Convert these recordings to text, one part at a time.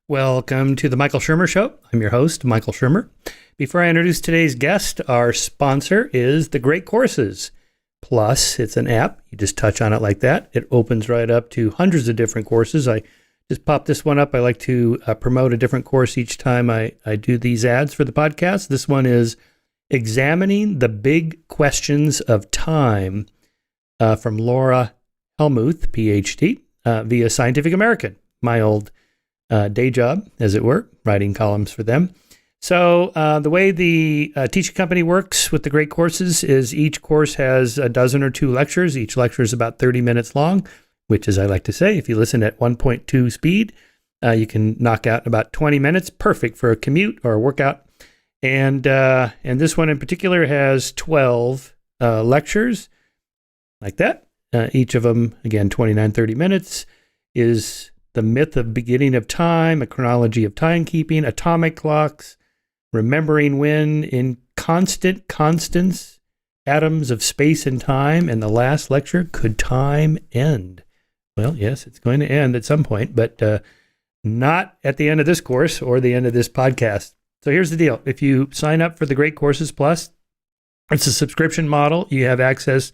Welcome to the Michael Shermer Show. I'm your host, Michael Shermer. Before I introduce today's guest, our sponsor is The Great Courses. Plus, it's an app. You just touch on it like that. It opens right up to hundreds of different courses. I just popped this one up. I like to promote a different course each time I do these ads for the podcast. This one is Examining the Big Questions of Time from Laura Helmuth, PhD, via Scientific American, my old day job, as it were, writing columns for them. So the way the teaching company works with the Great Courses is each course has a dozen or two lectures. Each lecture is about 30 minutes long, which, as I like to say, if you listen at 1.2 speed, you can knock out in about 20 minutes. Perfect for a commute or a workout. And this one in particular has 12 lectures like that. Each of them, again, 29, 30 minutes, is the myth of beginning of time, a chronology of timekeeping, atomic clocks, remembering when in constant constants, atoms of space and time, and the last lecture, could time end? Well, yes, it's going to end at some point, but not at the end of this course or the end of this podcast. So here's the deal. If you sign up for the Great Courses Plus, it's a subscription model. You have access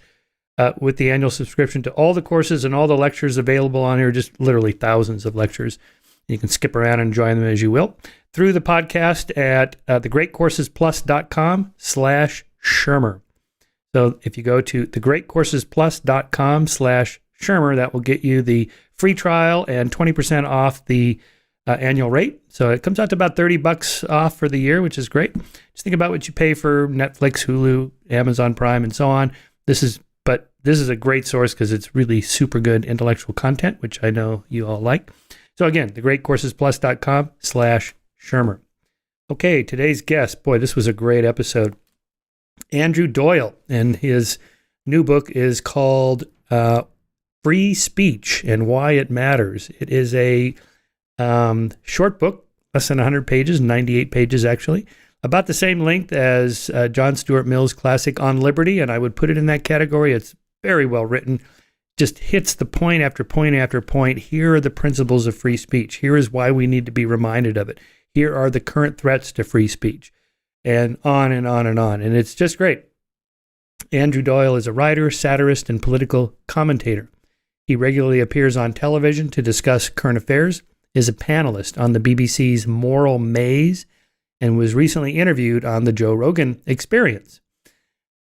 with the annual subscription to all the courses and all the lectures available on here, just literally thousands of lectures. You can skip around and enjoy them as you will through the podcast at thegreatcoursesplus.com/Shermer. So if you go to thegreatcoursesplus.com/Shermer, that will get you the free trial and 20% off the annual rate. So it comes out to about $30 off for the year, which is great. Just think about what you pay for Netflix, Hulu, Amazon Prime, and so on. This is a great source because it's really super good intellectual content, which I know you all like. So again, thegreatcoursesplus.com/Shermer. Okay, today's guest, boy, this was a great episode. Andrew Doyle, and his new book is called Free Speech and Why It Matters. It is a short book, less than 100 pages, 98 pages actually, about the same length as John Stuart Mill's classic On Liberty, and I would put it in that category. It's very well written, just hits the point after point after point. Here are the principles of free speech. Here is why we need to be reminded of it. Here are the current threats to free speech, and on and on and on. And it's just great. Andrew Doyle is a writer, satirist, and political commentator. He regularly appears on television to discuss current affairs, is a panelist on the BBC's Moral Maze, and was recently interviewed on the Joe Rogan Experience,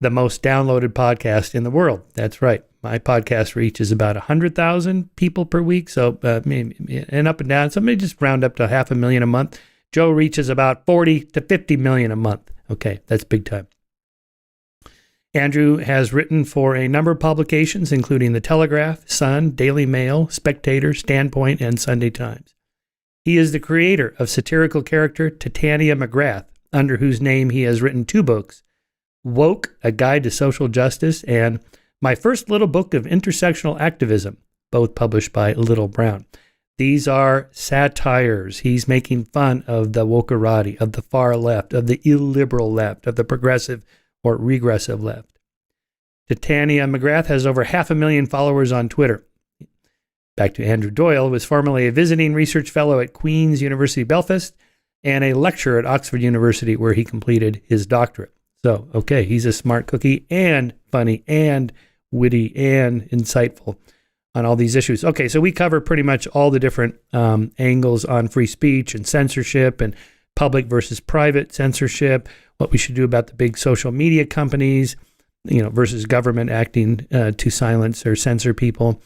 the most downloaded podcast in the world. That's right. My podcast reaches about 100,000 people per week. So, and up and down, somebody just round up to 500,000 a month. Joe reaches about 40 to 50 million a month. Okay, that's big time. Andrew has written for a number of publications, including The Telegraph, Sun, Daily Mail, Spectator, Standpoint, and Sunday Times. He is the creator of satirical character Titania McGrath, under whose name he has written two books, Woke, A Guide to Social Justice, and My First Little Book of Intersectional Activism, both published by Little Brown. These are satires. He's making fun of the wokerati, of the far left, of the illiberal left, of the progressive or regressive left. Titania McGrath has over 500,000 followers on Twitter. Back to Andrew Doyle, was formerly a visiting research fellow at Queen's University Belfast and a lecturer at Oxford University, where he completed his doctorate. So, okay, he's a smart cookie and funny and witty and insightful on all these issues. Okay, so we cover pretty much all the different angles on free speech and censorship and public versus private censorship, what we should do about the big social media companies, versus government acting to silence or censor people.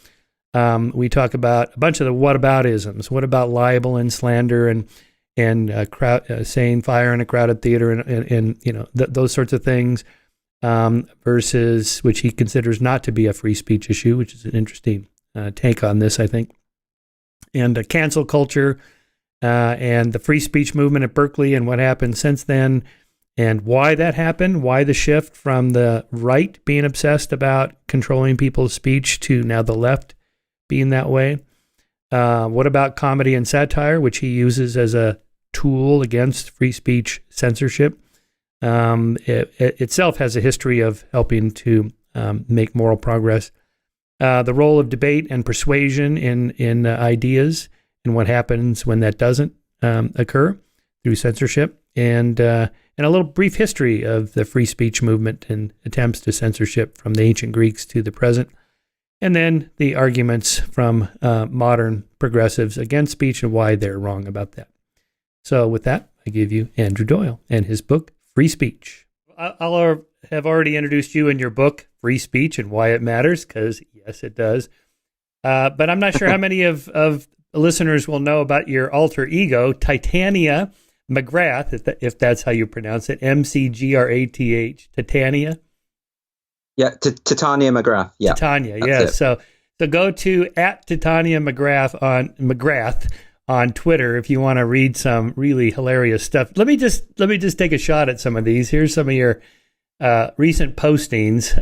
We talk about a bunch of the whataboutisms. What about libel and slander and saying fire in a crowded theater and those sorts of things, versus which he considers not to be a free speech issue, which is an interesting take on this, I think. And cancel culture and the free speech movement at Berkeley and what happened since then, and why that happened, why the shift from the right being obsessed about controlling people's speech to now the left being that way. What about comedy and satire, which he uses as a tool against free speech censorship? It itself has a history of helping to make moral progress. The role of debate and persuasion in ideas and what happens when that doesn't occur through censorship, and a little brief history of the free speech movement and attempts to censorship from the ancient Greeks to the present, and then the arguments from modern progressives against speech and why they're wrong about that. So with that, I give you Andrew Doyle and his book, Free Speech. I'll have already introduced you in your book, Free Speech and Why It Matters, because yes, it does. But I'm not sure how many of listeners will know about your alter ego, Titania McGrath, if that's how you pronounce it, McGrath, Titania. Yeah, Titania McGrath. Yeah, Titania. Yeah. So go to @Titania McGrath on Twitter if you want to read some really hilarious stuff. Let me just take a shot at some of these. Here's some of your recent postings.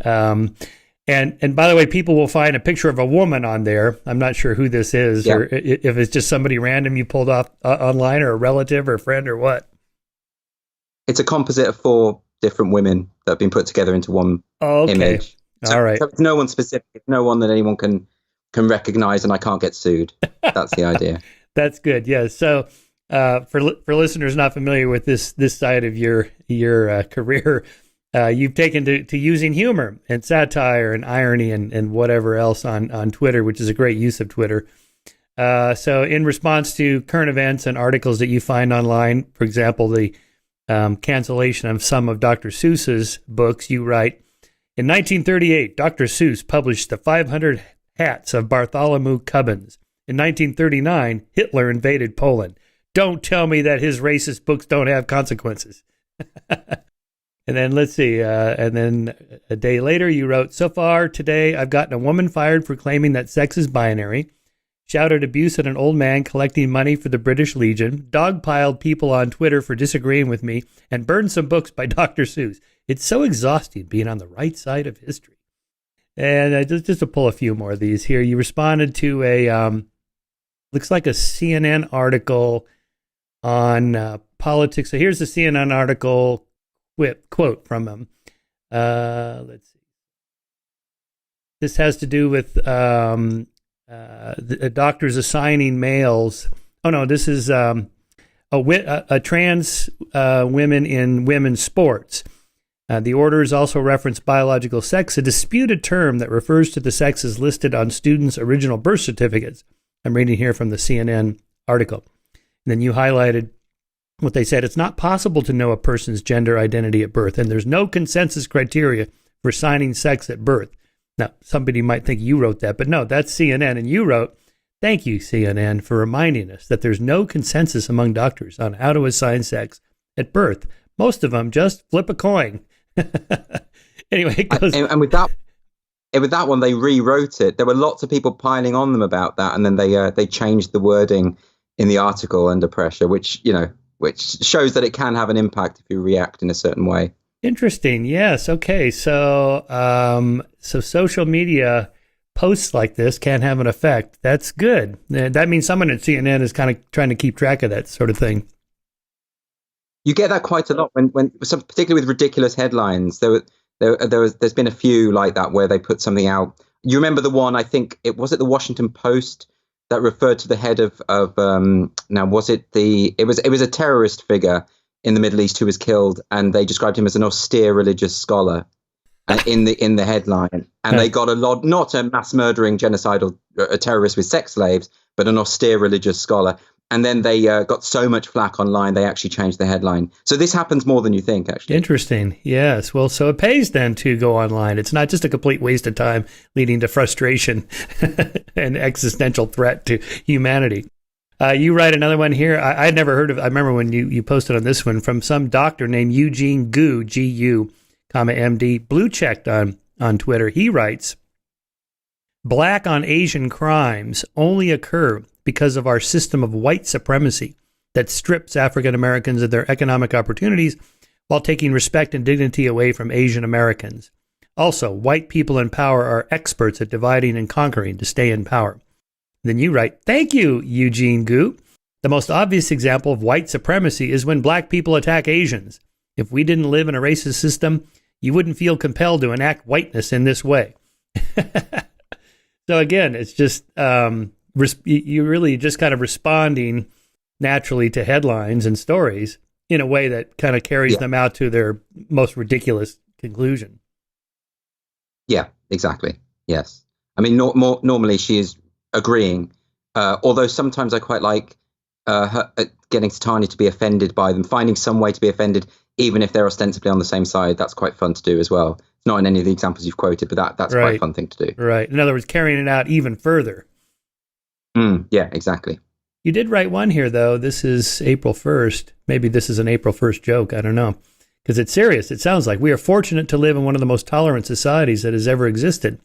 And by the way, people will find a picture of a woman on there. I'm not sure who this is, or if it's just somebody random you pulled off online, or a relative or a friend or what. It's a composite of 4 different women that have been put together into one image. So, all right. So it's no one specific. It's no one that anyone can recognize, and I can't get sued. That's the idea. That's good. Yeah. So for listeners not familiar with this side of your career, you've taken to using humor and satire and irony and whatever else on Twitter, which is a great use of Twitter. So in response to current events and articles that you find online, for example, the cancellation of some of Dr. Seuss's books, you write, in 1938, Dr. Seuss published the 500 Hats of Bartholomew Cubbins. In 1939, Hitler invaded Poland. Don't tell me that his racist books don't have consequences. And then let's see. And then a day later, you wrote, so far today, I've gotten a woman fired for claiming that sex is binary, shouted abuse at an old man collecting money for the British Legion, dogpiled people on Twitter for disagreeing with me, and burned some books by Dr. Seuss. It's so exhausting being on the right side of history. And just to pull a few more of these here, you responded to a, looks like a CNN article on politics. So here's the CNN article quote from him. Let's see. This has to do with the doctors assigning males. Oh no, this is a trans women in women's sports. The orders also reference biological sex, a disputed term that refers to the sexes listed on students' original birth certificates. I'm reading here from the CNN article. And then you highlighted what they said. It's not possible to know a person's gender identity at birth, and there's no consensus criteria for assigning sex at birth. Now, somebody might think you wrote that, but no, that's CNN. And you wrote, thank you, CNN, for reminding us that there's no consensus among doctors on how to assign sex at birth. Most of them just flip a coin. Anyway, it goes. And with that one, they rewrote it. There were lots of people piling on them about that, and then they changed the wording in the article under pressure, which shows that it can have an impact if you react in a certain way. Interesting. Yes. Okay. So social media posts like this can have an effect. That's good. That means someone at CNN is kind of trying to keep track of that sort of thing. You get that quite a lot when particularly with ridiculous headlines. There's been a few like that where they put something out. You remember the one, I think it was the Washington Post that referred to the head of now was it was a terrorist figure in the Middle East who was killed, and they described him as an austere religious scholar in the headline, and they got a lot, not a mass murdering genocidal a terrorist with sex slaves, but an austere religious scholar. And then they got so much flack online, they actually changed the headline. So this happens more than you think, actually. Interesting. Yes. Well, so it pays then to go online. It's not just a complete waste of time leading to frustration and existential threat to humanity. You write another one here. I'd never heard of. I remember when you posted on this one from some doctor named Eugene Gu, G-U, MD, blue checked on Twitter. He writes, Black on Asian crimes only occur because of our system of white supremacy that strips African Americans of their economic opportunities while taking respect and dignity away from Asian Americans. Also, white people in power are experts at dividing and conquering to stay in power. Then you write, thank you, Eugene Gu. The most obvious example of white supremacy is when black people attack Asians. If we didn't live in a racist system, you wouldn't feel compelled to enact whiteness in this way. So again, it's just... you're really just kind of responding naturally to headlines and stories in a way that kind of carries them out to their most ridiculous conclusion. Yeah, exactly. Yes. I mean, normally she is agreeing, although sometimes I quite like her getting Titania to be offended by them, finding some way to be offended, even if they're ostensibly on the same side. That's quite fun to do as well. It's not in any of the examples you've quoted, but that's quite a fun thing to do. Right. In other words, carrying it out even further. Yeah, exactly. You did write one here, though. This is April 1st. Maybe this is an April 1st joke. I don't know. Because it's serious. It sounds like we are fortunate to live in one of the most tolerant societies that has ever existed.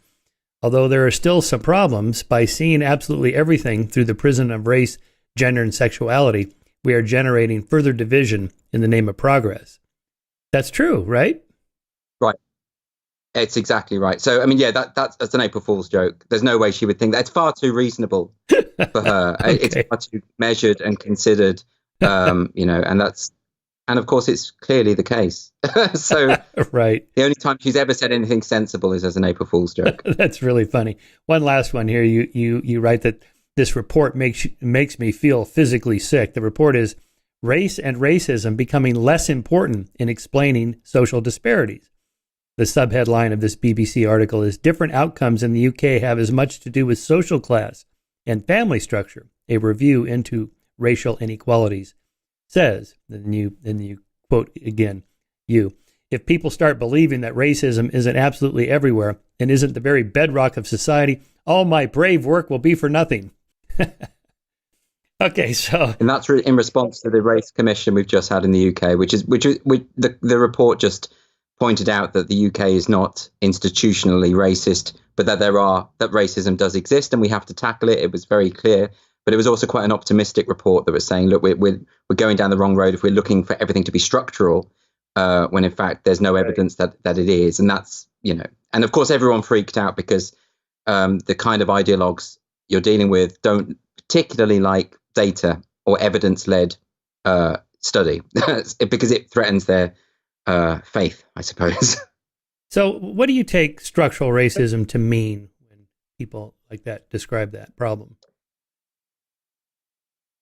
Although there are still some problems, by seeing absolutely everything through the prism of race, gender, and sexuality, we are generating further division in the name of progress. That's true, right? Right. It's exactly right. So, I mean, yeah, that's an April Fool's joke. There's no way she would think that. It's far too reasonable for her. Okay. It's far too measured and considered, and of course, it's clearly the case. So, right. The only time she's ever said anything sensible is as an April Fool's joke. That's really funny. One last one here. You write that this report makes me feel physically sick. The report is Race and Racism Becoming Less Important in Explaining Social Disparities. The subheadline of this BBC article is Different Outcomes in the UK Have as Much to Do with Social Class and Family Structure, a review into racial inequalities. Says, then you quote again, if people start believing that racism isn't absolutely everywhere and isn't the very bedrock of society, all my brave work will be for nothing. Okay, so... And that's in response to the race commission we've just had in the UK, which the report just pointed out that the UK is not institutionally racist, but that racism does exist and we have to tackle it. It was very clear. But it was also quite an optimistic report that was saying, look, we're going down the wrong road if we're looking for everything to be structural, when in fact there's no evidence that it is. And that's, and of course everyone freaked out because the kind of ideologues you're dealing with don't particularly like data or evidence-led study because it threatens their faith, I suppose. So what do you take structural racism to mean when people like that describe that problem?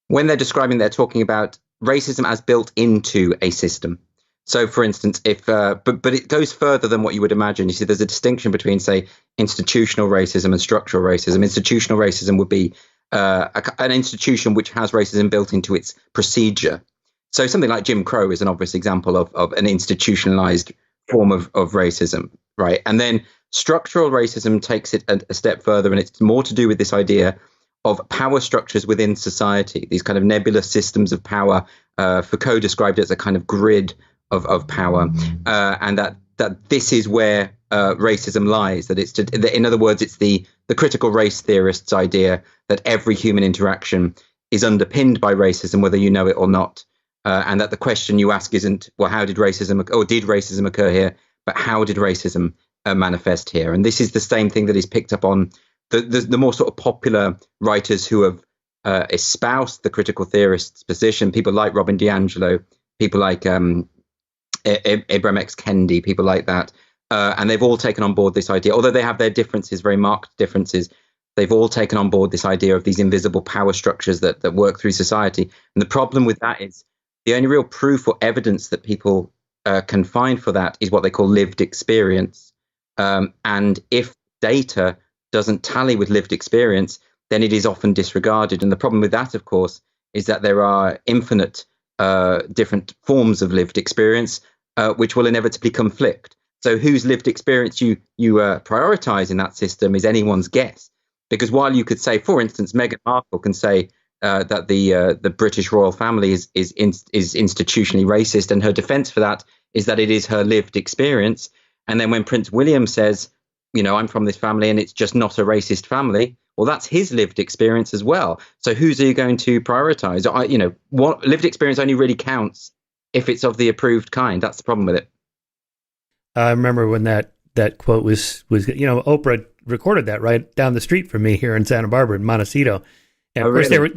When they're describing, they're talking about racism as built into a system. So, for instance, but it goes further than what you would imagine. You see, there's a distinction between, say, institutional racism and structural racism. Institutional racism would be an institution which has racism built into its procedure. So something like Jim Crow is an obvious example of an institutionalized form of racism, right? And then structural racism takes it a step further, and it's more to do with this idea of power structures within society, these kind of nebulous systems of power. Foucault described it as a kind of grid of power, and that this is where racism lies. That in other words, it's the critical race theorists' idea that every human interaction is underpinned by racism, whether you know it or not, and that the question you ask isn't, well, how did racism occur here, but how did racism manifest here? And this is the same thing that is picked up on the more sort of popular writers who have espoused the critical theorist's position, people like Robin DiAngelo, people like Ibram X. Kendi, people like that. And they've all taken on board this idea, although they have their differences, very marked differences. They've all taken on board this idea of these invisible power structures that work through society. And the problem with that is the only real proof or evidence that people can find for that is what they call lived experience. And if data doesn't tally with lived experience, then it is often disregarded. And the problem with that, of course, is that there are infinite different forms of lived experience, which will inevitably conflict. So whose lived experience you prioritize in that system is anyone's guess. Because while you could say, for instance, Meghan Markle can say that the British royal family is institutionally racist, and her defense for that is that it is her lived experience. And then when Prince William says, I'm from this family and it's just not a racist family, well, that's his lived experience as well. So whose are you going to prioritize? What lived experience only really counts if it's of the approved kind. That's the problem with it. I remember when that quote was Oprah recorded that right down the street from me here in Santa Barbara in Montecito. And of course really?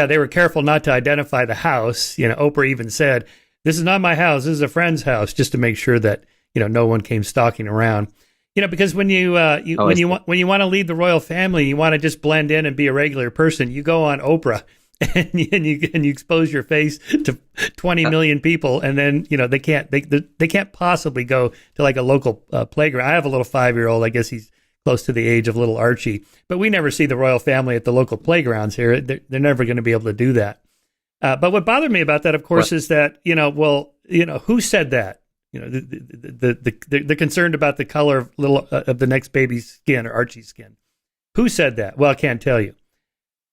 they were careful not to identify the house. Oprah even said, "This is not my house. This is a friend's house," just to make sure that no one came stalking around. Because when you want to lead the royal family, you want to just blend in and be a regular person. You go on Oprah and you expose your face to 20 million people, and then they can't possibly go to like a local playground. I have a little 5-year-old. I guess he's close to the age of little Archie, but we never see the royal family at the local playgrounds here. They're never going to be able to do that. But what bothered me about that, of course, is that who said that? They're concerned about the color of the next baby's skin or Archie's skin. Who said that? Well, I can't tell you.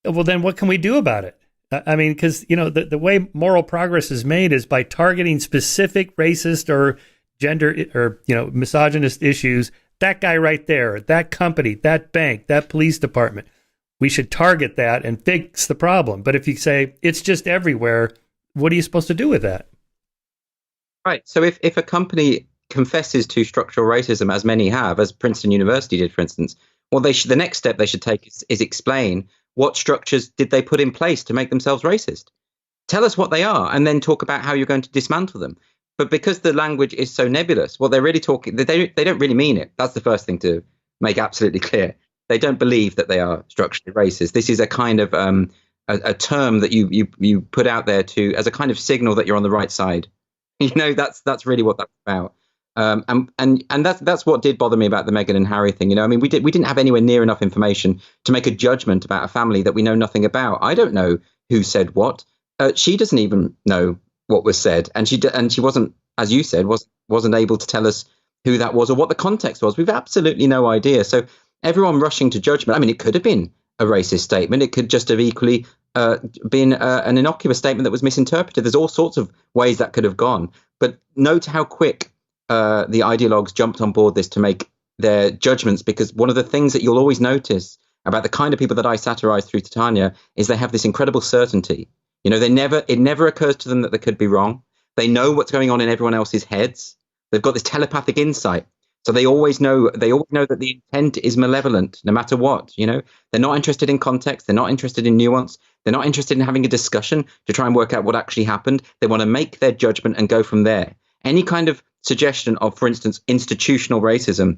Well, then what can we do about it? I mean, because, the way moral progress is made is by targeting specific racist or gender or, misogynist issues. That guy right there, that company, that bank, that police department, we should target that and fix the problem. But if you say it's just everywhere, what are you supposed to do with that? Right. So if a company confesses to structural racism, as many have, as Princeton University did, for instance, well, the next step they should take is explain what structures did they put in place to make themselves racist. Tell us what they are, and then talk about how you're going to dismantle them. But because the language is so nebulous, what they're really talking, they don't really mean it. That's the first thing to make absolutely clear. They don't believe that they are structurally racist. This is a kind of a term that you put out there as a kind of signal that you're on the right side. That's really what that's about. And that's what did bother me about the Meghan and Harry thing. I mean, we didn't have anywhere near enough information to make a judgment about a family that we know nothing about. I don't know who said what. She doesn't even know what was said, and she wasn't, as you said, wasn't able to tell us who that was or what the context was. We've absolutely no idea. So everyone rushing to judgment. I mean, it could have been a racist statement. It could just have equally been an innocuous statement that was misinterpreted. There's all sorts of ways that could have gone. But note how quick the ideologues jumped on board this to make their judgments, because one of the things that you'll always notice about the kind of people that I satirize through Titania is they have this incredible certainty. It never occurs to them that they could be wrong. They know what's going on in everyone else's heads. They've got this telepathic insight. So they always know that the intent is malevolent, no matter what. They're not interested in context. They're not interested in nuance. They're not interested in having a discussion to try and work out what actually happened. They want to make their judgment and go from there. Any kind of suggestion of, for instance, institutional racism,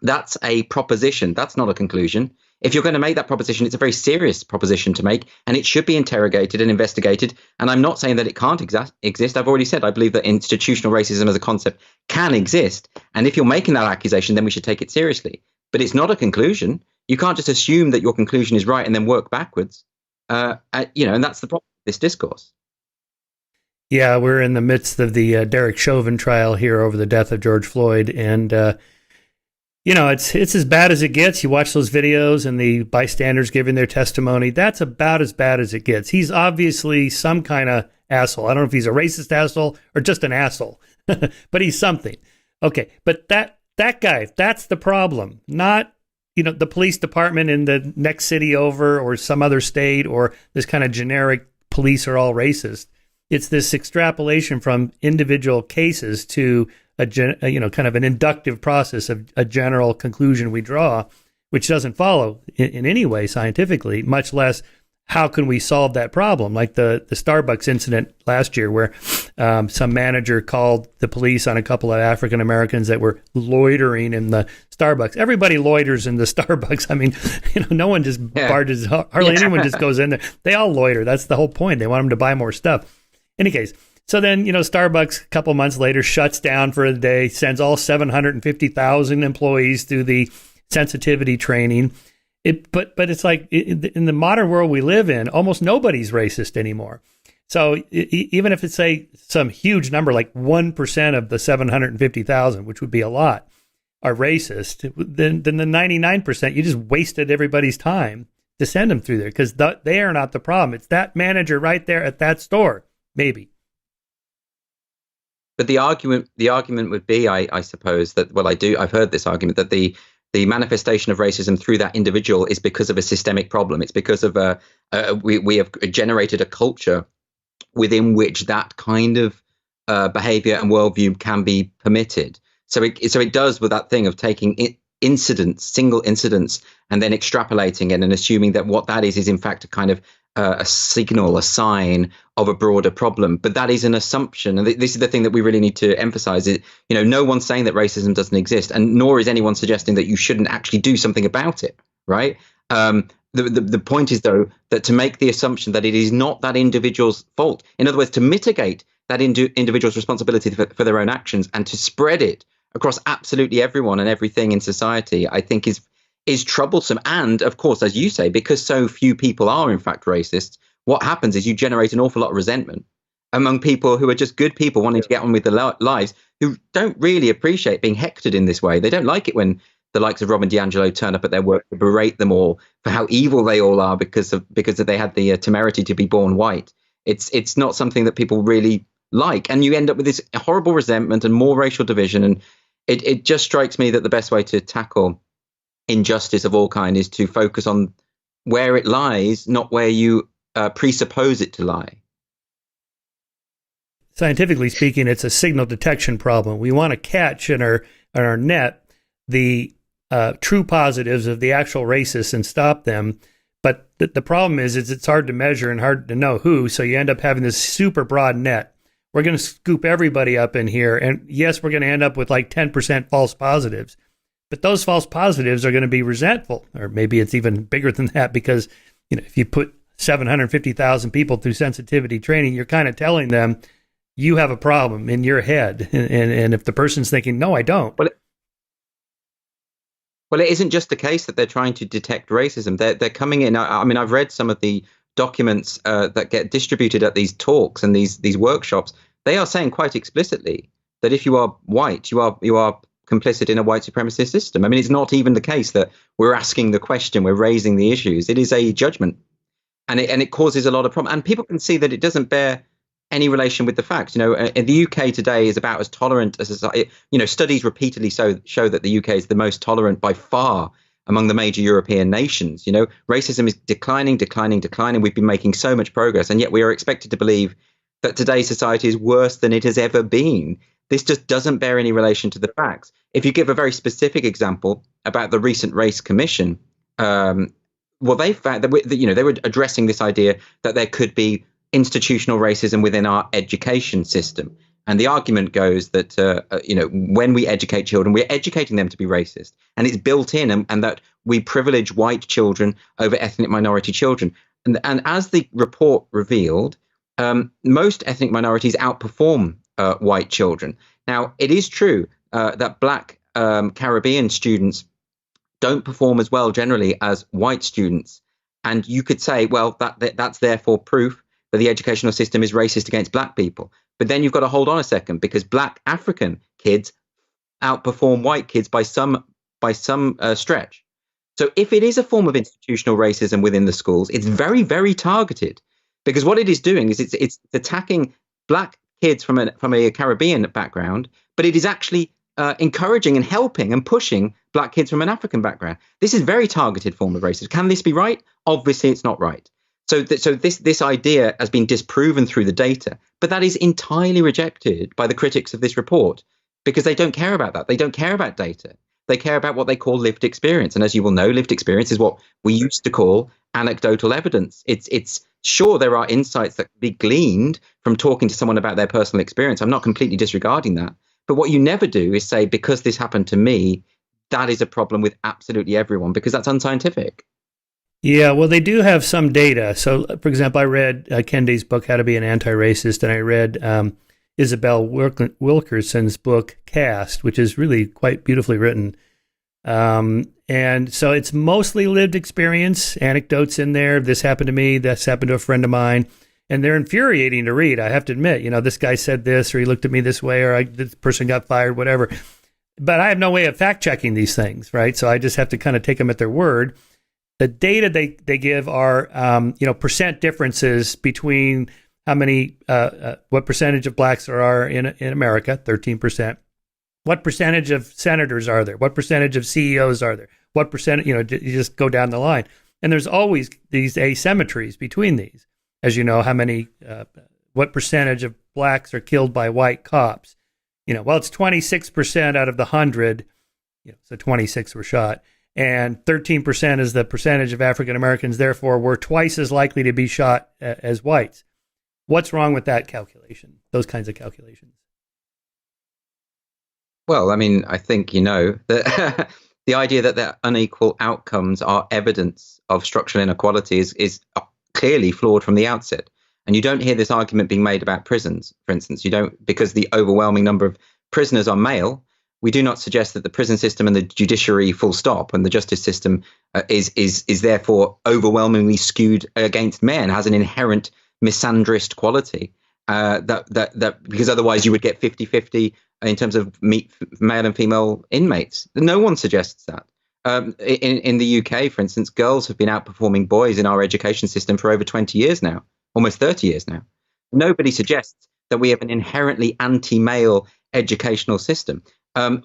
that's a proposition. That's not a conclusion. If you're going to make that proposition, it's a very serious proposition to make, and it should be interrogated and investigated. And I'm not saying that it can't exist. I've already said I believe that institutional racism as a concept can exist. And if you're making that accusation, then we should take it seriously. But it's not a conclusion. You can't just assume that your conclusion is right and then work backwards. And that's the problem with this discourse. Yeah, we're in the midst of the Derek Chauvin trial here over the death of George Floyd, and it's as bad as it gets. You watch those videos and the bystanders giving their testimony. That's about as bad as it gets. He's obviously some kind of asshole. I don't know if he's a racist asshole or just an asshole, but he's something. Okay, but that guy, that's the problem. Not, the police department in the next city over or some other state or this kind of generic police are all racist. It's this extrapolation from individual cases to kind of an inductive process of a general conclusion we draw, which doesn't follow in any way scientifically, much less how can we solve that problem? Like the Starbucks incident last year where some manager called the police on a couple of African Americans that were loitering in the Starbucks. Everybody loiters in the Starbucks. I mean, no one just barges, hardly anyone just goes in there. They all loiter. That's the whole point. They want them to buy more stuff. In any case, so then, Starbucks a couple months later shuts down for a day, sends all 750,000 employees through the sensitivity training. But it's like in the modern world we live in, almost nobody's racist anymore. So even if it's, say, some huge number, like 1% of the 750,000, which would be a lot, are racist, then the 99%, you just wasted everybody's time to send them through there because they are not the problem. It's that manager right there at that store, maybe. But the argument would be, I suppose, that, I've heard this argument that the manifestation of racism through that individual is because of a systemic problem. It's because of we have generated a culture within which that kind of behavior and worldview can be permitted. So it does with that thing of taking single incidents, and then extrapolating it and assuming that what that is in fact a kind of a signal, a sign of a broader problem. But that is an assumption. And this is the thing that we really need to emphasize. No one's saying that racism doesn't exist, and nor is anyone suggesting that you shouldn't actually do something about it. Right. The point is, though, that to make the assumption that it is not that individual's fault, in other words, to mitigate that individual's responsibility for their own actions and to spread it across absolutely everyone and everything in society, I think is troublesome. And of course, as you say, because so few people are in fact racists, what happens is you generate an awful lot of resentment among people who are just good people wanting to get on with their lives, who don't really appreciate being hectored in this way. They don't like it when the likes of Robin DiAngelo turn up at their work to berate them all for how evil they all are because they had the temerity to be born white. It's not something that people really like, and you end up with this horrible resentment and more racial division. And it just strikes me that the best way to tackle injustice of all kind is to focus on where it lies, not where you presuppose it to lie. Scientifically speaking, it's a signal detection problem. We want to catch in our net the true positives of the actual racists and stop them. But the problem is it's hard to measure and hard to know who. So you end up having this super broad net. We're going to scoop everybody up in here. And yes, we're going to end up with like 10% false positives. But those false positives are going to be resentful, or maybe it's even bigger than that, because if you put 750,000 people through sensitivity training, you're kind of telling them you have a problem in your head. And if the person's thinking, no, I don't. Well, it isn't just the case that they're trying to detect racism. They're coming in. I mean, I've read some of the documents that get distributed at these talks and these workshops. They are saying quite explicitly that if you are white, you are complicit in a white supremacist system. I mean, it's not even the case that we're asking the question, we're raising the issues. It is a judgment, and it causes a lot of problem. And people can see that it doesn't bear any relation with the facts. In the UK today is about as tolerant as a society. Studies repeatedly show that the UK is the most tolerant by far among the major European nations. Racism is declining. We've been making so much progress, and yet we are expected to believe that today's society is worse than it has ever been. This just doesn't bear any relation to the facts. If you give a very specific example about the recent Race Commission, they found that they were addressing this idea that there could be institutional racism within our education system. And the argument goes that, when we educate children, we're educating them to be racist. And it's built in, and that we privilege white children over ethnic minority children. And as the report revealed, most ethnic minorities outperform white children. Now, it is true that Black Caribbean students don't perform as well generally as white students. And you could say, well, that's therefore proof that the educational system is racist against Black people. But then you've got to hold on a second, because Black African kids outperform white kids by some stretch. So if it is a form of institutional racism within the schools, it's very, very targeted, because what it is doing is it's attacking Black kids from a Caribbean background, but it is actually encouraging and helping and pushing Black kids from an African background. This is a very targeted form of racism. Can this be right? Obviously, it's not right. So this idea has been disproven through the data, but that is entirely rejected by the critics of this report, because they don't care about that. They don't care about data. They care about what they call lived experience. And as you will know, lived experience is what we used to call anecdotal evidence. It's sure, there are insights that can be gleaned from talking to someone about their personal experience. I'm not completely disregarding that. But what you never do is say, because this happened to me, that is a problem with absolutely everyone, because that's unscientific. Yeah, well, they do have some data. So, for example, I read Kendi's book, How to Be an Anti-Racist, and I read Isabel Wilkerson's book, Caste, which is really quite beautifully written. And so it's mostly lived experience, anecdotes in there. This happened to me, this happened to a friend of mine. And they're infuriating to read, I have to admit. This guy said this, or he looked at me this way, or this person got fired, whatever. But I have no way of fact-checking these things, right? So I just have to kind of take them at their word. The data they give are, percent differences between how many, what percentage of blacks there are in America, 13%. What percentage of senators are there? What percentage of CEOs are there? What percentage, you just go down the line. And there's always these asymmetries between these. As you know, how many, what percentage of blacks are killed by white cops? Well, it's 26% out of the 100, so 26 were shot. And 13% is the percentage of African Americans, therefore, were twice as likely to be shot as whites. What's wrong with that calculation, those kinds of calculations? Well, I mean, I think that the idea that their unequal outcomes are evidence of structural inequality is clearly flawed from the outset. And you don't hear this argument being made about prisons, for instance. You don't, because the overwhelming number of prisoners are male. We do not suggest that the prison system and the judiciary, full stop, and the justice system is therefore overwhelmingly skewed against men, has an inherent misandrist quality. That because otherwise you would get 50-50 in terms of male and female inmates. No one suggests that. In the UK, for instance, girls have been outperforming boys in our education system for over 20 years now, almost 30 years now. Nobody suggests that we have an inherently anti-male educational system.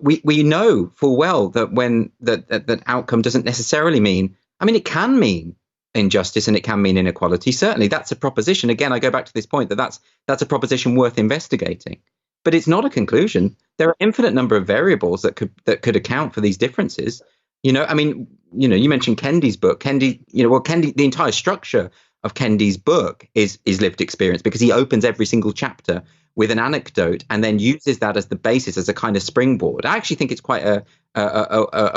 We know full well that when that outcome doesn't necessarily mean, I mean, it can mean injustice and it can mean inequality. Certainly, that's a proposition. Again, I go back to this point that that's a proposition worth investigating. But it's not a conclusion. There are infinite number of variables that could account for these differences. I mean, you mentioned Kendi's book. Kendi, the entire structure of Kendi's book is lived experience, because he opens every single chapter with an anecdote and then uses that as the basis, as a kind of springboard. I actually think it's quite a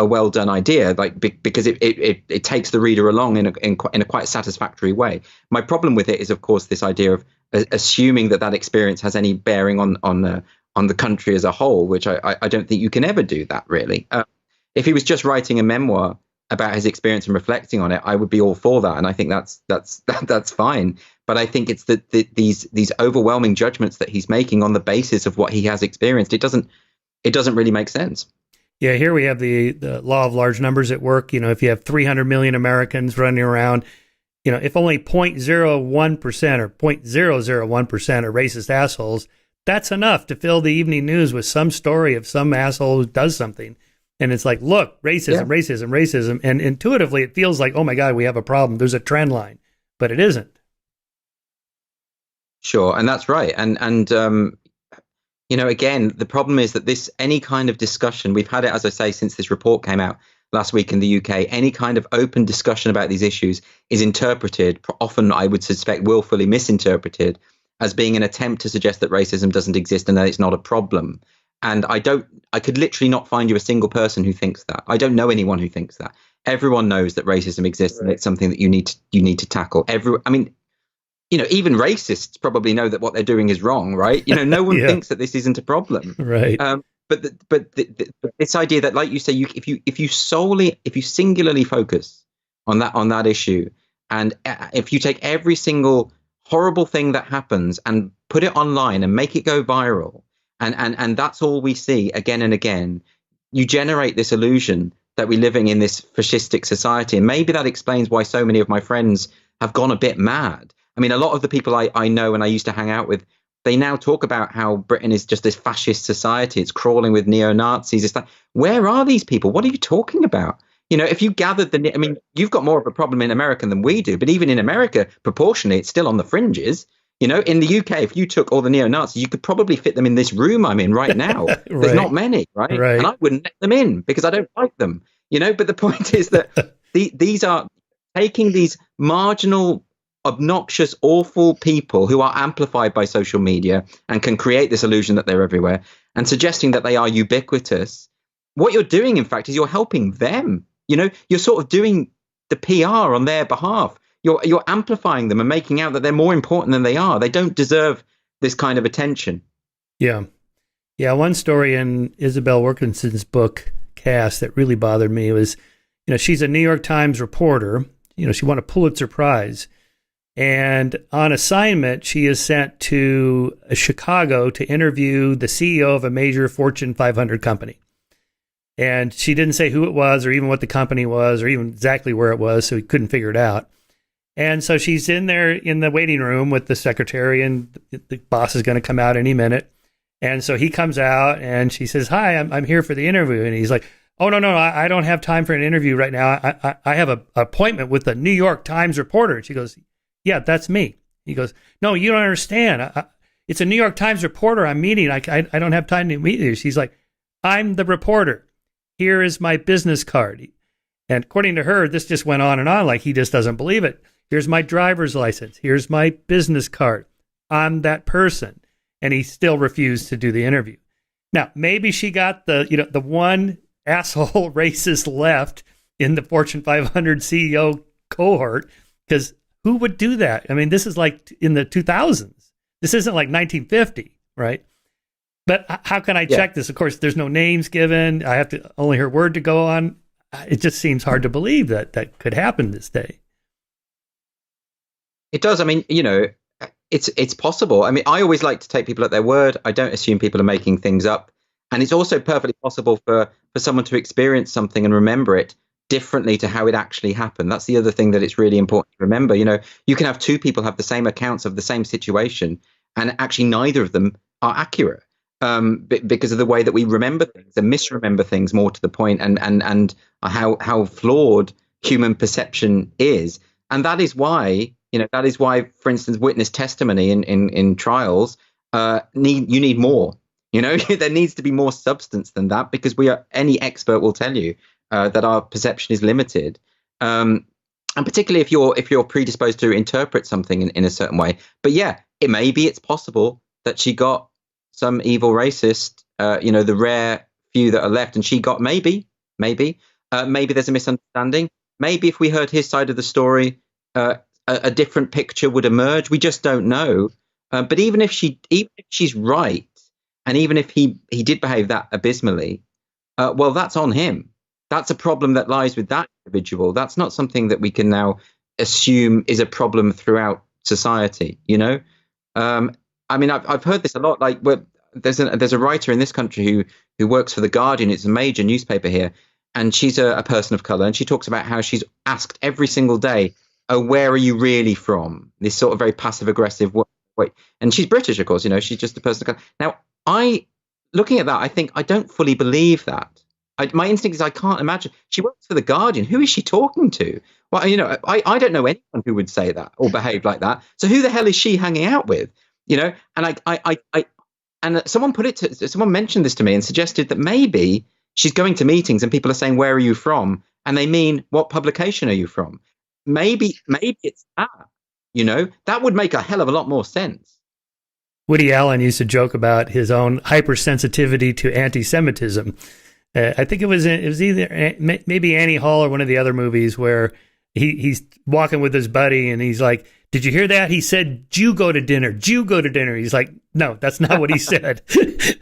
well done idea, because it takes the reader along in a quite satisfactory way. My problem with it is, of course, this idea of assuming that experience has any bearing on the country as a whole, which I don't think you can ever do that, really. If he was just writing a memoir about his experience and reflecting on it, I would be all for that, and I think that's fine. But I think it's these overwhelming judgments that he's making on the basis of what he has experienced. It doesn't really make sense. Yeah, here we have the law of large numbers at work. If you have 300 million Americans running around, if only 0.01% or 0.001% are racist assholes, that's enough to fill the evening news with some story of some asshole who does something. And it's like, look, racism. And intuitively, it feels like, oh my God, we have a problem. There's a trend line, but it isn't. Sure. And that's right. And again, the problem is that any kind of discussion, we've had it, as I say, since this report came out last week in the UK, any kind of open discussion about these issues is interpreted, often I would suspect willfully misinterpreted, as being an attempt to suggest that racism doesn't exist and that it's not a problem. And I could literally not find you a single person who thinks that. I don't know anyone who thinks that. Everyone knows that racism exists, right, and it's something that you need to tackle. Even racists probably know that what they're doing is wrong, right? No one thinks that this isn't a problem, right? But this idea that, like you say, if you singularly focus on that issue, and if you take every single horrible thing that happens and put it online and make it go viral, and that's all we see again and again, you generate this illusion that we're living in this fascistic society. And maybe that explains why so many of my friends have gone a bit mad. I mean, a lot of the people I know and I used to hang out with, they now talk about how Britain is just this fascist society. It's crawling with neo-Nazis. It's like, where are these people? What are you talking about? If you gathered you've got more of a problem in America than we do, but even in America, proportionally, it's still on the fringes. In the UK, if you took all the neo-Nazis, you could probably fit them in this room I'm in right now. Right. There's not many, right? And I wouldn't let them in because I don't like them. But the point is that these are taking these marginal, obnoxious, awful people who are amplified by social media and can create this illusion that they're everywhere, and suggesting that they are ubiquitous. What you're doing, in fact, is you're helping them. You're sort of doing the PR on their behalf. You're amplifying them and making out that they're more important than they are. They don't deserve this kind of attention. Yeah. One story in Isabel Wilkinson's book, Caste, that really bothered me was, she's a New York Times reporter. She won a Pulitzer Prize. And on assignment, she is sent to Chicago to interview the CEO of a major Fortune 500 company. And she didn't say who it was or even what the company was or even exactly where it was, so he couldn't figure it out. And so she's in there in the waiting room with the secretary, and the boss is going to come out any minute. And so he comes out and she says, "Hi, I'm here for the interview." And he's like, "Oh, no, I don't have time for an interview right now. I have an appointment with the New York Times reporter." And she goes, "Yeah, that's me." He goes, "No, you don't understand. It's a New York Times reporter I'm meeting. I don't have time to meet you." She's like, "I'm the reporter. Here is my business card." And according to her, this just went on, like he just doesn't believe it. "Here's my driver's license. Here's my business card. I'm that person." And he still refused to do the interview. Now, maybe she got the one asshole racist left in the Fortune 500 CEO cohort, because who would do that? I mean, this is like in the 2000s. This isn't like 1950, right? But how can I check this? Of course, there's no names given. I have to only her word to go on. It just seems hard to believe that that could happen this day. It does. I mean, it's possible. I mean, I always like to take people at their word. I don't assume people are making things up. And it's also perfectly possible for someone to experience something and remember it differently to how it actually happened. That's the other thing that it's really important to remember. You can have two people have the same accounts of the same situation, and actually neither of them are accurate. Because of the way that we remember things and misremember things, more to the point, and how flawed human perception is. And that is why, for instance, witness testimony in trials you need more. There needs to be more substance than that, because any expert will tell you that our perception is limited. And particularly if you're predisposed to interpret something in a certain way. But yeah, it's possible that she got some evil racist, the rare few that are left, and she got maybe there's a misunderstanding. Maybe if we heard his side of the story, a different picture would emerge. We just don't know. But even if she's right, and even if he did behave that abysmally, well, that's on him. That's a problem that lies with that individual. That's not something that we can now assume is a problem throughout society. I mean, I've heard this a lot. Like, there's a writer in this country who works for The Guardian. It's a major newspaper here, and she's a person of color, and she talks about how she's asked every single day, "Oh, where are you really from?" This sort of very passive aggressive way. And she's British, of course. She's just a person of color. Now, looking at that, I think I don't fully believe that. My instinct is I can't imagine. She works for The Guardian. Who is she talking to? Well, I don't know anyone who would say that or behave like that. So who the hell is she hanging out with? And someone mentioned this to me and suggested that maybe she's going to meetings and people are saying, "Where are you from?" And they mean, "What publication are you from?" Maybe it's that. That would make a hell of a lot more sense. Woody Allen used to joke about his own hypersensitivity to anti-Semitism. I think it was either maybe Annie Hall or one of the other movies where he's walking with his buddy and he's like, "Did you hear that? He said, Jew go to dinner, Jew go to dinner." He's like, "No, that's not what he said."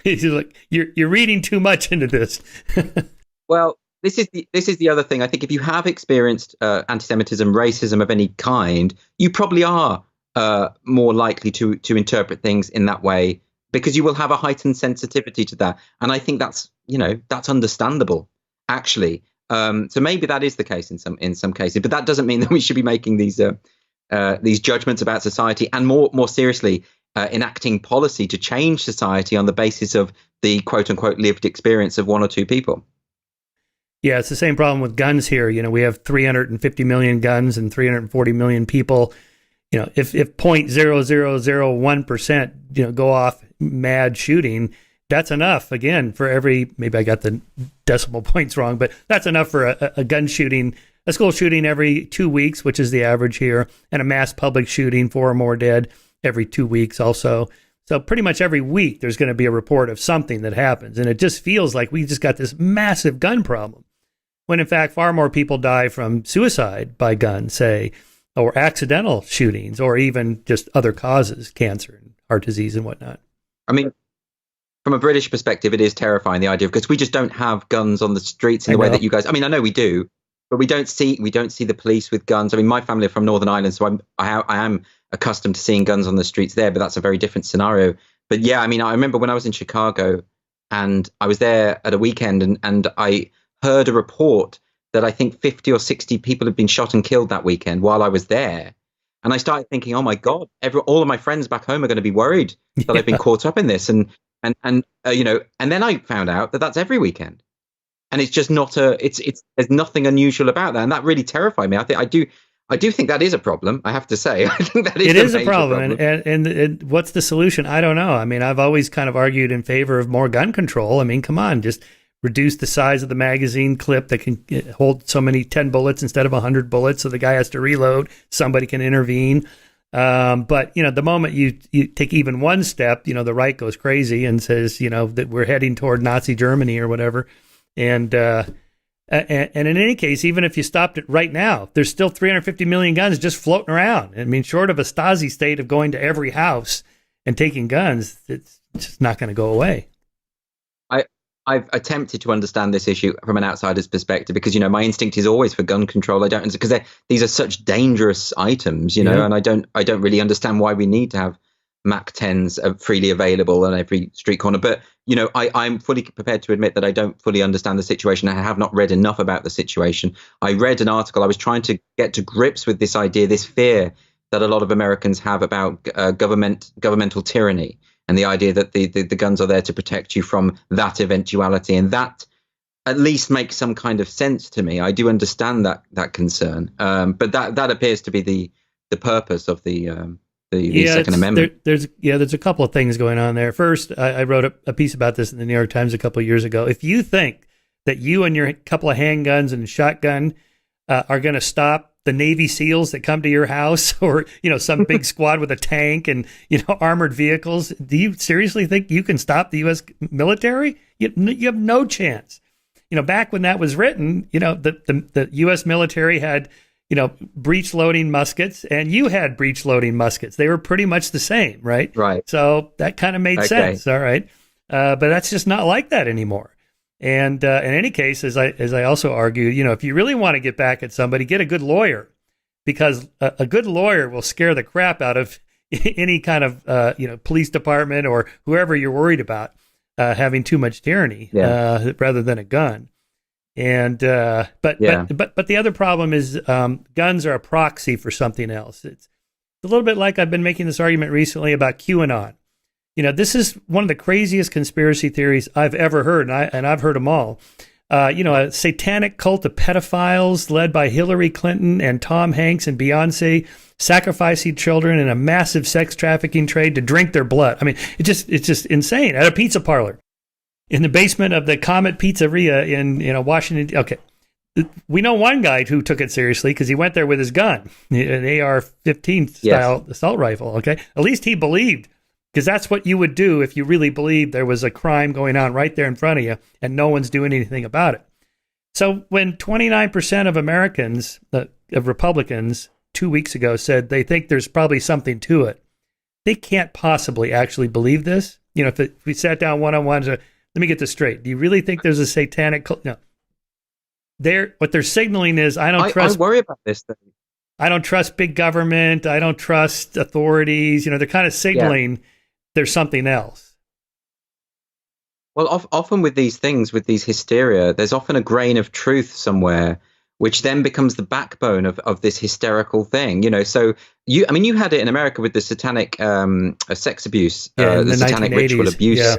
He's like, you're reading too much into this. Well, this is the other thing. I think if you have experienced anti-Semitism, racism of any kind, you probably are more likely to interpret things in that way, because you will have a heightened sensitivity to that. And I think that's understandable, actually. So maybe that is the case in some cases, but that doesn't mean that we should be making these judgments about society, and more seriously, enacting policy to change society on the basis of the quote unquote lived experience of one or two people. Yeah, it's the same problem with guns here. We have 350 million guns and 340 million people. If 0.0001%, go off mad shooting, that's enough, again, for every, maybe I got the decimal points wrong, but that's enough for a gun shooting, a school shooting every 2 weeks, which is the average here, and a mass public shooting, 4 or more dead every 2 weeks also. So pretty much every week there's going to be a report of something that happens. And it just feels like we just got this massive gun problem, when in fact far more people die from suicide by gun, say, or accidental shootings, or even just other causes, cancer and heart disease and whatnot. I mean, from a British perspective, it is terrifying, the idea, because we just don't have guns on the streets in the way that you guys. I mean, I know we do, but we don't see the police with guns. I mean, my family are from Northern Ireland, so I am accustomed to seeing guns on the streets there, but that's a very different scenario. But yeah, I mean, I remember when I was in Chicago and I was there at a weekend, and I heard a report that I think 50 or 60 people had been shot and killed that weekend while I was there. And I started thinking, oh my God, all of my friends back home are going to be worried that I've been caught up in this. And then I found out that that's every weekend. And it's just not there's nothing unusual about that. And that really terrified me. I do think that is a problem, I have to say. I think that is a problem. And what's the solution? I don't know. I mean, I've always kind of argued in favor of more gun control. I mean, come on, just reduce the size of the magazine clip that can hold so many 10 bullets instead of 100 bullets, so the guy has to reload, somebody can intervene. But the moment you take even one step, the right goes crazy and says, that we're heading toward Nazi Germany or whatever. And in any case, even if you stopped it right now, there's still 350 million guns just floating around. I mean, short of a Stasi state of going to every house and taking guns, it's just not going to go away. I've attempted to understand this issue from an outsider's perspective because, you know, my instinct is always for gun control. I don't, because these are such dangerous items, you know, and I don't really understand why we need to have Mac 10s freely available on every street corner. But, you know, I'm fully prepared to admit that I don't fully understand the situation. I have not read enough about the situation. I read an article. I was trying to get to grips with this idea, this fear that a lot of Americans have about governmental tyranny, and the idea that the guns are there to protect you from that eventuality. And that at least makes some kind of sense to me. I do understand that concern. But that appears to be the purpose of the Second Amendment. There's a couple of things going on there. First, I wrote a piece about this in the New York Times a couple of years ago. If you think that you and your couple of handguns and shotgun are going to stop the Navy SEALs that come to your house, or, you know, some big squad with a tank and, you know, armored vehicles, do you seriously think you can stop the U.S. military? You have no chance. You know, back when that was written, you know, the U.S. military had, you know, breech loading muskets, and you had breech loading muskets. They were pretty much the same, right? Right. So that kind of made sense. All right. But that's just not like that anymore. And in any case, as I also argued, you know, if you really want to get back at somebody, get a good lawyer, because a good lawyer will scare the crap out of any kind of you know, police department or whoever you're worried about having too much tyranny rather than a gun. And but the other problem is guns are a proxy for something else. It's a little bit like I've been making this argument recently about QAnon. You know, this is one of the craziest conspiracy theories I've ever heard, and I've heard them all. You know, a satanic cult of pedophiles led by Hillary Clinton and Tom Hanks and Beyonce sacrificing children in a massive sex trafficking trade to drink their blood. I mean, it's just insane. At a pizza parlor in the basement of the Comet Pizzeria in Washington. Okay, we know one guy who took it seriously because he went there with his gun, an AR-15 style assault rifle. Okay, at least he believed. Because that's what you would do if you really believed there was a crime going on right there in front of you and no one's doing anything about it. So when 29% of Americans, of Republicans, 2 weeks ago said they think there's probably something to it, they can't possibly actually believe this. You know, if we sat down one-on-one, let me get this straight. Do you really think there's a satanic cult? No. What they're signaling is, I worry about this thing. I don't trust big government. I don't trust authorities. You know, they're kind of signaling there's something else. Well, often with these things, with these hysteria, there's often a grain of truth somewhere, which then becomes the backbone of this hysterical thing. You know, so you had it in America with the satanic sex abuse, the satanic 1980s. Ritual abuse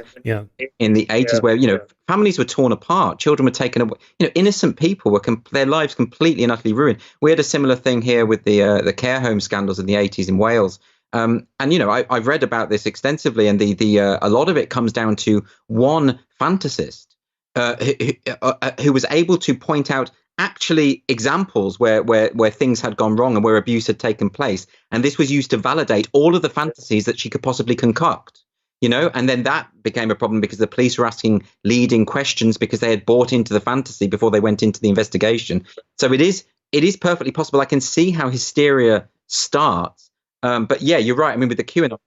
in the 80s, where, you know, families were torn apart, children were taken away, you know, innocent people were their lives completely and utterly ruined. We had a similar thing here with the care home scandals in the 80s in Wales. And, you know, I've read about this extensively, and a lot of it comes down to one fantasist who was able to point out actually examples where things had gone wrong and where abuse had taken place. And this was used to validate all of the fantasies that she could possibly concoct, you know, and then that became a problem because the police were asking leading questions because they had bought into the fantasy before they went into the investigation. So it is perfectly possible. I can see how hysteria starts. But yeah, you're right. I mean, with the QAnon,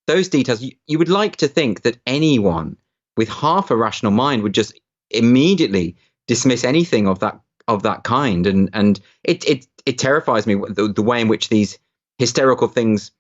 those details, you would like to think that anyone with half a rational mind would just immediately dismiss anything of that kind. And it terrifies me, the way in which these hysterical things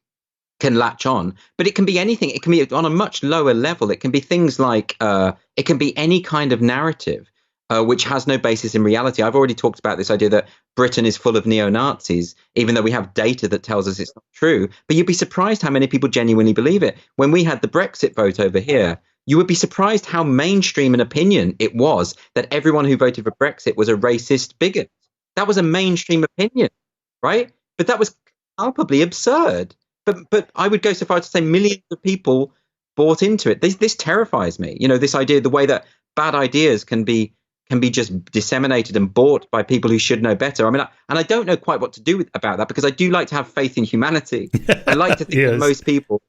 can latch on. But it can be anything. It can be on a much lower level. It can be things like it can be any kind of narrative which has no basis in reality. I've already talked about this idea that Britain is full of neo-Nazis, even though we have data that tells us it's not true. But you'd be surprised how many people genuinely believe it. When we had the Brexit vote over here, you would be surprised how mainstream an opinion it was that everyone who voted for Brexit was a racist bigot. That was a mainstream opinion, right? But that was palpably absurd. But I would go so far as to say millions of people bought into it. This terrifies me. You know, this idea, the way that bad ideas can be just disseminated and bought by people who should know better. I mean, I don't know quite what to do about that, because I do like to have faith in humanity. I like to think that most people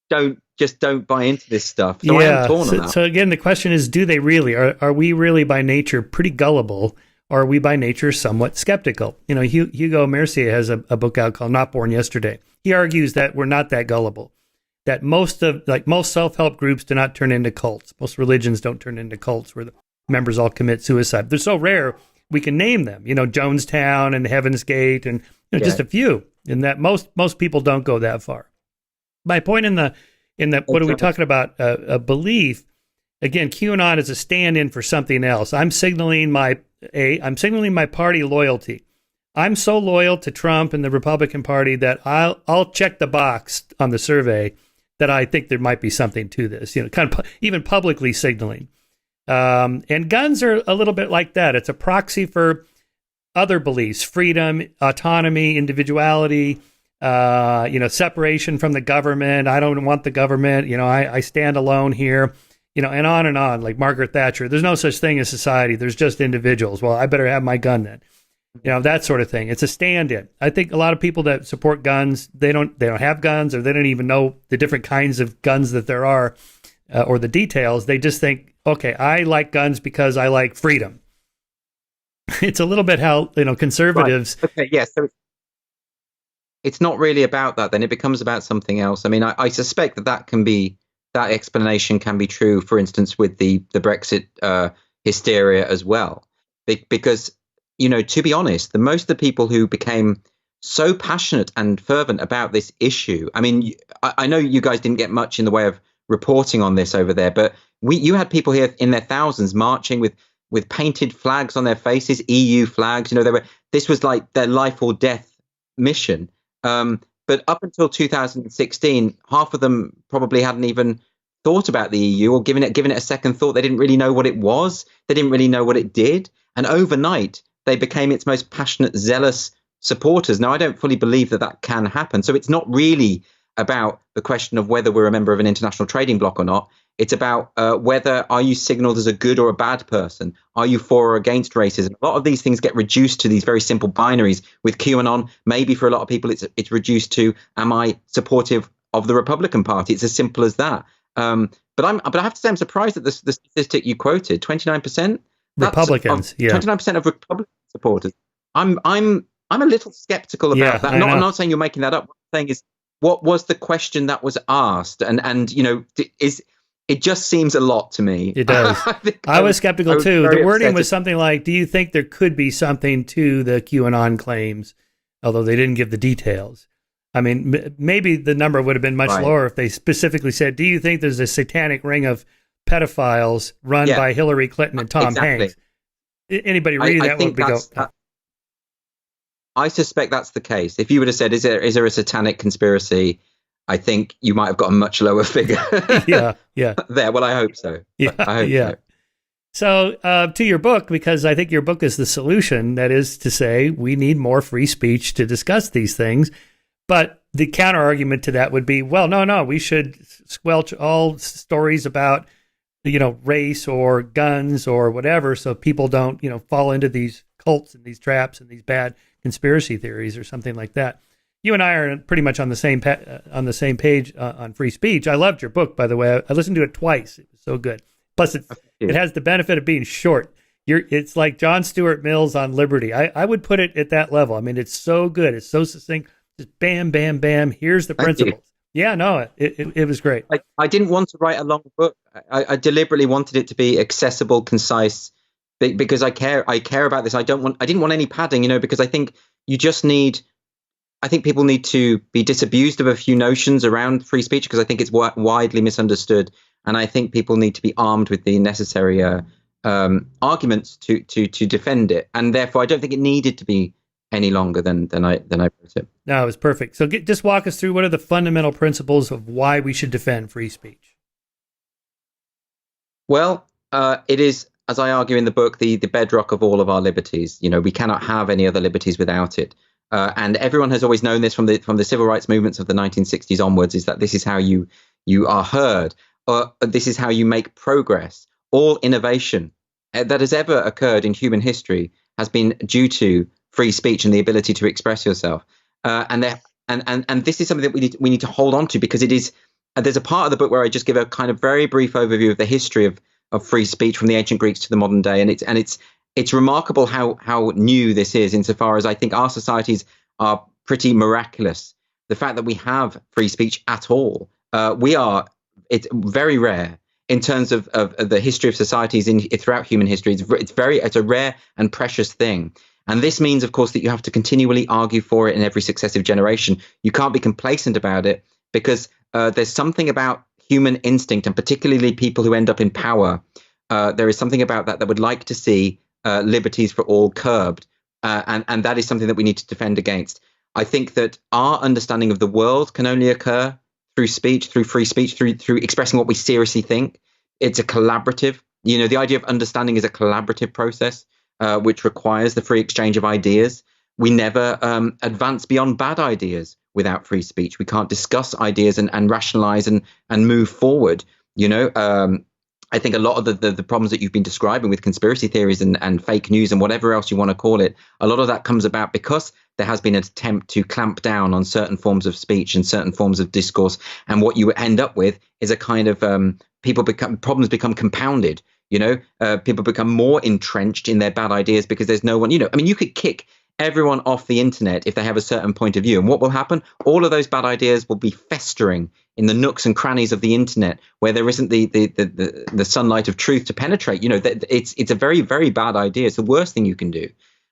don't buy into this stuff. So I am torn on that. So again, the question is, do they really? Are we really by nature pretty gullible? Or are we by nature somewhat skeptical? You know, Hugo Mercier has a book out called Not Born Yesterday. He argues that we're not that gullible. That most self-help groups do not turn into cults. Most religions don't turn into cults where the members all commit suicide. They're so rare, we can name them. You know, Jonestown and Heaven's Gate and just a few. And that most people don't go that far. My point in the what are we talking about? A belief. Again, QAnon is a stand-in for something else. I'm signaling my party loyalty. I'm so loyal to Trump and the Republican Party that I'll check the box on the survey that I think there might be something to this. You know, kind of even publicly signaling. And guns are a little bit like that. It's a proxy for other beliefs: freedom, autonomy, individuality. Separation from the government. I don't want the government. You know, I stand alone here. You know, and on, like Margaret Thatcher. There's no such thing as society. There's just individuals. Well, I better have my gun then. You know, that sort of thing. It's a stand-in. I think a lot of people that support guns, they don't have guns, or they don't even know the different kinds of guns that there are, or the details. They just think, okay, I like guns because I like freedom. It's a little bit how, conservatives. Right. Okay, yes. So it's not really about that. Then it becomes about something else. I mean, I suspect that explanation can be true, for instance, with the Brexit hysteria as well. Because, to be honest, most of the people who became so passionate and fervent about this issue, I mean, I know you guys didn't get much in the way of reporting on this over there, but you had people here in their thousands marching with painted flags on their faces, EU flags. This was like their life or death mission. But up until 2016, half of them probably hadn't even thought about the EU or given it a second thought. They didn't really know what it was. They didn't really know what it did. And overnight, they became its most passionate, zealous supporters. Now, I don't fully believe that can happen. So it's not really about the question of whether we're a member of an international trading bloc or not. It's about whether are you signaled as a good or a bad person? Are you for or against racism? A lot of these things get reduced to these very simple binaries. With QAnon, maybe for a lot of people, it's reduced to, am I supportive of the Republican Party? It's as simple as that. But I have to say, I'm surprised at the statistic you quoted, 29%. Republicans, 29% of Republican supporters. I'm a little skeptical about that. I'm not saying you're making that up. What I'm saying is, what was the question that was asked? And it just seems a lot to me. It does. I was skeptical too. The wording was something like, do you think there could be something to the QAnon claims? Although they didn't give the details. I mean, maybe the number would have been much lower if they specifically said, do you think there's a satanic ring of pedophiles run by Hillary Clinton and Tom Hanks? Anybody reading that would go... I suspect that's the case. If you would have said, is there a satanic conspiracy? I think you might have got a much lower figure. Yeah. There. Well, I hope so. Yeah. I hope so. So to your book, because I think your book is the solution, that is to say, we need more free speech to discuss these things. But the counter argument to that would be, well, no, we should squelch all stories about, race or guns or whatever, so people don't, fall into these cults and these traps and these bad conspiracy theories or something like that. You and I are pretty much on the same page on free speech. I loved your book, by the way. I listened to it twice. It was so good. Plus, it has the benefit of being short. It's like John Stuart Mill's on liberty. I would put it at that level. I mean, it's so good. It's so succinct. Just bam, bam, bam. Here's the principles. Yeah, no, it was great. I didn't want to write a long book. I deliberately wanted it to be accessible, concise, because I care about this. I didn't want any padding, because I think people need to be disabused of a few notions around free speech, because I think it's widely misunderstood, and I think people need to be armed with the necessary arguments to defend it, and therefore I don't think it needed to be any longer than I wrote it. No, it was perfect. So just walk us through what are the fundamental principles of why we should defend free speech. Well, it is, as I argue in the book, the bedrock of all of our liberties. We cannot have any other liberties without it. And everyone has always known this from the civil rights movements of the 1960s onwards, is that this is how you are heard, or this is how you make progress. All innovation that has ever occurred in human history has been due to free speech and the ability to express yourself. And this is something that we need to hold on to, because it is And there's a part of the book where I just give a kind of very brief overview of the history of free speech from the ancient Greeks to the modern day, and it's remarkable how new this is, insofar as I think our societies are pretty miraculous. The fact that we have free speech at all, it's very rare in terms of the history of societies throughout human history. It's a rare and precious thing. And this means, of course, that you have to continually argue for it in every successive generation. You can't be complacent about it, because there's something about human instinct, and particularly people who end up in power. There is something about that would like to see liberties for all curbed. And that is something that we need to defend against. I think that our understanding of the world can only occur through speech, through free speech, through expressing what we seriously think. It's a collaborative, the idea of understanding is a collaborative process, which requires the free exchange of ideas. We never advance beyond bad ideas without free speech. We can't discuss ideas and rationalize and move forward. I think a lot of the problems that you've been describing with conspiracy theories and fake news and whatever else you want to call it, a lot of that comes about because there has been an attempt to clamp down on certain forms of speech and certain forms of discourse. And what you end up with is a kind of problems become compounded. People become more entrenched in their bad ideas because there's no one, you could kick everyone off the internet if they have a certain point of view. And what will happen? All of those bad ideas will be festering in the nooks and crannies of the internet where there isn't the sunlight of truth to penetrate. It's a very, very bad idea. It's the worst thing you can do.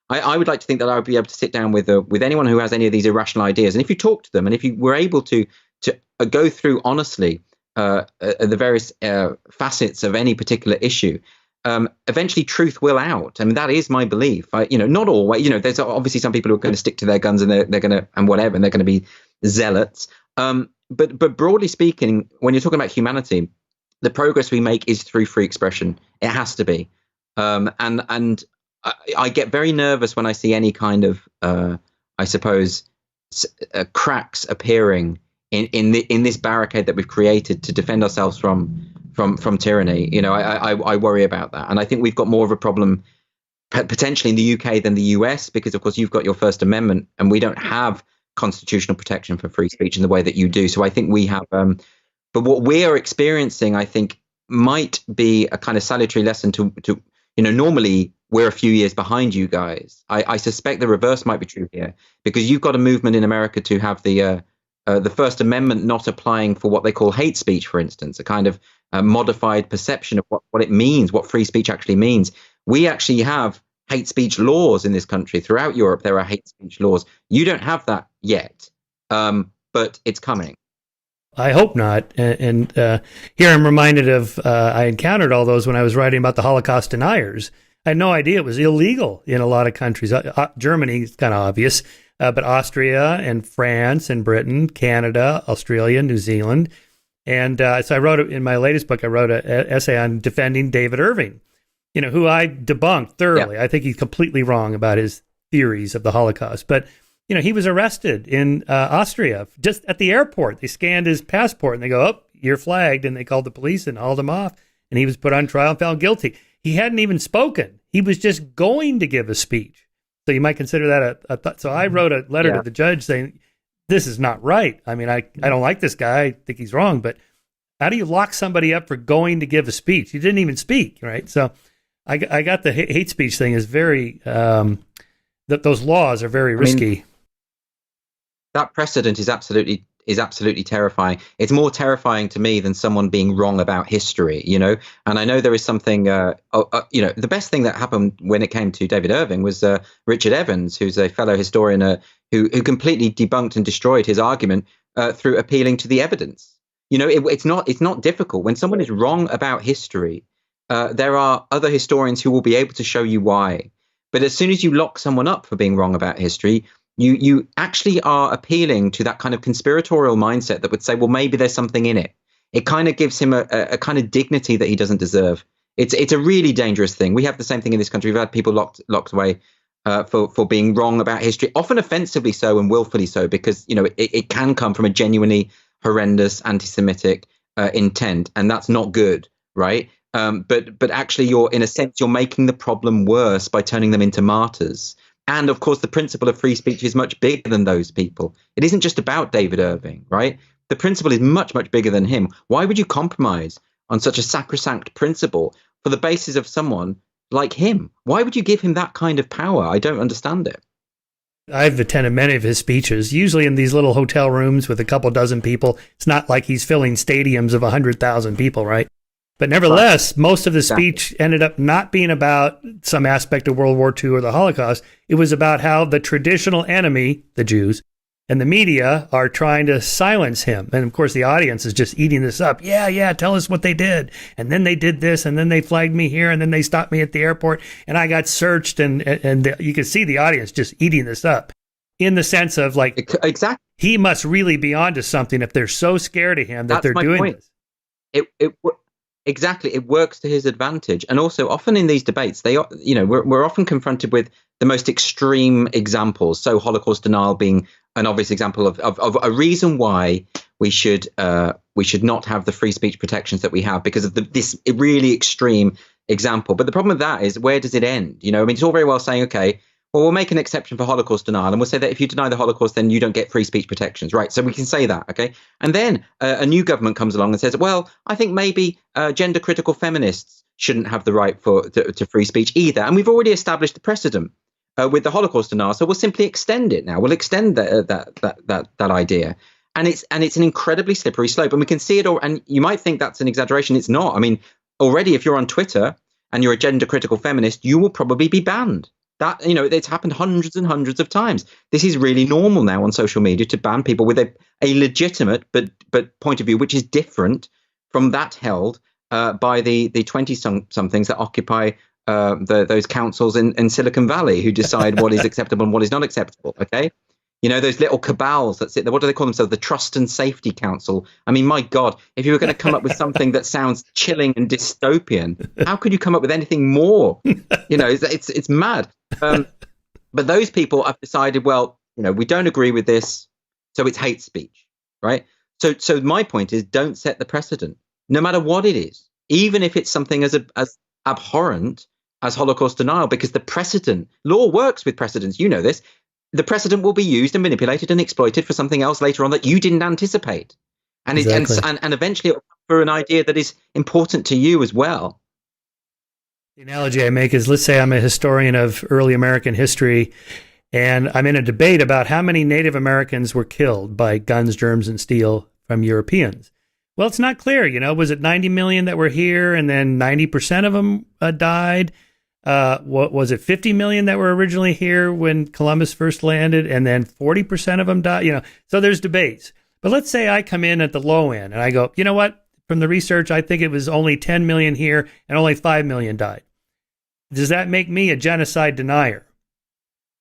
I would like to think that I would be able to sit down with anyone who has any of these irrational ideas. And if you talk to them, and if you were able to go through honestly the various facets of any particular issue, eventually truth will out. I mean, that is my belief. Not always. There's obviously some people who are going to stick to their guns and they're going to and whatever, and they're going to be zealots. But broadly speaking, when you're talking about humanity, the progress we make is through free expression. It has to be. And I get very nervous when I see any kind of, I suppose, cracks appearing in this barricade that we've created to defend ourselves from tyranny. I worry about that. And I think we've got more of a problem potentially in the UK than the US, because, of course, you've got your First Amendment and we don't have constitutional protection for free speech in the way that you do. So I think we have. But what we are experiencing, I think, might be a kind of salutary lesson to normally we're a few years behind you guys. I suspect the reverse might be true here, because you've got a movement in America to have the First Amendment not applying for what they call hate speech, for instance, a kind of modified perception of what it means, what free speech actually means. We actually have hate speech laws in this country. Throughout Europe, there are hate speech laws. You don't have that yet, but it's coming. I hope not. And here I'm reminded of, I encountered all those when I was writing about the Holocaust deniers. I had no idea it was illegal in a lot of countries. Germany is kind of obvious, but Austria and France and Britain, Canada, Australia, New Zealand. And so I wrote in my latest book, I wrote an essay on defending David Irving, who I debunked thoroughly. Yeah. I think he's completely wrong about his theories of the Holocaust. But, he was arrested in Austria just at the airport. They scanned his passport and they go, oh, you're flagged. And they called the police and hauled him off. And he was put on trial and found guilty. He hadn't even spoken. He was just going to give a speech. So you might consider that a thought. So I wrote a letter to the judge saying, this is not right. I mean, I don't like this guy. I think he's wrong. But how do you lock somebody up for going to give a speech? He didn't even speak, right? So I got the hate speech thing is very, those laws are very risky. That precedent is absolutely terrifying. It's more terrifying to me than someone being wrong about history, And I know there is something, the best thing that happened when it came to David Irving was Richard Evans, who's a fellow historian who completely debunked and destroyed his argument through appealing to the evidence. It's not difficult. When someone is wrong about history, there are other historians who will be able to show you why. But as soon as you lock someone up for being wrong about history, you actually are appealing to that kind of conspiratorial mindset that would say, well, maybe there's something in it. It kind of gives him a kind of dignity that he doesn't deserve. It's a really dangerous thing. We have the same thing in this country. We've had people locked away for being wrong about history, often offensively so and willfully so, because it can come from a genuinely horrendous anti-Semitic intent, and that's not good, right? But actually, you're making the problem worse by turning them into martyrs. And of course, the principle of free speech is much bigger than those people. It isn't just about David Irving, right? The principle is much, much bigger than him. Why would you compromise on such a sacrosanct principle for the basis of someone like him? Why would you give him that kind of power? I don't understand it. I've attended many of his speeches, usually in these little hotel rooms with a couple dozen people. It's not like he's filling stadiums of 100,000 people, right? But nevertheless, most of the speech ended up not being about some aspect of World War II or the Holocaust. It was about how the traditional enemy, the Jews, and the media are trying to silence him. And of course, the audience is just eating this up. Yeah, tell us what they did. And then they did this, and then they flagged me here, and then they stopped me at the airport, and I got searched. And you can see the audience just eating this up in the sense of like, exactly, he must really be onto something if they're so scared of him that they're doing this. Exactly. It works to his advantage. And also often in these debates, we're often confronted with the most extreme examples. So Holocaust denial being an obvious example of a reason why we should not have the free speech protections that we have because of this really extreme example. But the problem with that is, where does it end? I mean, it's all very well saying, okay, well, we'll make an exception for Holocaust denial, and we'll say that if you deny the Holocaust, then you don't get free speech protections, right? So we can say that, okay? And then a new government comes along and says, well, I think maybe gender-critical feminists shouldn't have the right to free speech either. And we've already established the precedent with the Holocaust denial, so we'll simply extend it now. We'll extend that idea. And it's an incredibly slippery slope, and we can see it all. And you might think that's an exaggeration. It's not. I mean, already if you're on Twitter and you're a gender-critical feminist, you will probably be banned. That, it's happened hundreds and hundreds of times. This is really normal now on social media to ban people with a legitimate but point of view which is different from that held by the 20-somethings that occupy those councils in Silicon Valley who decide what is acceptable and what is not acceptable. Okay, those little cabals that sit there. What do they call themselves? The Trust and Safety Council. I mean, my God, if you were going to come up with something that sounds chilling and dystopian, how could you come up with anything more? It's mad. But those people have decided, well, we don't agree with this, so it's hate speech, right? So my point is, don't set the precedent, no matter what it is, even if it's something as abhorrent as Holocaust denial, because the precedent, law works with precedents. You know this. The precedent will be used and manipulated and exploited for something else later on that you didn't anticipate. And exactly. and eventually it will come for an idea that is important to you as well. The analogy I make is, let's say I'm a historian of early American history, and I'm in a debate about how many Native Americans were killed by guns, germs, and steel from Europeans. Well, it's not clear. Was it 90 million that were here, and then 90% of them died? What was it, 50 million that were originally here when Columbus first landed, and then 40% of them died? So there's debates. But let's say I come in at the low end and I go, you know what? From the research, I think it was only 10 million here and only 5 million died. Does that make me a genocide denier?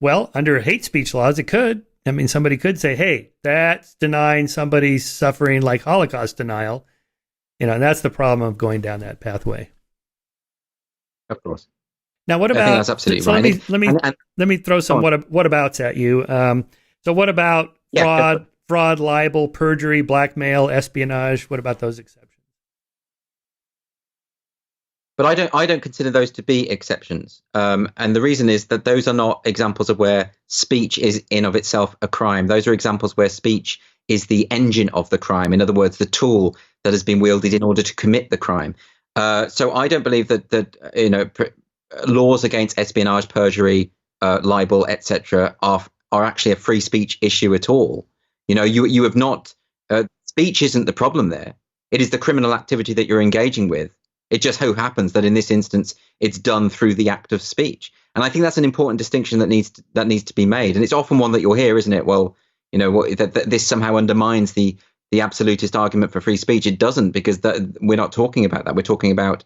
Well, under hate speech laws, it could. I mean, somebody could say, hey, that's denying somebody's suffering like Holocaust denial. And that's the problem of going down that pathway. Of course. Now, what about? I think that's absolutely so right. Let me throw some whatabouts at you. So, what about fraud, libel, perjury, blackmail, espionage? What about those exceptions? But I don't consider those to be exceptions. And the reason is that those are not examples of where speech is in of itself a crime. Those are examples where speech is the engine of the crime. In other words, the tool that has been wielded in order to commit the crime. So I don't believe that laws against espionage, perjury, libel, etc., are actually a free speech issue at all. You have not. Speech isn't the problem there. It is the criminal activity that you're engaging with. It just so happens that in this instance, it's done through the act of speech. And I think that's an important distinction that needs to be made. And it's often one that you'll hear, isn't it? Well, that this somehow undermines the absolutist argument for free speech. It doesn't, because we're not talking about that. We're talking about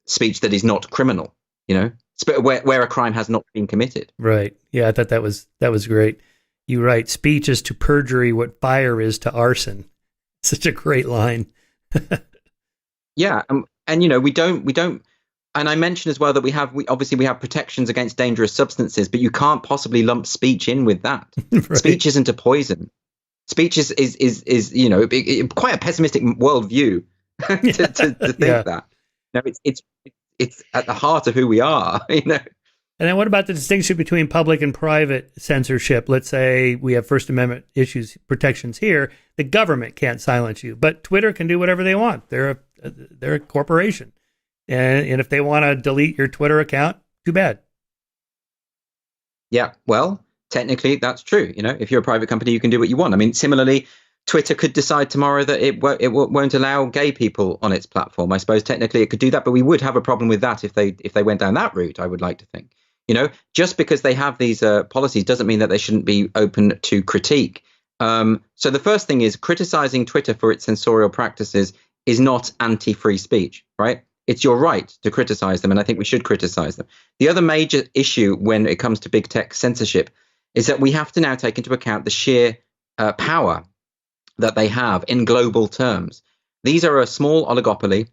speech that is not criminal. Where a crime has not been committed. Right. Yeah, I thought that was great. You're right. Speech is to perjury what fire is to arson. Such a great line. Yeah, and we don't. And I mentioned as well that we obviously have protections against dangerous substances, but you can't possibly lump speech in with that. Right. Speech isn't a poison. Speech is quite a pessimistic worldview to think that. No, it's at the heart of who we are. And then what about the distinction between public and private censorship? Let's say we have First Amendment issues, protections here. The government can't silence you, but Twitter can do whatever they want. They're a corporation. And if they want to delete your Twitter account, too bad. Yeah, well, technically that's true. If you're a private company, you can do what you want. I mean, similarly, Twitter could decide tomorrow that it won't allow gay people on its platform. I suppose technically it could do that, but we would have a problem with that if they went down that route, I would like to think. Just because they have these policies doesn't mean that they shouldn't be open to critique. So the first thing is criticizing Twitter for its censorial practices is not anti-free speech, right? It's your right to criticize them, and I think we should criticize them. The other major issue when it comes to big tech censorship is that we have to now take into account the sheer power that they have in global terms. These are a small oligopoly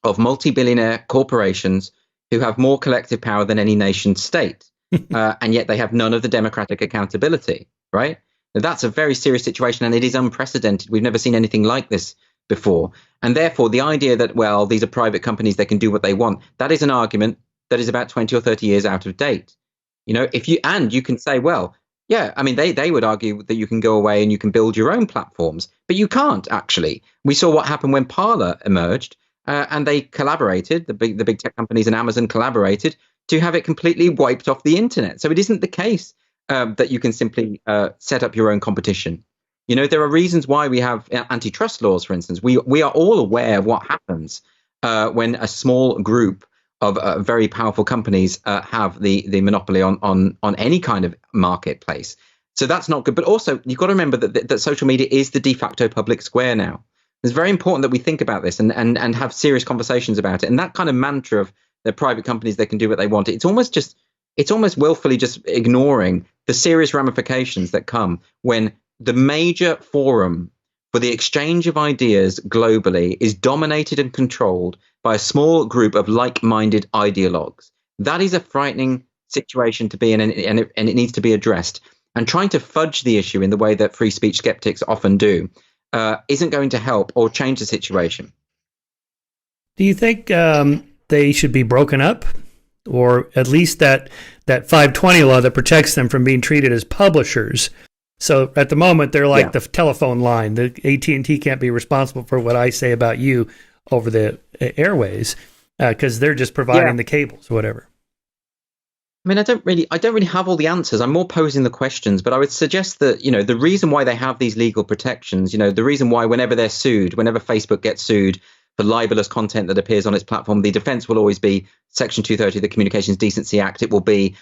of multi-billionaire corporations who have more collective power than any nation state, and yet they have none of the democratic accountability, right? Now, that's a very serious situation, and it is unprecedented. We've never seen anything like this before. And therefore, the idea that, well, these are private companies, they can do what they want, that is an argument that is about 20 or 30 years out of date. You can say, well, yeah, I mean, they would argue that you can go away and you can build your own platforms, but you can't actually. We saw what happened when Parler emerged, and they collaborated, the big tech companies and Amazon collaborated to have it completely wiped off the internet. So it isn't the case that you can simply set up your own competition. There are reasons why we have antitrust laws, for instance. We are all aware of what happens when a small group of very powerful companies have the monopoly on any kind of marketplace. So that's not good. But also, you've got to remember that social media is the de facto public square now. It's very important that we think about this and have serious conversations about it. And that kind of mantra of the private companies, they can do what they want. It's almost willfully just ignoring the serious ramifications that come when the major forum for the exchange of ideas globally is dominated and controlled by a small group of like-minded ideologues. That is a frightening situation to be in, and it needs to be addressed. And trying to fudge the issue in the way that free speech skeptics often do isn't going to help or change the situation. Do you think they should be broken up? Or at least that 520 law that protects them from being treated as publishers? So at the moment, they're like the telephone line. The AT&T can't be responsible for what I say about you over the airways because they're just providing the cables or whatever. I mean, I don't really have all the answers. I'm more posing the questions, but I would suggest that, the reason why they have these legal protections, the reason why whenever they're sued, whenever Facebook gets sued for libelous content that appears on its platform, the defense will always be Section 230 of the Communications Decency Act. It will be,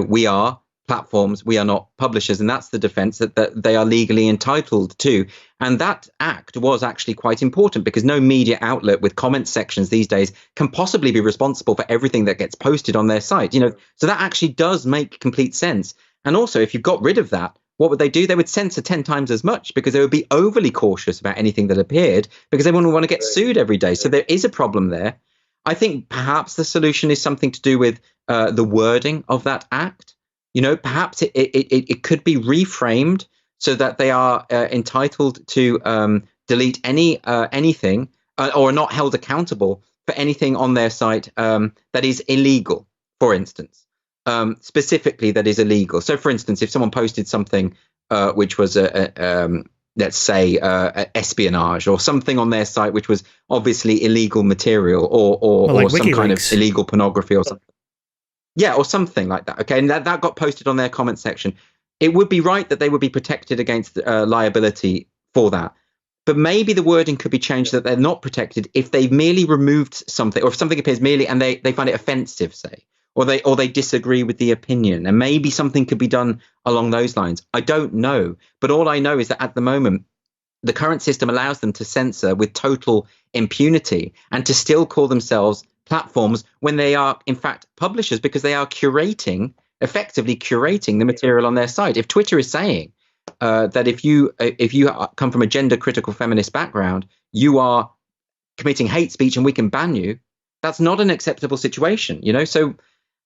we are platforms, we are not publishers, and that's the defense that they are legally entitled to. And that act was actually quite important because no media outlet with comment sections these days can possibly be responsible for everything that gets posted on their site. So that actually does make complete sense. And also, if you got rid of that, what would they do? They would censor 10 times as much because they would be overly cautious about anything that appeared because they wouldn't want to get sued every day. So there is a problem there. I think perhaps the solution is something to do with the wording of that act. Perhaps it could be reframed so that they are entitled to delete anything or are not held accountable for anything on their site that is illegal, for instance. Specifically, that is illegal. So, for instance, if someone posted something which was, let's say, espionage or something on their site which was obviously illegal material or some WikiLeaks. Kind of illegal pornography or something. Yeah, or something like that. Okay, and that got posted on their comment section. It would be right that they would be protected against liability for that. But maybe the wording could be changed that they're not protected if they've merely removed something, or if something appears merely and they find it offensive, say, or they disagree with the opinion. And maybe something could be done along those lines. I don't know. But all I know is that at the moment, the current system allows them to censor with total impunity and to still call themselves platforms when they are, in fact, publishers, because they are effectively curating the material on their site. If Twitter is saying that if you come from a gender critical feminist background, you are committing hate speech and we can ban you, that's not an acceptable situation, So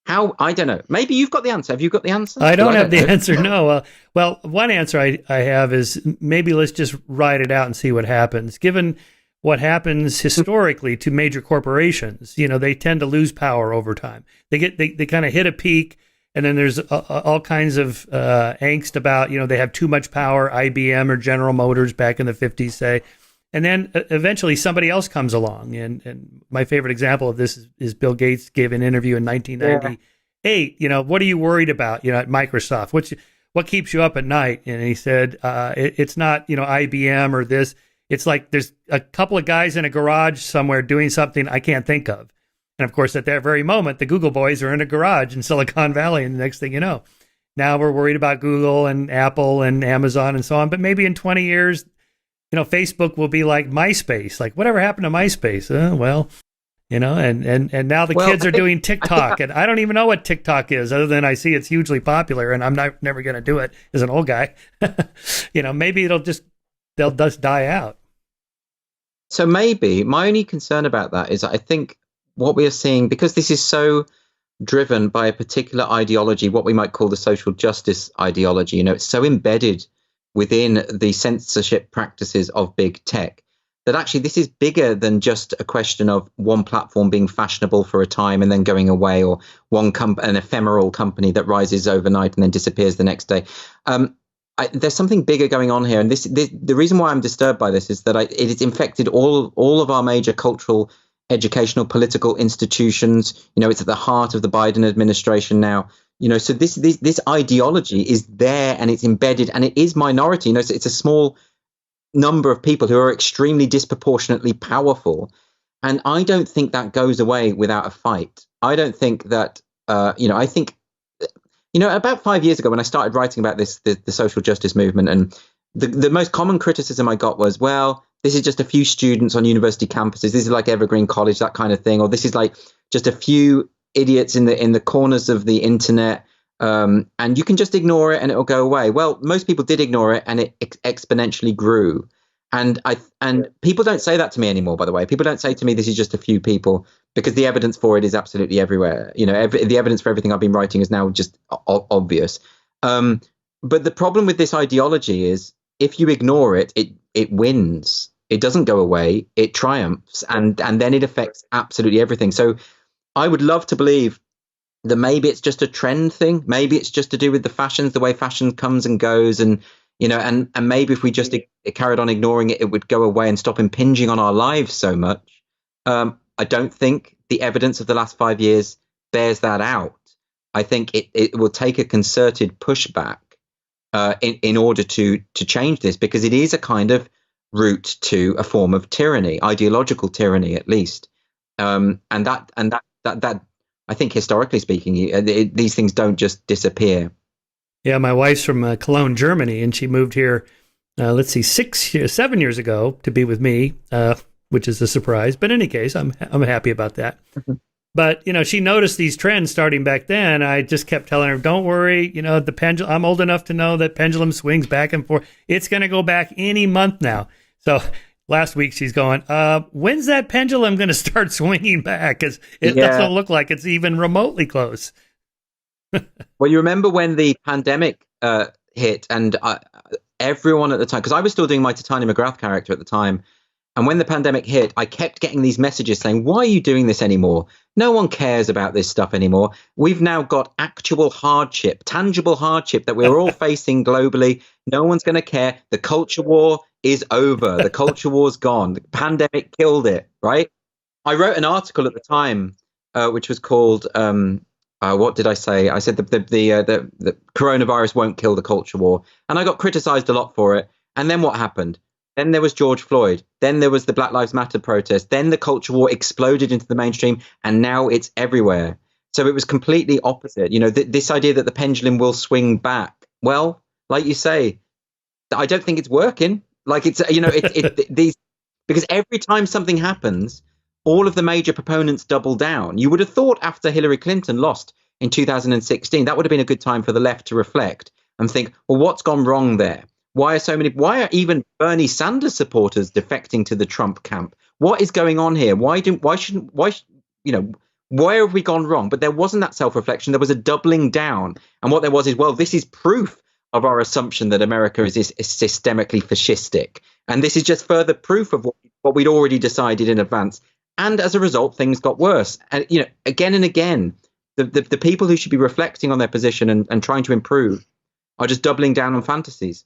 I don't know. Maybe you've got the answer. Have you got the answer? I don't have the answer. No. Well, one answer I have is maybe let's just ride it out and see what happens. Given what happens historically to major corporations. You know, they tend to lose power over time. They kind of hit a peak, and then there's all kinds of angst about, you know, they have too much power, IBM or General Motors back in the 50s, say. And then eventually somebody else comes along. And my favorite example of this is Bill Gates gave an interview in 1998. You know, what are you worried about, you know, at Microsoft? What keeps you up at night? And he said, it's not, you know, IBM or this. It's like there's a couple of guys in a garage somewhere doing something I can't think of. And of course, at that very moment, the Google boys are in a garage in Silicon Valley. And the next thing you know, now we're worried about Google and Apple and Amazon and so on. But maybe in 20 years, you know, Facebook will be like MySpace. Like, whatever happened to MySpace? Well, you know, and now the kids are doing TikTok, and I don't even know what TikTok is, other than I see it's hugely popular, and I'm never going to do it as an old guy. You know, maybe they'll just die out. So maybe my only concern about that is I think what we are seeing, because this is so driven by a particular ideology, what we might call the social justice ideology, you know, it's so embedded within the censorship practices of big tech, that actually this is bigger than just a question of one platform being fashionable for a time and then going away, or an ephemeral company that rises overnight and then disappears the next day. There's something bigger going on here. And the reason why I'm disturbed by this is that it has infected all of our major cultural, educational, political institutions. You know, it's at the heart of the Biden administration now. You know, so this ideology is there, and it's embedded, and it is minority. You know, it's a small number of people who are extremely disproportionately powerful, and I don't think that goes away without a fight. I don't think that. I think, you know, about 5 years ago when I started writing about this, the social justice movement, and the most common criticism I got was, well, this is just a few students on university campuses. This is like Evergreen College, that kind of thing, or this is like just a few idiots in the corners of the internet, and you can just ignore it and it'll go away. Well, most people did ignore it, and it exponentially grew. And people don't say that to me anymore, by the way. People don't say to me, this is just a few people, because the evidence for it is absolutely everywhere. You know, the evidence for everything I've been writing is now just obvious. But the problem with this ideology is, if you ignore it, it wins. It doesn't go away. It triumphs, and then it affects absolutely everything. So I would love to believe that maybe it's just a trend thing. Maybe it's just to do with the fashions, the way fashion comes and goes, and you know, and maybe if we just carried on ignoring it, it would go away and stop impinging on our lives so much. I don't think the evidence of the last 5 years bears that out. I think it will take a concerted pushback in order to change this, because it is a kind of route to a form of tyranny, ideological tyranny, at least. And that I think, historically speaking, these things don't just disappear. Yeah, my wife's from Cologne, Germany, and she moved here, 7 years ago to be with me, which is a surprise. But in any case, I'm happy about that. Mm-hmm. But, you know, she noticed these trends starting back then. I just kept telling her, don't worry, you know, the pendulum, I'm old enough to know that pendulum swings back and forth. It's going to go back any month now. So last week she's going, when's that pendulum going to start swinging back? Because it doesn't look like it's even remotely close. Well, you remember when the pandemic hit, and everyone at the time, because I was still doing my Titania McGrath character at the time, and when the pandemic hit, I kept getting these messages saying, why are you doing this anymore? No one cares about this stuff anymore. We've now got actual hardship, tangible hardship that we're all facing globally. No one's going to care. The culture war is over. The culture war's gone. The pandemic killed it, right? I wrote an article at the time, which was called, what did I say? I said the coronavirus won't kill the culture war. And I got criticized a lot for it. And then what happened? Then there was George Floyd. Then there was the Black Lives Matter protest. Then the culture war exploded into the mainstream, and now it's everywhere. So it was completely opposite. You know, this idea that the pendulum will swing back. Well, like you say, I don't think it's working. Like it's, you know, because every time something happens, all of the major proponents double down. You would have thought after Hillary Clinton lost in 2016, that would have been a good time for the left to reflect and think, well, what's gone wrong there? Why are even Bernie Sanders supporters defecting to the Trump camp? What is going on here? Where have we gone wrong? But there wasn't that self-reflection. There was a doubling down. And what there was is, well, this is proof of our assumption that America is systemically fascistic. And this is just further proof of what we what we'd already decided in advance. And as a result, things got worse. And, again and again, the people who should be reflecting on their position and trying to improve are just doubling down on fantasies.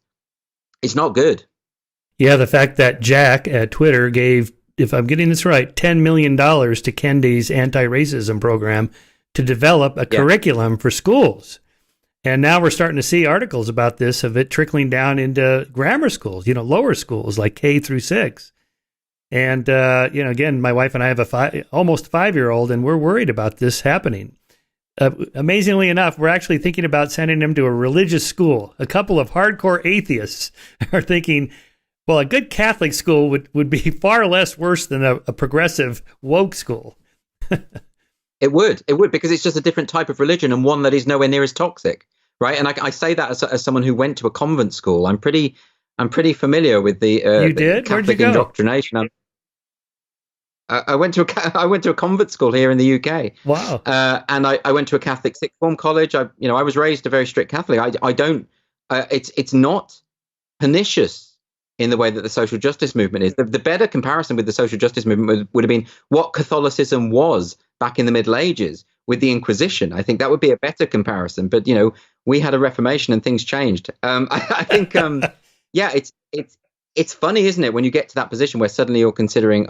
It's not good. Yeah, the fact that Jack at Twitter gave, if I'm getting this right, $10 million to Kendi's anti-racism program to develop a curriculum for schools. And now we're starting to see articles about this, of it trickling down into grammar schools, lower schools like K through 6. And, again, my wife and I have a almost 5-year-old, and we're worried about this happening. Amazingly enough, we're actually thinking about sending him to a religious school. A couple of hardcore atheists are thinking, well, a good Catholic school would be far less worse than a progressive woke school. It would, because it's just a different type of religion, and one that is nowhere near as toxic, right? And I say that as someone who went to a convent school. I'm pretty familiar with the Catholic indoctrination. I went to a convent school here in the UK. Wow. And I went to a Catholic sixth form college. I was raised a very strict Catholic. I don't. It's not pernicious in the way that the social justice movement is. The better comparison with the social justice movement would have been what Catholicism was back in the Middle Ages with the Inquisition. I think that would be a better comparison. But we had a Reformation and things changed. I think it's funny, isn't it, when you get to that position where suddenly you're considering,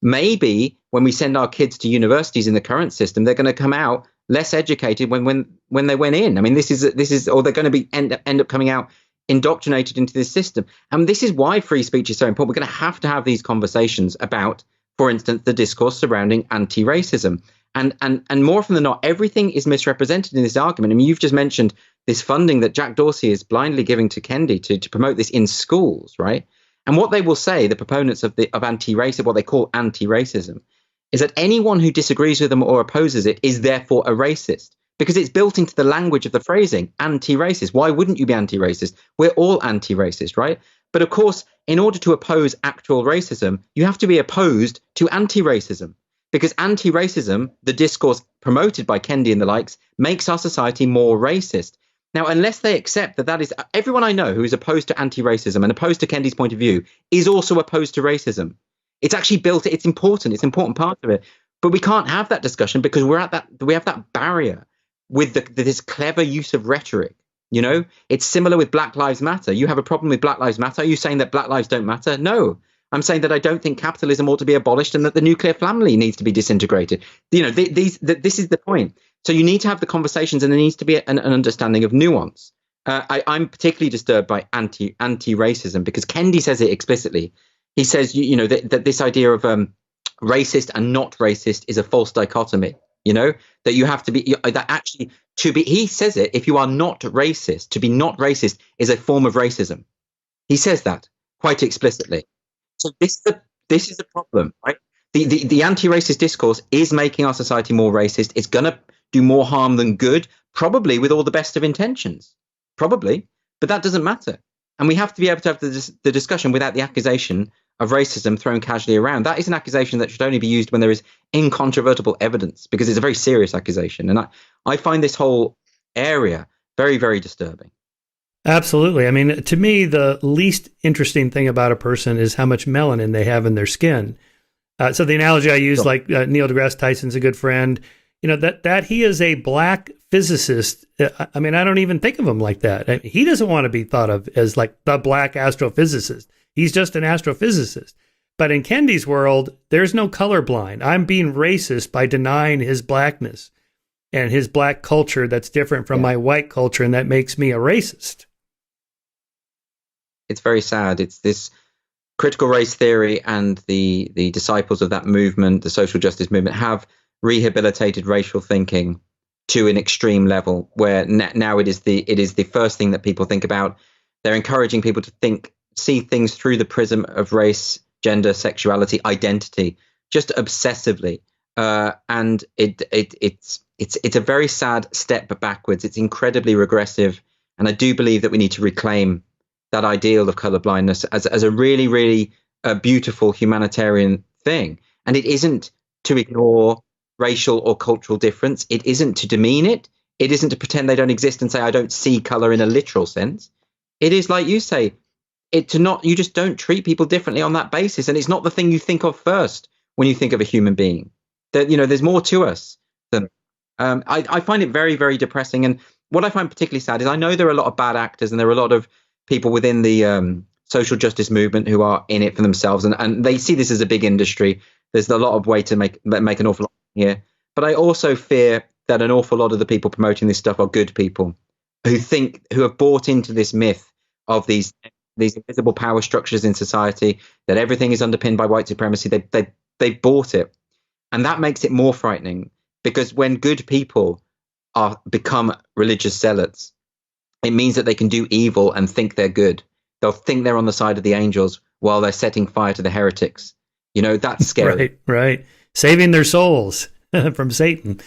maybe when we send our kids to universities in the current system, they're going to come out less educated when they went in. I mean, this is, or they're going to be end up coming out indoctrinated into this system. And this is why free speech is so important. We're going to have these conversations about, for instance, the discourse surrounding anti-racism. And more often than not, everything is misrepresented in this argument. I mean, you've just mentioned this funding that Jack Dorsey is blindly giving to Kendi to promote this in schools, right? And what they will say, the proponents of anti-racism, what they call anti-racism, is that anyone who disagrees with them or opposes it is therefore a racist, because it's built into the language of the phrasing, anti-racist. Why wouldn't you be anti-racist? We're all anti-racist, right? But of course, in order to oppose actual racism, you have to be opposed to anti-racism, because anti-racism, the discourse promoted by Kendi and the likes, makes our society more racist. Now, unless they accept that is everyone I know who is opposed to anti-racism and opposed to Kendi's point of view is also opposed to racism. It's actually built. It's important. It's an important part of it. But we can't have that discussion because we have that barrier with this clever use of rhetoric. It's similar with Black Lives Matter. You have a problem with Black Lives Matter. Are you saying that Black lives don't matter? No. I'm saying that I don't think capitalism ought to be abolished and that the nuclear family needs to be disintegrated. This is the point. So you need to have the conversations, and there needs to be an understanding of nuance. I'm particularly disturbed by anti-racism because Kendi says it explicitly. He says, that this idea of racist and not racist is a false dichotomy. That you have to be that actually to be. He says it. If you are not racist, to be not racist is a form of racism. He says that quite explicitly. So this is the problem, right? The anti-racist discourse is making our society more racist. It's going to do more harm than good, probably with all the best of intentions, probably, but that doesn't matter. And we have to be able to have the discussion without the accusation of racism thrown casually around. That is an accusation that should only be used when there is incontrovertible evidence, because it's a very serious accusation. And I find this whole area very, very disturbing. Absolutely. I mean, to me, the least interesting thing about a person is how much melanin they have in their skin. So the analogy I use, like Neil deGrasse Tyson's a good friend, that he is a black physicist. I mean, I don't even think of him like that. He doesn't want to be thought of as like the black astrophysicist. He's just an astrophysicist. But in Kendi's world, there's no colorblind. I'm being racist by denying his blackness and his black culture that's different from my white culture, and that makes me a racist. It's very sad. It's this critical race theory and the disciples of that movement, the social justice movement, have rehabilitated racial thinking to an extreme level where now it is the first thing that people think about. They're encouraging people to see things through the prism of race, gender, sexuality, identity, just obsessively. And it's a very sad step backwards. It's incredibly regressive. And I do believe that we need to reclaim that ideal of colorblindness as a really, really beautiful humanitarian thing. And it isn't to ignore racial or cultural difference. It isn't to demean it. It isn't to pretend they don't exist and say, I don't see color in a literal sense. It is, like you say, you just don't treat people differently on that basis, and it's not the thing you think of first when you think of a human being. That there's more to us than. I find it very, very depressing, and what I find particularly sad is I know there are a lot of bad actors, and there are a lot of people within the social justice movement who are in it for themselves, and they see this as a big industry. There's a lot of way to make an awful lot here, but I also fear that an awful lot of the people promoting this stuff are good people who have bought into this myth of these invisible power structures in society, that everything is underpinned by white supremacy. They bought it, and that makes it more frightening, because when good people become religious zealots, it means that they can do evil and think they're good. They'll think they're on the side of the angels while they're setting fire to the heretics. That's scary. Right. Saving their souls from Satan.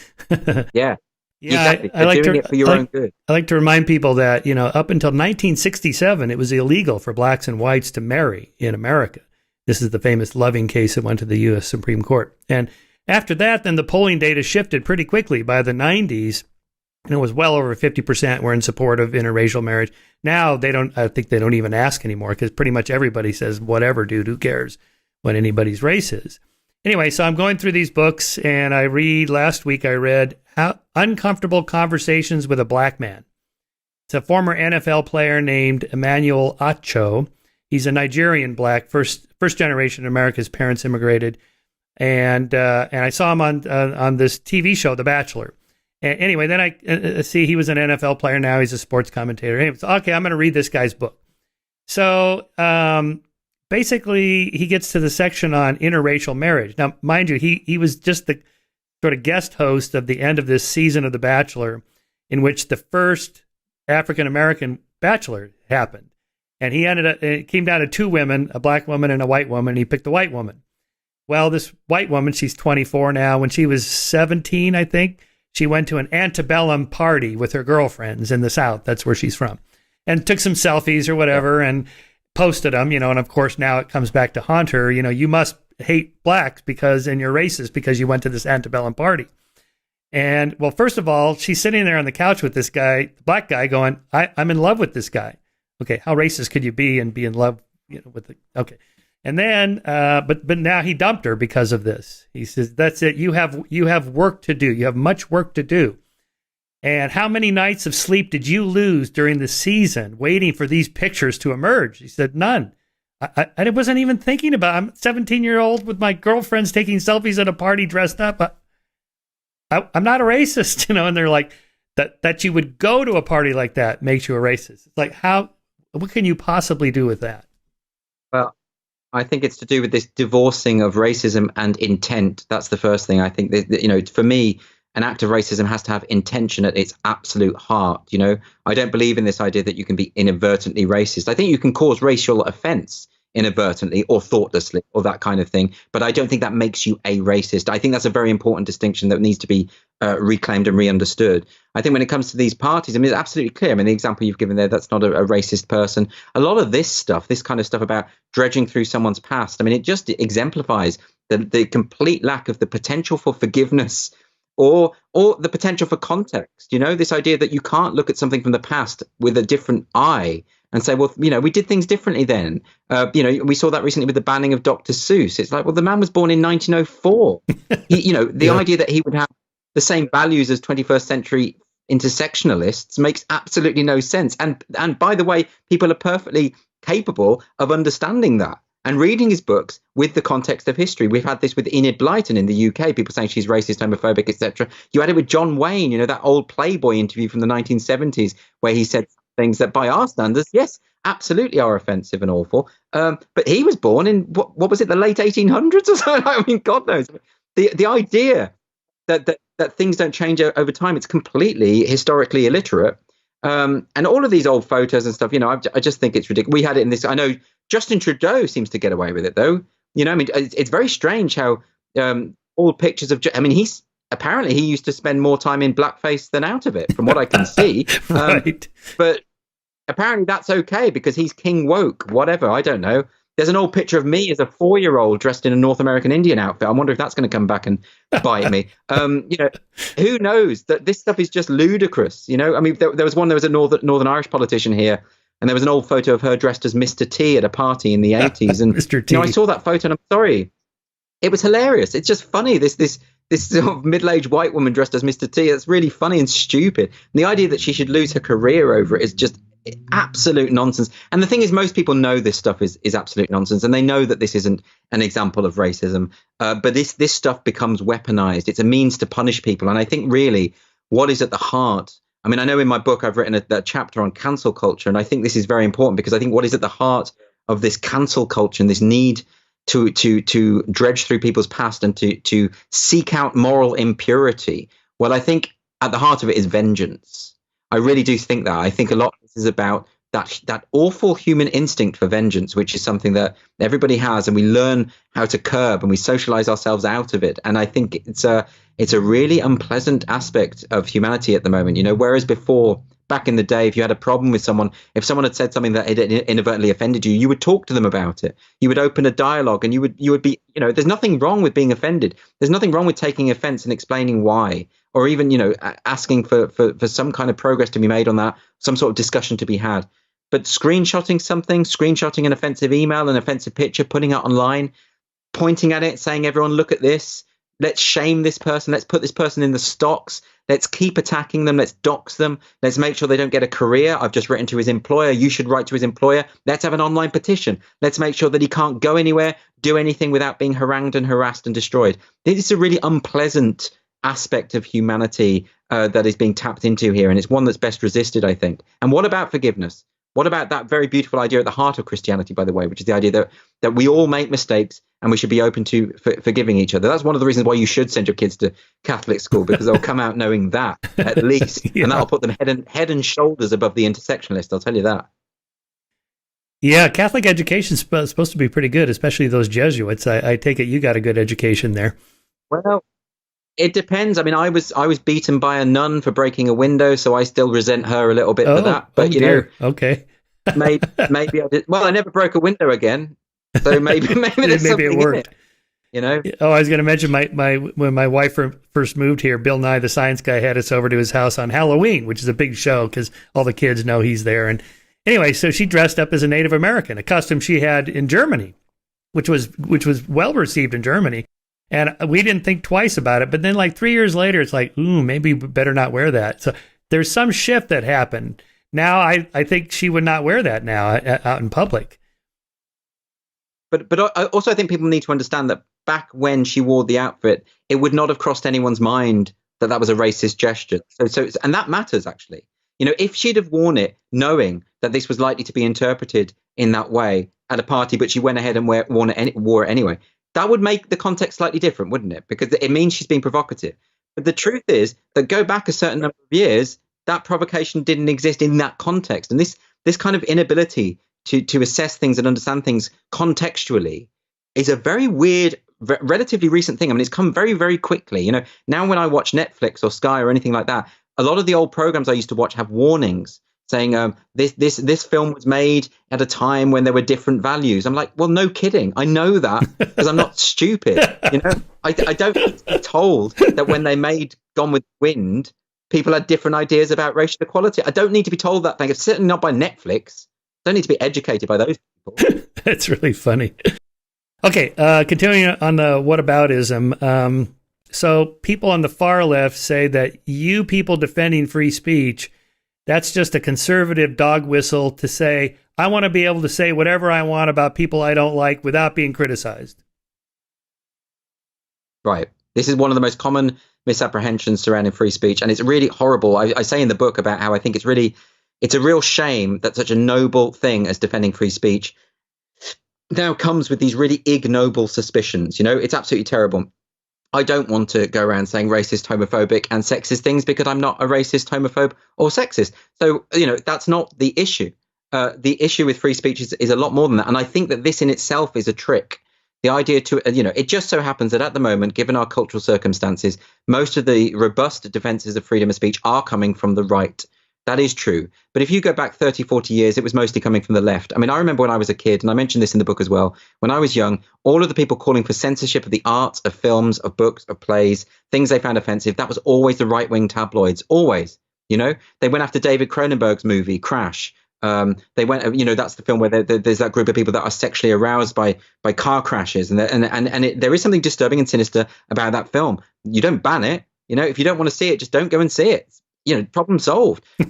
Yeah. Yeah, exactly. I like doing it for your own good. I like to remind people that, up until 1967, it was illegal for blacks and whites to marry in America. This is the famous Loving case that went to the U.S. Supreme Court. And after that, then the polling data shifted pretty quickly. By the 90s, it was well over 50% were in support of interracial marriage. Now I think they don't even ask anymore, because pretty much everybody says, whatever, dude, who cares what anybody's race is. Anyway, so I'm going through these books, and last week I read Uncomfortable Conversations with a Black Man. It's a former NFL player named Emmanuel Acho. He's a Nigerian black, first generation America. His parents immigrated, and I saw him on this TV show, The Bachelor. And anyway, then I see he was an NFL player. Now he's a sports commentator. Anyway, so, okay, I'm going to read this guy's book. So basically, he gets to the section on interracial marriage. Now, mind you, he was just the sort of guest host of the end of this season of The Bachelor, in which the first African-American bachelor happened. And it came down to two women, a black woman and a white woman, and he picked the white woman. Well, this white woman, she's 24 now. When she was 17, I think, she went to an antebellum party with her girlfriends in the South. That's where she's from. And took some selfies or whatever and posted them, and of course now it comes back to haunt her. You must hate blacks and you're racist because you went to this antebellum party. And well, first of all, she's sitting there on the couch with this guy, the black guy, going, I'm in love with this guy. Okay, how racist could you be and be in love, okay. And then, but now he dumped her because of this. He says, that's it. You have work to do. You have much work to do. And how many nights of sleep did you lose during the season waiting for these pictures to emerge? He said, none. I wasn't even thinking about it. I'm a 17-year-old with my girlfriends taking selfies at a party dressed up. I'm not a racist, and they're like, that you would go to a party like that makes you a racist. It's like, what can you possibly do with that? Well, I think it's to do with this divorcing of racism and intent. That's the first thing. I think that, for me, an act of racism has to have intention at its absolute heart. I don't believe in this idea that you can be inadvertently racist. I think you can cause racial offense inadvertently or thoughtlessly or that kind of thing. But I don't think that makes you a racist. I think that's a very important distinction that needs to be reclaimed and re-understood. I think when it comes to these parties, it's absolutely clear. The example you've given there, that's not a racist person. A lot of this kind of stuff about dredging through someone's past, it just exemplifies the complete lack of the potential for forgiveness or the potential for context. This idea that you can't look at something from the past with a different eye and say, well, we did things differently then. We saw that recently with the banning of Dr. Seuss. It's like, well, the man was born in 1904. The idea that he would have the same values as 21st century intersectionalists makes absolutely no sense. And by the way, people are perfectly capable of understanding that and reading his books with the context of history. We've had this with Enid Blyton in the UK, people saying she's racist, homophobic, etc. You had it with John Wayne, that old Playboy interview from the 1970s where he said things that by our standards, yes, absolutely are offensive and awful. But he was born in, what was it, the late 1800s or something? God knows. The idea that things don't change over time, it's completely historically illiterate. And all of these old photos and stuff, I just think it's ridiculous. We had it in this. I know Justin Trudeau seems to get away with it, though. It's very strange how all pictures of. He's apparently he used to spend more time in blackface than out of it, from what I can see. Right. But apparently that's okay because he's king woke. Whatever, I don't know. There's an old picture of me as a 4-year-old dressed in a North American Indian outfit. I wonder if that's going to come back and bite me. Who knows? That this stuff is just ludicrous. There was a Northern Irish politician here And there was an old photo of her dressed as Mr. T at a party in the 80s. And Mr. T. I saw that photo and I'm sorry. It was hilarious. It's just funny. This sort of middle-aged white woman dressed as Mr. T. It's really funny and stupid. And the idea that she should lose her career over it is just absolute nonsense. And the thing is, most people know this stuff is absolute nonsense, and they know that this isn't an example of racism. But this stuff becomes weaponized. It's a means to punish people. And I think really what is at the heart. I mean, I know in my book I've written a chapter on cancel culture, and I think this is very important because I think what is at the heart of this cancel culture and this need to dredge through people's past and to seek out moral impurity. Well, I think at the heart of it is vengeance. I really do think that. I think a lot of this is about that awful human instinct for vengeance, which is something that everybody has, and we learn how to curb and we socialize ourselves out of it. And I think it's a really unpleasant aspect of humanity at the moment. Whereas before, back in the day, if you had a problem with someone, if someone had said something that had inadvertently offended you, you would talk to them about it. You would open a dialogue, and you would be, there's nothing wrong with being offended. There's nothing wrong with taking offense and explaining why, or even, asking for some kind of progress to be made on that, some sort of discussion to be had. But screenshotting an offensive email, an offensive picture, putting it online, pointing at it, saying, everyone, look at this. Let's shame this person. Let's put this person in the stocks. Let's keep attacking them. Let's dox them. Let's make sure they don't get a career. I've just written to his employer. You should write to his employer. Let's have an online petition. Let's make sure that he can't go anywhere, do anything without being harangued and harassed and destroyed. This is a really unpleasant aspect of humanity that is being tapped into here. And it's one that's best resisted, I think. And what about forgiveness? What about that very beautiful idea at the heart of Christianity, by the way, which is the idea that we all make mistakes and we should be open to forgiving each other. That's one of the reasons why you should send your kids to Catholic school, because they'll come out knowing that, at least. Yeah. And that'll put them head and shoulders above the intersectionalist, I'll tell you that. Yeah, Catholic education's supposed to be pretty good, especially those Jesuits. I take it you got a good education there. Well, it depends. I mean, I was beaten by a nun for breaking a window, so I still resent her a little bit for that. But okay, maybe I did. Well, I never broke a window again, so maybe there's something it worked. In it, Oh, I was going to mention when my wife first moved here, Bill Nye the Science Guy had us over to his house on Halloween, which is a big show because all the kids know he's there. And anyway, so she dressed up as a Native American, a custom she had in Germany, which was well received in Germany. And we didn't think twice about it. But then like 3 years later, it's like, maybe we better not wear that. So there's some shift that happened. Now I think she would not wear that now out in public. But I also think people need to understand that back when she wore the outfit, it would not have crossed anyone's mind that was a racist gesture. And that matters, actually. If she'd have worn it knowing that this was likely to be interpreted in that way at a party, but she went ahead and wore it anyway, that would make the context slightly different, wouldn't it? Because it means she's being provocative. But the truth is that go back a certain number of years, that provocation didn't exist in that context. And this kind of inability to assess things and understand things contextually is a very weird, relatively recent thing. I mean, it's come very, very quickly. Now when I watch Netflix or Sky or anything like that, a lot of the old programs I used to watch have warnings saying this film was made at a time when there were different values. I'm like, well, no kidding. I know that because I'm not stupid. I don't need to be told that when they made Gone with the Wind, people had different ideas about racial equality. I don't need to be told that thing. It's certainly not by Netflix. I don't need to be educated by those people. That's really funny. Okay, continuing on the whataboutism. So people on the far left say that you people defending free speech, that's just a conservative dog whistle to say, I want to be able to say whatever I want about people I don't like without being criticized. Right. This is one of the most common misapprehensions surrounding free speech. And it's really horrible. I say in the book about how I think it's a real shame that such a noble thing as defending free speech now comes with these really ignoble suspicions. It's absolutely terrible. I don't want to go around saying racist, homophobic and sexist things because I'm not a racist, homophobe or sexist. So, that's not the issue. The issue with free speech is a lot more than that. And I think that this in itself is a trick. The idea it just so happens that at the moment, given our cultural circumstances, most of the robust defenses of freedom of speech are coming from the right. That is true. But if you go back 30, 40 years, it was mostly coming from the left. I mean, I remember when I was a kid, and I mentioned this in the book as well, when I was young, all of the people calling for censorship of the arts, of films, of books, of plays, things they found offensive, that was always the right-wing tabloids, always. They went after David Cronenberg's movie, Crash, They went, that's the film where there's that group of people that are sexually aroused by car crashes, and there is something disturbing and sinister about that film. You don't ban it. If you don't want to see it, just don't go and see it. Problem solved. We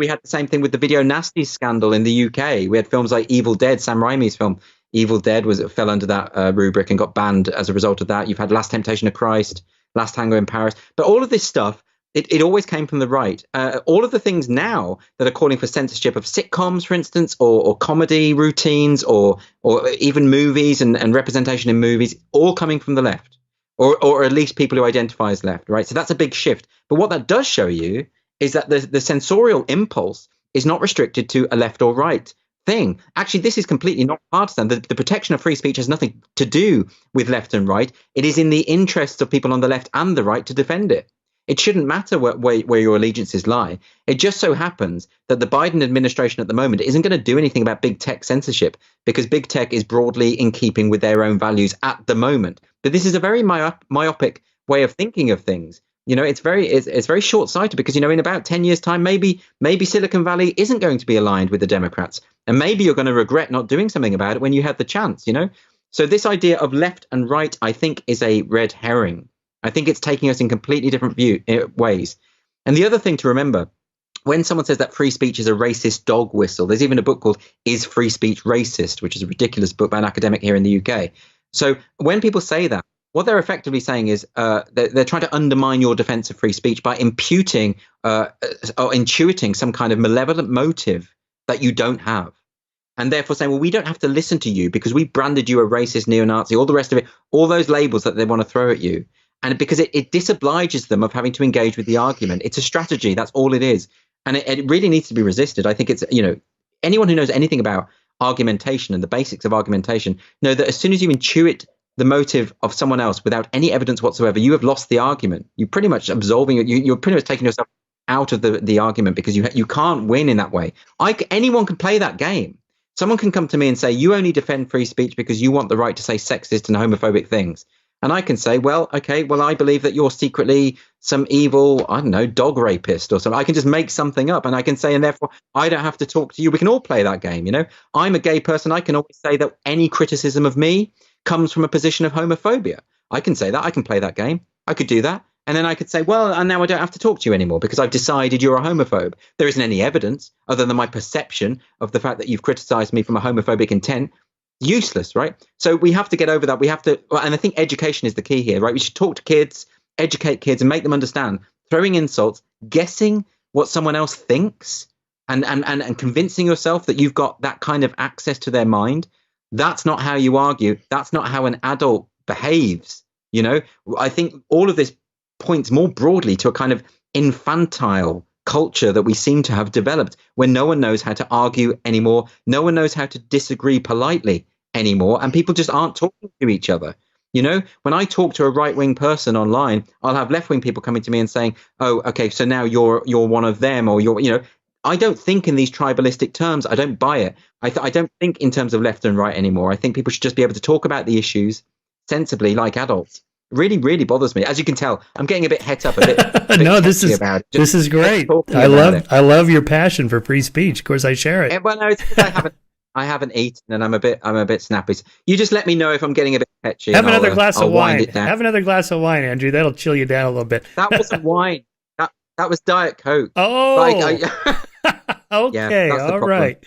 had the same thing with the video nasty scandal in the UK. We had films like Evil Dead, Sam Raimi's film. Evil Dead fell under that rubric and got banned as a result of that. You've had Last Temptation of Christ, Last Tango in Paris. But all of this stuff, it always came from the right. All of the things now that are calling for censorship of sitcoms, for instance, or comedy routines, or even movies and representation in movies, all coming from the left, or at least people who identify as left, right? So that's a big shift. But what that does show you is that the sensorial impulse is not restricted to a left or right thing. Actually, this is completely not partisan. The protection of free speech has nothing to do with left and right. It is in the interests of people on the left and the right to defend it. It shouldn't matter where your allegiances lie. It just so happens that the Biden administration at the moment isn't going to do anything about big tech censorship, because big tech is broadly in keeping with their own values at the moment. But this is a very myopic way of thinking of things. It's very short-sighted, because in about 10 years' time, maybe Silicon Valley isn't going to be aligned with the Democrats, and maybe you're going to regret not doing something about it when you had the chance. So this idea of left and right, I think, is a red herring. I think it's taking us in completely different ways. And the other thing to remember, when someone says that free speech is a racist dog whistle, there's even a book called Is Free Speech Racist?, which is a ridiculous book by an academic here in the UK. So when people say that, what they're effectively saying is they're trying to undermine your defense of free speech by imputing or intuiting some kind of malevolent motive that you don't have. And therefore saying, well, we don't have to listen to you because we branded you a racist, neo-Nazi, all the rest of it, all those labels that they want to throw at you. And because it disobliges them of having to engage with the argument. It's a strategy. That's all it is. And it really needs to be resisted. I think it's, anyone who knows anything about argumentation and the basics of argumentation know that as soon as you intuit the motive of someone else without any evidence whatsoever, you have lost the argument. You're pretty much absolving it. You're pretty much taking yourself out of the argument, because you can't win in that way. Anyone can play that game. Someone can come to me and say, you only defend free speech because you want the right to say sexist and homophobic things. And I can say, well, okay, I believe that you're secretly some evil, I don't know, dog rapist or something. I can just make something up, and I can say, and therefore I don't have to talk to you. We can all play that game. I'm a gay person. I can always say that any criticism of me comes from a position of homophobia. I can say that. I can play that game. I could do that. And then I could say, well, and now I don't have to talk to you anymore because I've decided you're a homophobe. There isn't any evidence other than my perception of the fact that you've criticized me from a homophobic intent. Useless, right? So we have to get over that. We have to, and I think education is the key here, right? We should talk to kids, educate kids, and make them understand. Throwing insults, guessing what someone else thinks, and convincing yourself that you've got that kind of access to their mind. That's not how you argue. That's not how an adult behaves. I think all of this points more broadly to a kind of infantile culture that we seem to have developed, where no one knows how to argue anymore. No one knows how to disagree politely anymore. And people just aren't talking to each other. When I talk to a right-wing person online, I'll have left-wing people coming to me and saying, oh, okay, so now you're one of them, or I don't think in these tribalistic terms. I don't buy it. I don't think in terms of left and right anymore. I think people should just be able to talk about the issues sensibly like adults. Really, really bothers me. As you can tell, I'm getting a bit het up, a bit no, this is great. I love your passion for free speech. Of course, I share it. Well, no, it's because I haven't eaten, and I'm a bit snappy. You just let me know if I'm getting a bit petchy. Have another glass of wine. Have another glass of wine, Andrew. That'll chill you down a little bit. That wasn't wine. That was Diet Coke. Oh, okay, all right.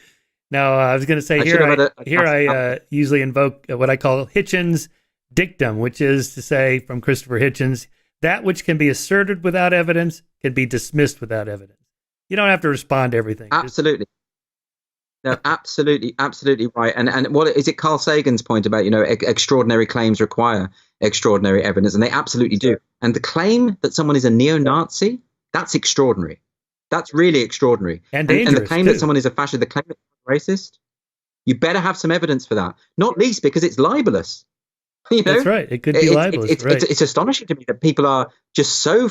Now I was going to say I usually invoke what I call Hitchens' dictum, which is to say, from Christopher Hitchens, that which can be asserted without evidence can be dismissed without evidence. You don't have to respond to everything. Absolutely. No, absolutely right. And what is it? Carl Sagan's point about extraordinary claims require extraordinary evidence, and they absolutely do. And the claim that someone is a neo-Nazi, that's extraordinary. That's really extraordinary. And dangerous, and the claim too. That someone is a fascist, the claim that someone is racist, you better have some evidence for that. Not least because it's libelous. That's right. It could be libelous. It's astonishing to me that people are just so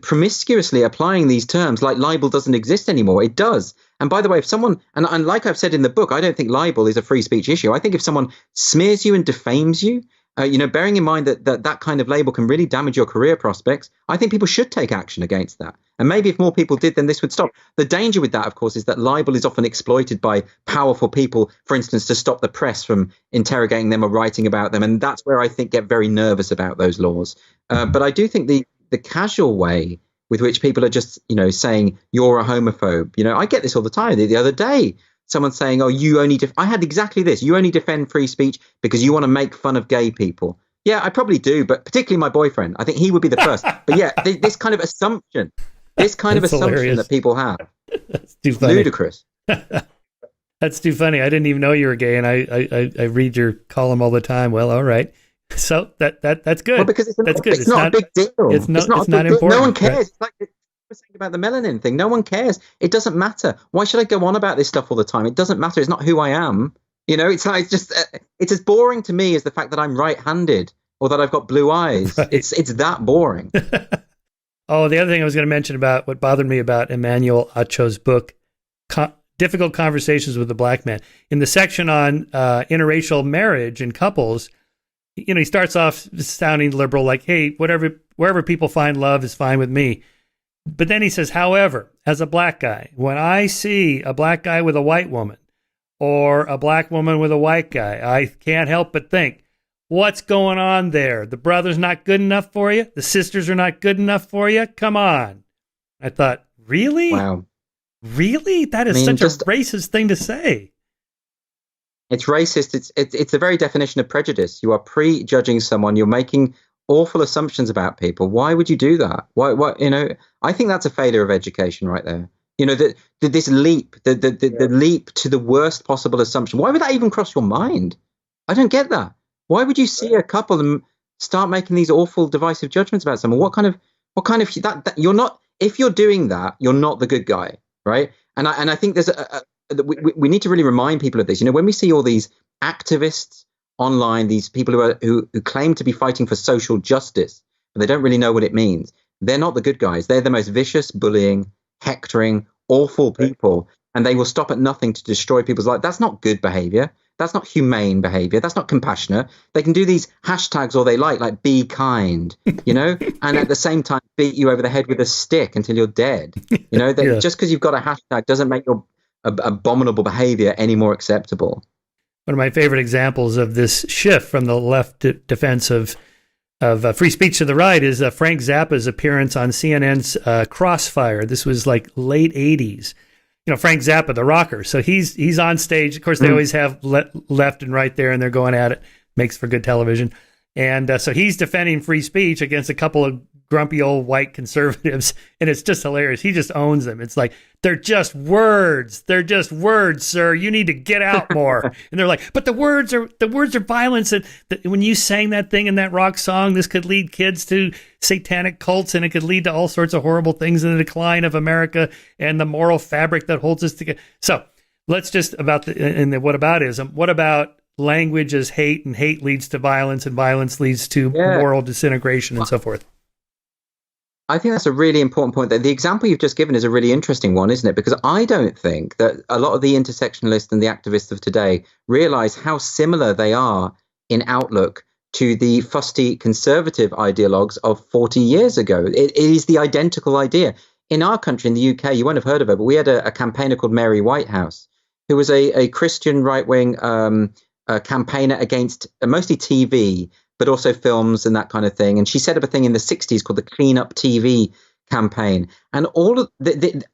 promiscuously applying these terms like libel doesn't exist anymore. It does. And by the way, if someone, and like I've said in the book, I don't think libel is a free speech issue. I think if someone smears you and defames you bearing in mind that kind of label can really damage your career prospects, I think people should take action against that. And maybe if more people did, then this would stop. The danger with that, of course, is that libel is often exploited by powerful people, for instance, to stop the press from interrogating them or writing about them. And that's where I think get very nervous about those laws. But I do think the casual way with which people are just, saying you're a homophobe, I get this all the time. The other day, someone saying, oh, you only I had exactly this. You only defend free speech because you want to make fun of gay people. Yeah, I probably do, but particularly my boyfriend. I think he would be the first. But yeah, this kind of assumption, hilarious. that people have. That's too funny. Ludicrous. That's too funny. I didn't even know you were gay, and I read your column all the time. Well, all right. So that's good. Well, because that's good. It's not a big deal. It's not important. No one cares. It's like we're saying about the melanin thing. No one cares. It doesn't matter. Why should I go on about this stuff all the time? It doesn't matter. It's not who I am. It's like it's as boring to me as the fact that I'm right-handed or that I've got blue eyes. Right. It's that boring. Oh, the other thing I was going to mention about what bothered me about Emmanuel Acho's book, Difficult Conversations with the Black Man. In the section on interracial marriage and couples, he starts off sounding liberal, like, hey, wherever people find love is fine with me. But then he says, however, as a black guy, when I see a black guy with a white woman or a black woman with a white guy, I can't help but think, what's going on there? The brother's not good enough for you? The sisters are not good enough for you? Come on. I thought, really? Wow. Really? That is such a racist thing to say. It's racist. It's the very definition of prejudice. You are prejudging someone. You're making awful assumptions about people. Why would you do that? Why? I think that's a failure of education right there. This leap, the leap to the worst possible assumption. Why would that even cross your mind? I don't get that. Why would you see a couple and start making these awful divisive judgments about someone? What kind of that you're not, if you're doing that, you're not the good guy, right? And I think there's we need to really remind people of this. When we see all these activists online, these people who claim to be fighting for social justice, but they don't really know what it means. They're not the good guys. They're the most vicious, bullying, hectoring, awful people, and they will stop at nothing to destroy people's lives. That's not good behavior. That's not humane behavior. That's not compassionate. They can do these hashtags all they like be kind, and at the same time beat you over the head with a stick until you're dead. Just because you've got a hashtag doesn't make your abominable behavior any more acceptable. One of my favorite examples of this shift from the left defense of free speech to the right is Frank Zappa's appearance on CNN's Crossfire. This was like late 80s. Frank Zappa, the rocker. So he's on stage. Of course, they always have left and right there, and they're going at it. Makes for good television. And so he's defending free speech against a couple of grumpy old white conservatives, and it's just hilarious. He just owns them. It's like, they're just words. They're just words, sir. You need to get out more. And they're like, but the words are violence. And when you sang that thing in that rock song, this could lead kids to satanic cults, and it could lead to all sorts of horrible things in the decline of America and the moral fabric that holds us together. So let's just about the whataboutism. What about language as hate, and hate leads to violence, and violence leads to moral disintegration and so forth? I think that's a really important point. That the example you've just given is a really interesting one, isn't it? Because I don't think that a lot of the intersectionalists and the activists of today realize how similar they are in outlook to the fusty conservative ideologues of 40 years ago. It is the identical idea. In our country, in the UK, you won't have heard of her, but we had a campaigner called Mary Whitehouse, who was a Christian right-wing campaigner against mostly TV, but also films and that kind of thing. And she set up a thing in the 60s called the Clean Up TV campaign. And all of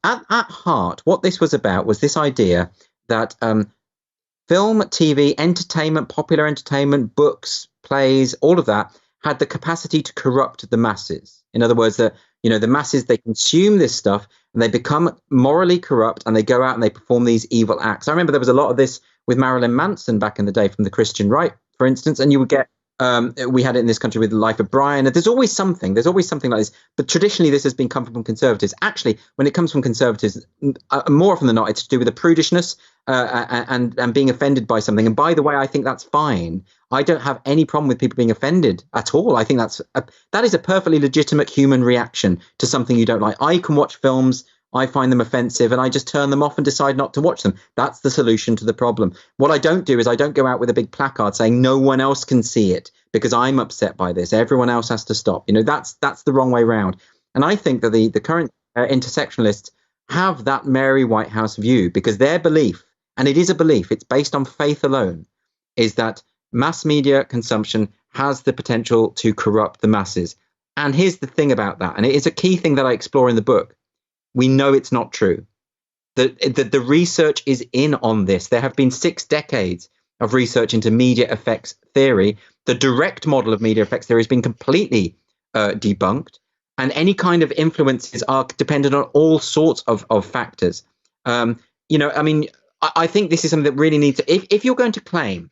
at heart, what this was about was this idea that film, TV, entertainment, popular entertainment, books, plays, all of that had the capacity to corrupt the masses. In other words, the masses, they consume this stuff and they become morally corrupt, and they go out and they perform these evil acts. I remember there was a lot of this with Marilyn Manson back in the day from the Christian right, for instance, and you would get we had it in this country with the Life of Brian. There's always something like this. But traditionally, this has been come from conservatives. Actually, when it comes from conservatives, more often than not, it's to do with the prudishness and being offended by something. And by the way, I think that's fine. I don't have any problem with people being offended at all. I think that is a perfectly legitimate human reaction to something you don't like. I can watch films I find them offensive, and I just turn them off and decide not to watch them. That's the solution to the problem. What I don't do is I don't go out with a big placard saying no one else can see it because I'm upset by this. Everyone else has to stop. That's the wrong way round. And I think that the current intersectionalists have that Mary Whitehouse view, because their belief, and it is a belief, it's based on faith alone, is that mass media consumption has the potential to corrupt the masses. And here's the thing about that, and it is a key thing that I explore in the book. We know it's not true. The research is in on this. There have been 6 decades of research into media effects theory. The direct model of media effects theory has been completely debunked. And any kind of influences are dependent on all sorts of factors. I think this is something that really needs to, if you're going to claim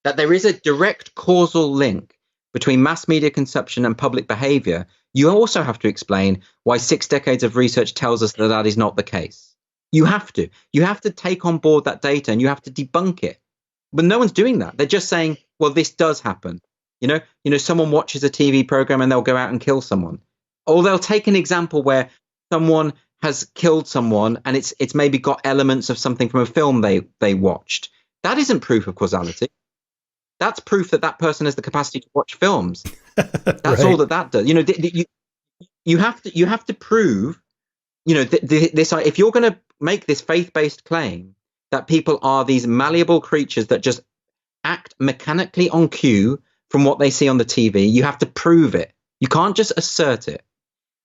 that there is a direct causal link between mass media consumption and public behavior, you also have to explain why 6 decades of research tells us that that is not the case. You have to. You have to take on board that data and you have to debunk it. But no one's doing that. They're just saying, well, this does happen. Someone watches a TV program and they'll go out and kill someone. Or they'll take an example where someone has killed someone and it's maybe got elements of something from a film they watched. That isn't proof of causality. That's proof that that person has the capacity to watch films. That's right. All that does. You have to prove, this. If you're going to make this faith-based claim that people are these malleable creatures that just act mechanically on cue from what they see on the TV, you have to prove it. You can't just assert it.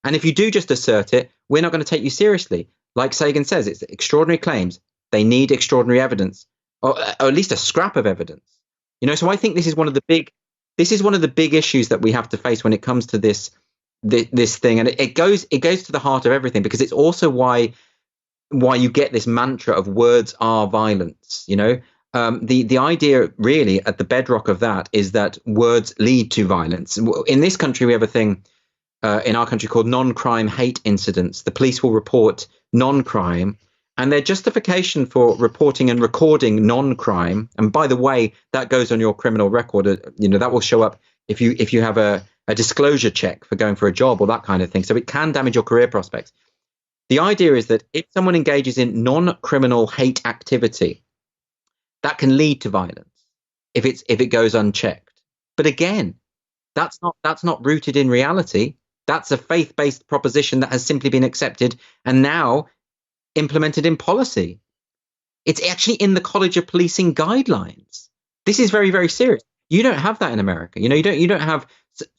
And if you do just assert it, we're not going to take you seriously. Like Sagan says, it's extraordinary claims. They need extraordinary evidence, or at least a scrap of evidence. So I think this is one of the big issues that we have to face when it comes to this thing, and it goes to the heart of everything, because it's also why you get this mantra of words are violence. The idea really at the bedrock of that is that words lead to violence. In this country, we have a thing in our country called non-crime hate incidents. The police will report non-crime, and their justification for reporting and recording non-crime, and by the way, that goes on your criminal record, that will show up if you have a disclosure check for going for a job or that kind of thing. So it can damage your career prospects. The idea is that if someone engages in non-criminal hate activity, that can lead to violence if it goes unchecked. But again, that's not rooted in reality. That's a faith-based proposition that has simply been accepted and now implemented in policy. It's actually in the College of Policing guidelines. This is very, very serious. You don't have that in America. You don't have.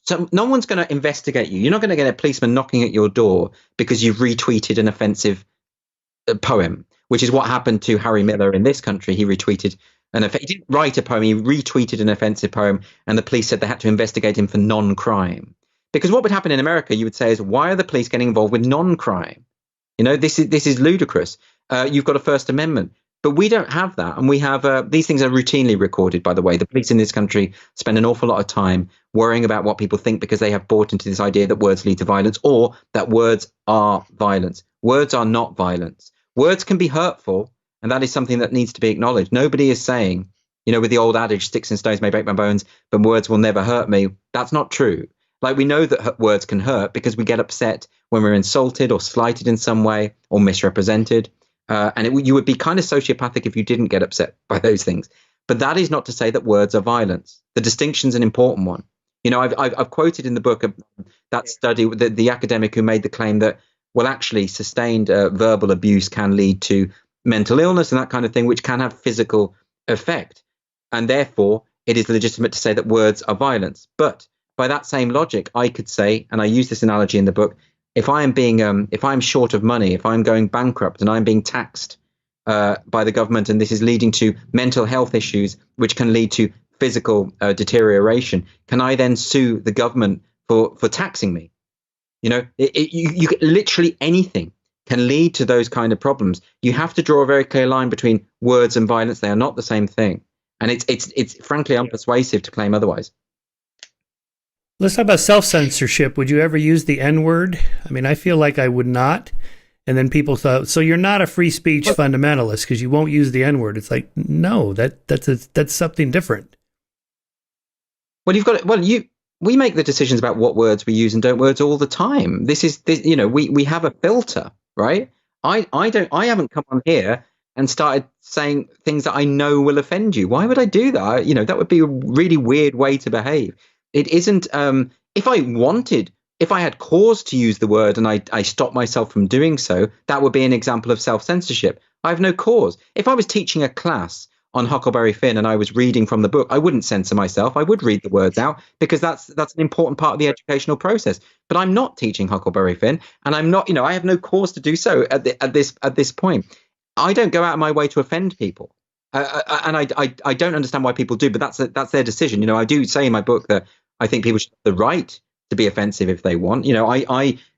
So no one's going to investigate you. You're not going to get a policeman knocking at your door because you've retweeted an offensive poem, which is what happened to Harry Miller in this country. He retweeted he didn't write a poem. He retweeted an offensive poem, and the police said they had to investigate him for non-crime. Because what would happen in America, you would say, is why are the police getting involved with non-crime? This is ludicrous. You've got a First Amendment. But we don't have that. And we have these things are routinely recorded, by the way. The police in this country spend an awful lot of time worrying about what people think because they have bought into this idea that words lead to violence, or that words are violence. Words are not violence. Words can be hurtful, and that is something that needs to be acknowledged. Nobody is saying, with the old adage, sticks and stones may break my bones, but words will never hurt me. That's not true. Like, we know that words can hurt because we get upset when we're insulted or slighted in some way or misrepresented. You would be kind of sociopathic if you didn't get upset by those things. But that is not to say that words are violence. The distinction's an important one. I've quoted in the book that study, the academic who made the claim that, well, actually sustained verbal abuse can lead to mental illness and that kind of thing, which can have physical effect. And therefore, it is legitimate to say that words are violence. But by that same logic, I could say, and I use this analogy in the book, if I'm short of money, if I'm going bankrupt and I'm being taxed by the government, and this is leading to mental health issues, which can lead to physical deterioration, can I then sue the government for taxing me? You literally anything can lead to those kind of problems. You have to draw a very clear line between words and violence. They are not the same thing. And it's frankly unpersuasive to claim otherwise. Let's talk about self-censorship. Would you ever use the N-word? I mean, I feel like I would not. And then people thought, so you're not a free speech fundamentalist because you won't use the N-word. It's like, no, that's something different. Well, you've got it. Well, we make the decisions about what words we use and don't words all the time. We have a filter, right? I haven't come on here and started saying things that I know will offend you. Why would I do that? That would be a really weird way to behave. It isn't, if I had cause to use the word and I stopped myself from doing so, that would be an example of self-censorship. I have no cause. If I was teaching a class on Huckleberry Finn and I was reading from the book, I wouldn't censor myself. I would read the words out because that's an important part of the educational process. But I'm not teaching Huckleberry Finn, and I'm not, I have no cause to do so at this point. I don't go out of my way to offend people. And I don't understand why people do, but that's their decision. I do say in my book that I think people should have the right to be offensive if they want.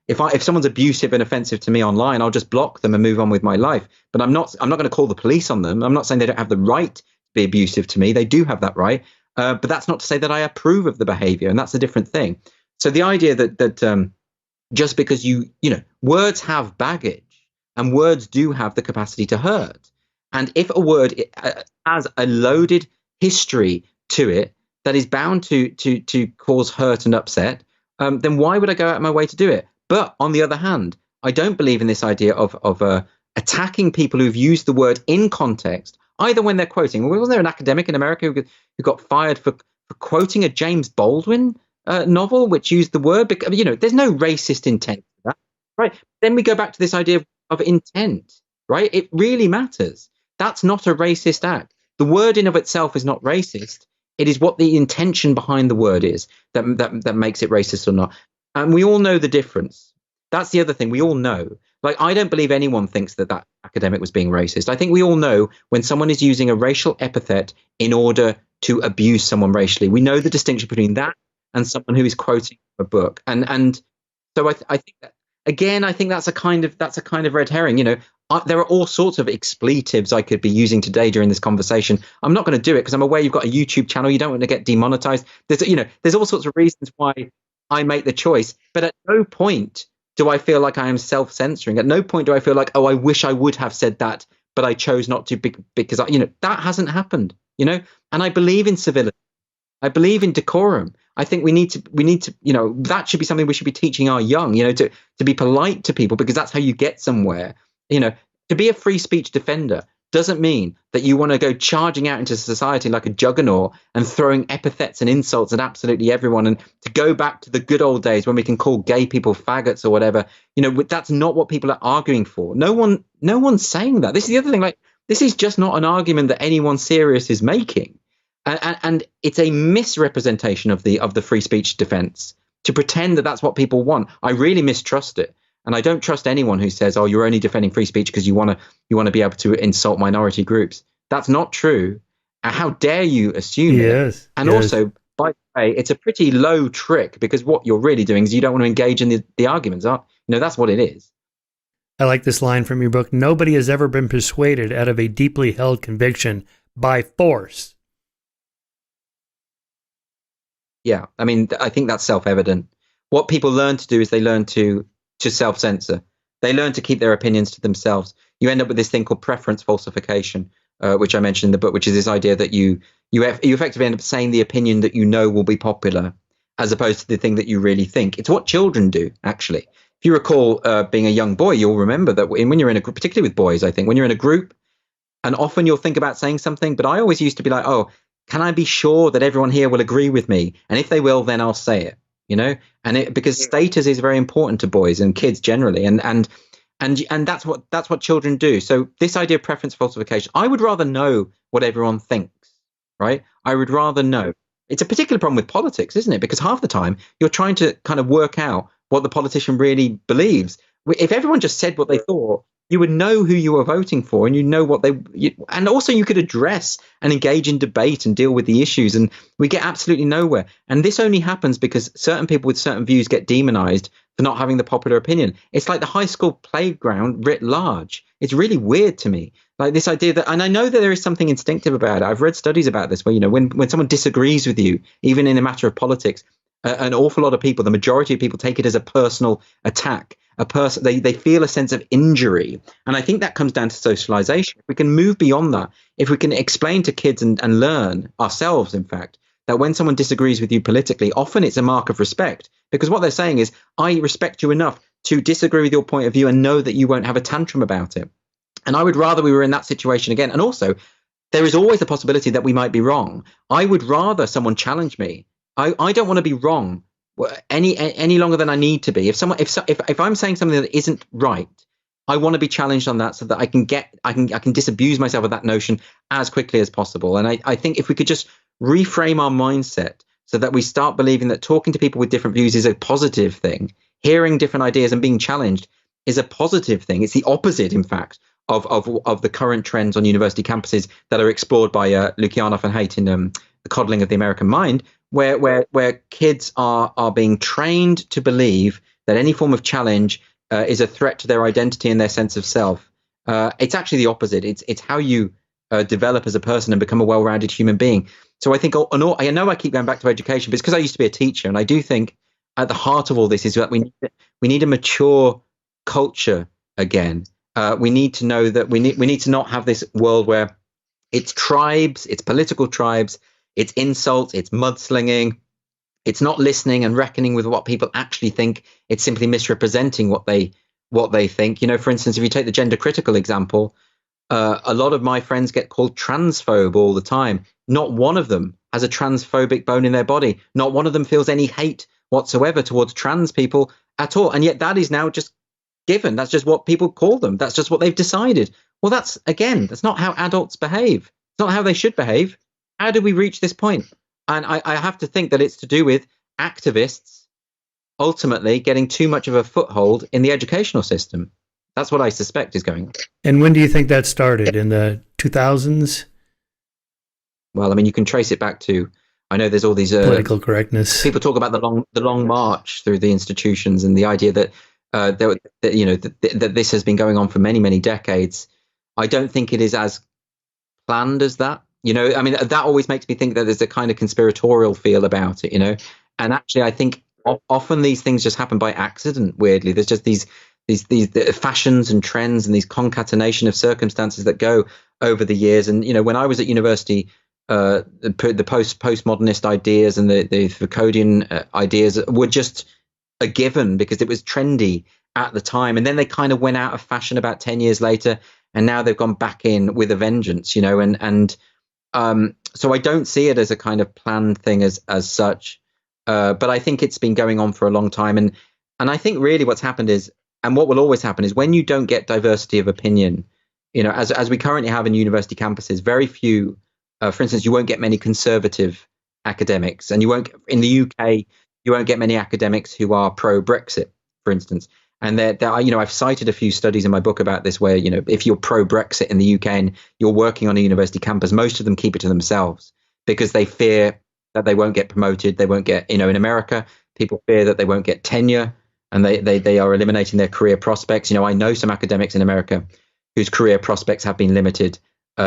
If someone's abusive and offensive to me online, I'll just block them and move on with my life. But I'm not going to call the police on them. I'm not saying they don't have the right to be abusive to me. They do have that right. But that's not to say that I approve of the behavior, and that's a different thing. So the idea that just because words have baggage, and words do have the capacity to hurt. And if a word has a loaded history to it that is bound to cause hurt and upset, then why would I go out of my way to do it? But on the other hand, I don't believe in this idea of attacking people who've used the word in context, either when they're quoting. Wasn't there an academic in America who got fired for quoting a James Baldwin novel which used the word? Because, there's no racist intent to that, right? Then we go back to this idea of intent, right? It really matters. That's not a racist act. The word in of itself is not racist. It is what the intention behind the word is that makes it racist or not. And we all know the difference. That's the other thing. We all know. Like, I don't believe anyone thinks that academic was being racist. I think we all know when someone is using a racial epithet in order to abuse someone racially. We know the distinction between that and someone who is quoting a book. And so I think that, again, I think that's a kind of red herring. There are all sorts of expletives I could be using today during this conversation. I'm not going to do it because I'm aware you've got a YouTube channel. You don't want to get demonetized. There's all sorts of reasons why I make the choice. But at no point do I feel like I am self-censoring. At no point do I feel like, oh, I wish I would have said that, but I chose not to because that hasn't happened. And I believe in civility. I believe in decorum. I think we need to, that should be something we should be teaching our young, to be polite to people, because that's how you get somewhere. To be a free speech defender doesn't mean that you want to go charging out into society like a juggernaut and throwing epithets and insults at absolutely everyone, and to go back to the good old days when we can call gay people faggots or whatever. That's not what people are arguing for. No one's saying that. This is the other thing. Like, this is just not an argument that anyone serious is making. And it's a misrepresentation of the free speech defense to pretend that that's what people want. I really mistrust it. And I don't trust anyone who says, oh, you're only defending free speech because you want to be able to insult minority groups. That's not true. How dare you assume it? And also, by the way, it's a pretty low trick, because what you're really doing is you don't want to engage in the arguments. That's what it is. I like this line from your book. Nobody has ever been persuaded out of a deeply held conviction by force. Yeah, I mean, I think that's self-evident. What people learn to do is they learn to self-censor. They learn to keep their opinions to themselves. You end up with this thing called preference falsification, which I mentioned in the book, which is this idea that you effectively end up saying the opinion that you know will be popular, as opposed to the thing that you really think. It's what children do, actually. If you recall being a young boy, you'll remember that when you're in a group, particularly with boys, I think, when you're in a group, and often you'll think about saying something, but I always used to be like, oh, can I be sure that everyone here will agree with me? And if they will, then I'll say it. Because status is very important to boys and kids generally, and that's what children do. So this idea of preference falsification, I would rather know what everyone thinks, right? I would rather know. It's a particular problem with politics, isn't it? Because half the time you're trying to kind of work out what the politician really believes. If everyone just said what they thought, you would know who you were voting for, and you know what and also you could address and engage in debate and deal with the issues, and we get absolutely nowhere. And this only happens because certain people with certain views get demonized for not having the popular opinion. It's like the high school playground writ large. It's really weird to me. Like this idea that, and I know that there is something instinctive about it. I've read studies about this where, when someone disagrees with you, even in a matter of politics, an awful lot of people, the majority of people, take it as a personal attack. They feel a sense of injury, and I think that comes down to socialization. If we can move beyond that, if we can explain to kids and learn ourselves, in fact, that when someone disagrees with you politically, often it's a mark of respect, because what they're saying is, I respect you enough to disagree with your point of view and know that you won't have a tantrum about it. And I would rather we were in that situation again. And also, there is always the possibility that we might be wrong. I would rather someone challenge me. I don't want to be wrong any longer than I need to be. If I'm saying something that isn't right, I want to be challenged on that so that I can disabuse myself of that notion as quickly as possible. And I think if we could just reframe our mindset so that we start believing that talking to people with different views is a positive thing, hearing different ideas and being challenged is a positive thing. It's the opposite, in fact, of the current trends on university campuses that are explored by Lukianoff and Haidt in The Coddling of the American Mind, where kids are being trained to believe that any form of challenge is a threat to their identity and their sense of self. It's actually the opposite. It's how you develop as a person and become a well-rounded human being. So I think, I know I keep going back to education, but it's because I used to be a teacher, and I do think at the heart of all this is that we need a mature culture again. We need to know that we need to not have this world where it's tribes, it's political tribes, it's insults, it's mudslinging, it's not listening and reckoning with what people actually think. It's simply misrepresenting what they think. For instance, if you take the gender critical example, a lot of my friends get called transphobe all the time. Not one of them has a transphobic bone in their body. Not one of them feels any hate whatsoever towards trans people at all. And yet that is now just given. That's just what people call them. That's just what they've decided. Well, that's not how adults behave. It's not how they should behave. How did we reach this point? And I have to think that it's to do with activists ultimately getting too much of a foothold in the educational system. That's what I suspect is going on. And when do you think that started? In the 2000s? Well, I mean, you can trace it back to, I know there's all these political correctness. People talk about the long march through the institutions and the idea that that this has been going on for many, many decades. I don't think it is as planned as that. I mean, that always makes me think that there's a kind of conspiratorial feel about it, And actually, I think often these things just happen by accident, weirdly. There's just these fashions and trends and these concatenation of circumstances that go over the years. And, when I was at university, the postmodernist ideas and the Foucauldian ideas were just a given because it was trendy at the time. And then they kind of went out of fashion about 10 years later. And now they've gone back in with a vengeance, so I don't see it as a kind of planned thing as such. But I think it's been going on for a long time. And I think really what's happened is, and what will always happen is, when you don't get diversity of opinion, as we currently have in university campuses, very few, for instance, you won't get many conservative academics, and in the UK, you won't get many academics who are pro-Brexit, for instance. And I've cited a few studies in my book about this, where, if you're pro-Brexit in the UK and you're working on a university campus, most of them keep it to themselves because they fear that they won't get promoted. They won't get, in America, people fear that they won't get tenure, and they are eliminating their career prospects. I know some academics in America whose career prospects have been limited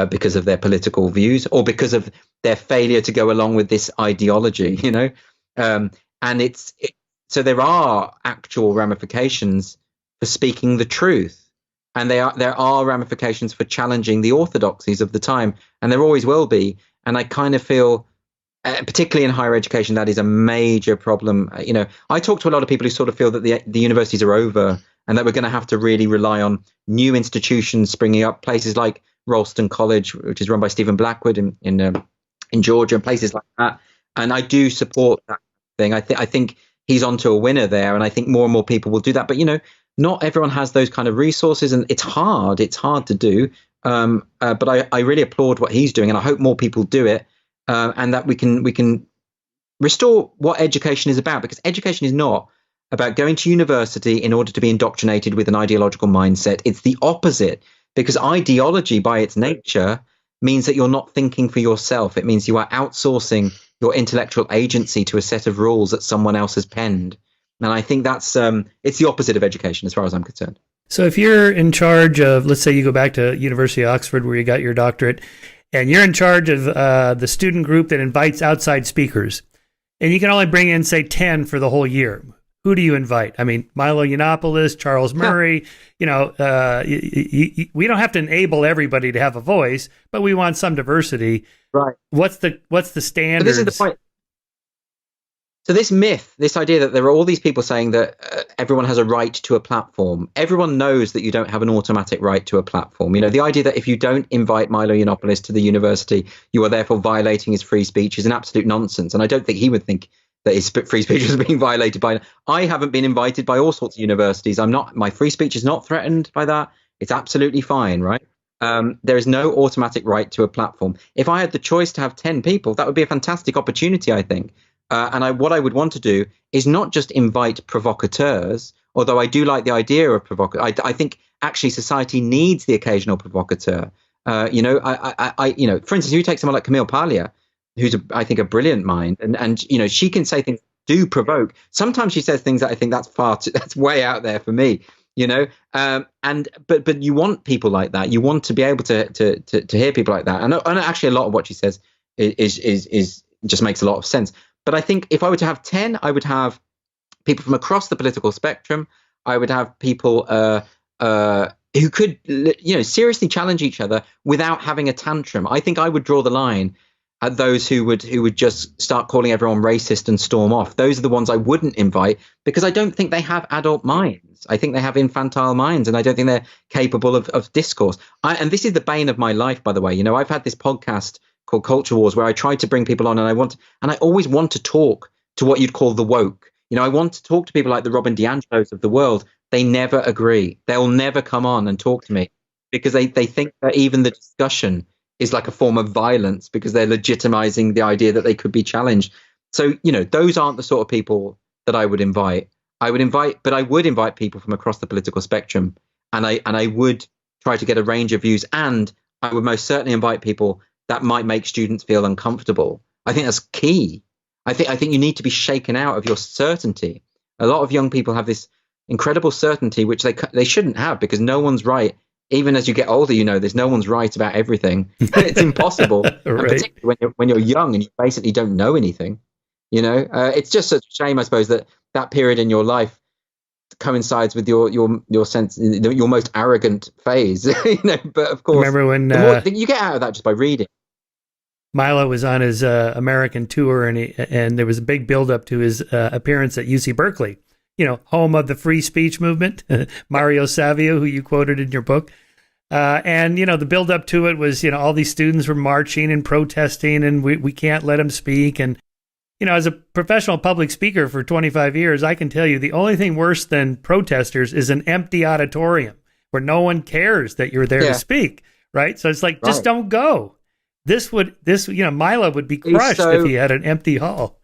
because of their political views or because of their failure to go along with this ideology, so there are actual ramifications for speaking the truth, and there are ramifications for challenging the orthodoxies of the time, and there always will be. And I kind of feel, particularly in higher education, that is a major problem. I talk to a lot of people who sort of feel that the universities are over and that we're going to have to really rely on new institutions springing up, places like Ralston College, which is run by Stephen Blackwood in Georgia, and places like that. And I do support that thing. I think he's onto a winner there, and I think more and more people will do that. But not everyone has those kind of resources, and it's hard to do. But I really applaud what he's doing, and I hope more people do it, and that we can restore what education is about, because education is not about going to university in order to be indoctrinated with an ideological mindset. It's the opposite, because ideology by its nature means that you're not thinking for yourself. It means you are outsourcing your intellectual agency to a set of rules that someone else has penned. And I think that's it's the opposite of education as far as I'm concerned. So if you're in charge of, let's say you go back to University of Oxford where you got your doctorate, and you're in charge of the student group that invites outside speakers, and you can only bring in, say, 10 for the whole year, who do you invite? I mean, Milo Yiannopoulos, Charles Murray, we don't have to enable everybody to have a voice, but we want some diversity. Right. What's the standard? This is the point. So this myth, this idea that there are all these people saying that everyone has a right to a platform. Everyone knows that you don't have an automatic right to a platform. You know, the idea that if you don't invite Milo Yiannopoulos to the university, you are therefore violating his free speech is an absolute nonsense. And I don't think he would think that his free speech is being violated by. I haven't been invited by all sorts of universities. My free speech is not threatened by that. It's absolutely fine, right? There is no automatic right to a platform. If I had the choice to have 10 people, that would be a fantastic opportunity, I think. What I would want to do is not just invite provocateurs, although I do like the idea of provocateurs. I think actually society needs the occasional provocateur. For instance, you take someone like Camille Paglia, who's I think a brilliant mind, and she can say things that do provoke. Sometimes she says things that I think that's way out there for me. But you want people like that. You want to be able to hear people like that. And actually, a lot of what she says is just makes a lot of sense. But I think if I were to have 10, I would have people from across the political spectrum. I would have people who could, seriously challenge each other without having a tantrum. I think I would draw the line at those who would just start calling everyone racist and storm off. Those are the ones I wouldn't invite because I don't think they have adult minds. I think they have infantile minds, and I don't think they're capable of discourse. And this is the bane of my life, by the way. I've had this podcast called Culture Wars where I try to bring people on, and I always want to talk to what you'd call the woke. I want to talk to people like the Robin DiAngelos of the world. They never agree. They'll never come on and talk to me because they think that even the discussion is like a form of violence because they're legitimizing the idea that they could be challenged. So, those aren't the sort of people that I would invite. I would invite people from across the political spectrum, and I would try to get a range of views, and I would most certainly invite people that might make students feel uncomfortable. I think that's key. I think you need to be shaken out of your certainty. A lot of young people have this incredible certainty, which they shouldn't have, because no one's right. Even as you get older, there's no one's right about everything. It's impossible, Right. And particularly when you're young and you basically don't know anything. It's just such a shame, I suppose, that period in your life coincides with your sense, your most arrogant phase. But of course, Remember when you get out of that just by reading. Milo was on his American tour, and there was a big buildup to his appearance at UC Berkeley, home of the free speech movement, Mario Savio, who you quoted in your book. And the buildup to it was, all these students were marching and protesting, and we can't let them speak. And, as a professional public speaker for 25 years, I can tell you the only thing worse than protesters is an empty auditorium where no one cares that you're there to speak, right? So it's like, just don't go. Milo would be crushed if he had an empty hall.